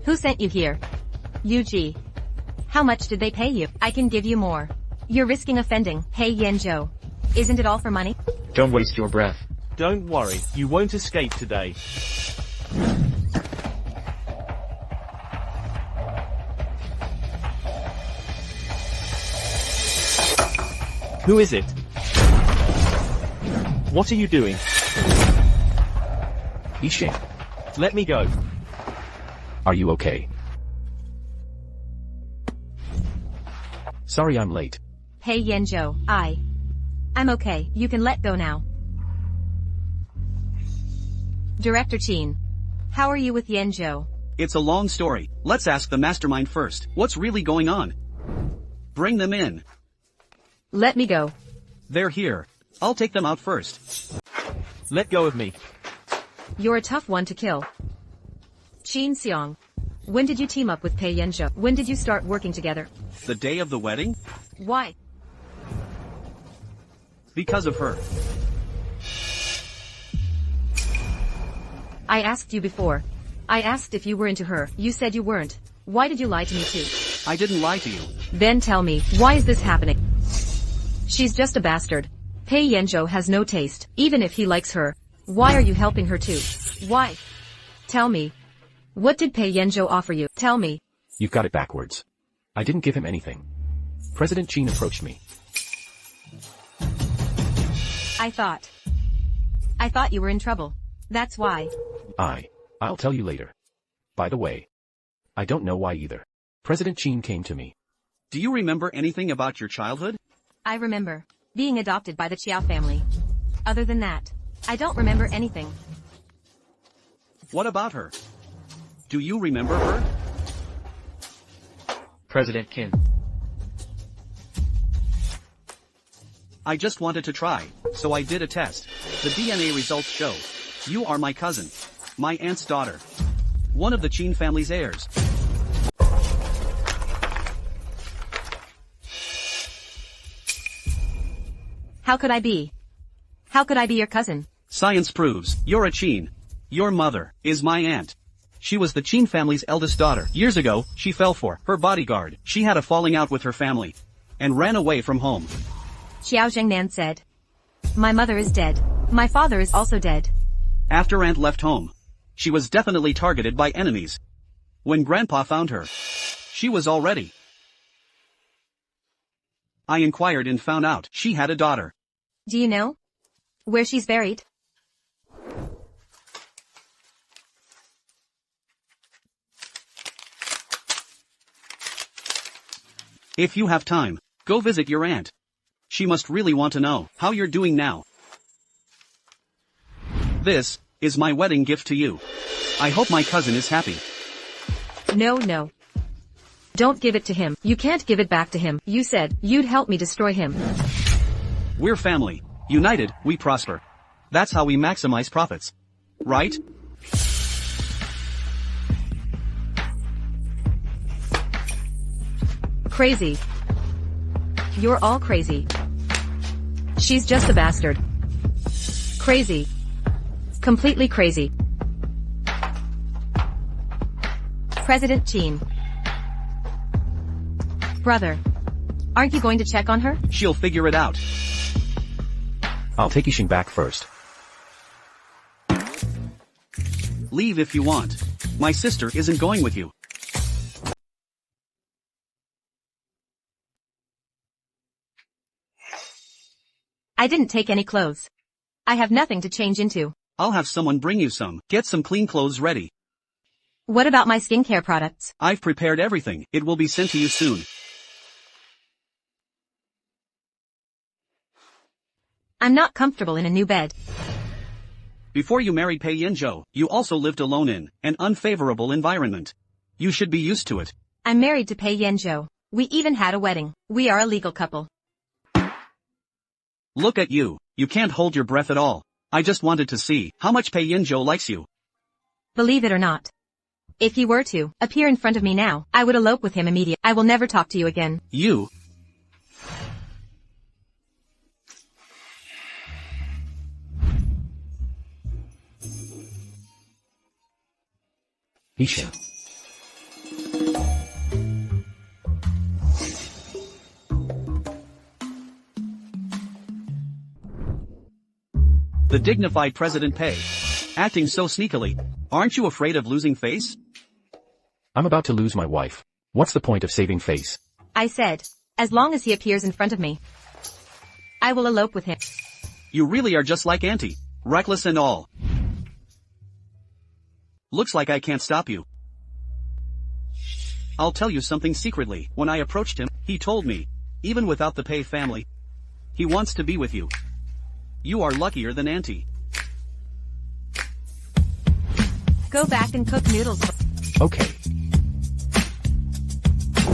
Who sent you here? Yuji. How much did they pay you? I can give you more. You're risking offending Pei Yanzhou. Isn't it all for money? Don't waste your breath. Don't worry, you won't escape today. Who is it? What are you doing? Yixing. Let me go. Are you okay? Sorry I'm late. Pei Yanzhou, I'm okay, you can let go now. Director Qin. How are you with Yanzhou? It's a long story. Let's ask the mastermind first. What's really going on? Bring them in. Let me go. They're here. I'll take them out first. Let go of me. You're a tough one to kill. Qin Xiong. When did you team up with Pei Yanzhou? When did you start working together? The day of the wedding? Why? Because of her. I asked you before. I asked if you were into her. You said you weren't. Why did you lie to me too? I didn't lie to you. Then tell me, why is this happening? She's just a bastard. Pei Yanzhou has no taste, even if he likes her. Why are you helping her too? Why? Tell me. What did Pei Yanzhou offer you? Tell me. You've got it backwards. I didn't give him anything. President Qin approached me. I thought you were in trouble. That's why. I'll tell you later. By the way, I don't know why either. President Qin came to me. Do you remember anything about your childhood? I remember being adopted by the Qiao family. Other than that, I don't remember anything. What about her? Do you remember her? President Qin. I just wanted to try, so I did a test. The DNA results show you are my cousin, my aunt's daughter, one of the Qin family's heirs. How could I be? How could I be your cousin? Science proves you're a Qin. Your mother is my aunt. She was the Qin family's eldest daughter. Years ago, she fell for her bodyguard. She had a falling out with her family and ran away from home. Xiao Zhengnan said, "My mother is dead. My father is also dead." After aunt left home, she was definitely targeted by enemies. When grandpa found her, she was all ready. I inquired and found out she had a daughter. Do you know where she's buried? If you have time, go visit your aunt. She must really want to know how you're doing now. This is my wedding gift to you. I hope my cousin is happy. No. Don't give it to him. You can't give it back to him. You said you'd help me destroy him. We're family. United, we prosper. That's how we maximize profits. Right? Crazy. You're all crazy. She's just a bastard. Crazy. Completely crazy. President Chin. Brother. Aren't you going to check on her? She'll figure it out. I'll take Yixing back first. Leave if you want. My sister isn't going with you. I didn't take any clothes. I have nothing to change into. I'll have someone bring you some. Get some clean clothes ready. What about my skincare products? I've prepared everything. It will be sent to you soon. I'm not comfortable in a new bed. Before you married Pei Yanzhou, you also lived alone in an unfavorable environment. You should be used to it. I'm married to Pei Yanzhou. We even had a wedding. We are a legal couple. Look at you. You can't hold your breath at all. I just wanted to see how much Pei Yanzhou likes you. Believe it or not. If he were to appear in front of me now, I would elope with him immediately. I will never talk to you again. You? Yixing. The dignified President Pei. Acting so sneakily. Aren't you afraid of losing face? I'm about to lose my wife. What's the point of saving face? I said, as long as he appears in front of me, I will elope with him. You really are just like Auntie. Reckless and all. Looks like I can't stop you. I'll tell you something secretly. When I approached him, he told me, even without the Pei family, he wants to be with you. You are luckier than Auntie. Go back and cook noodles. Okay.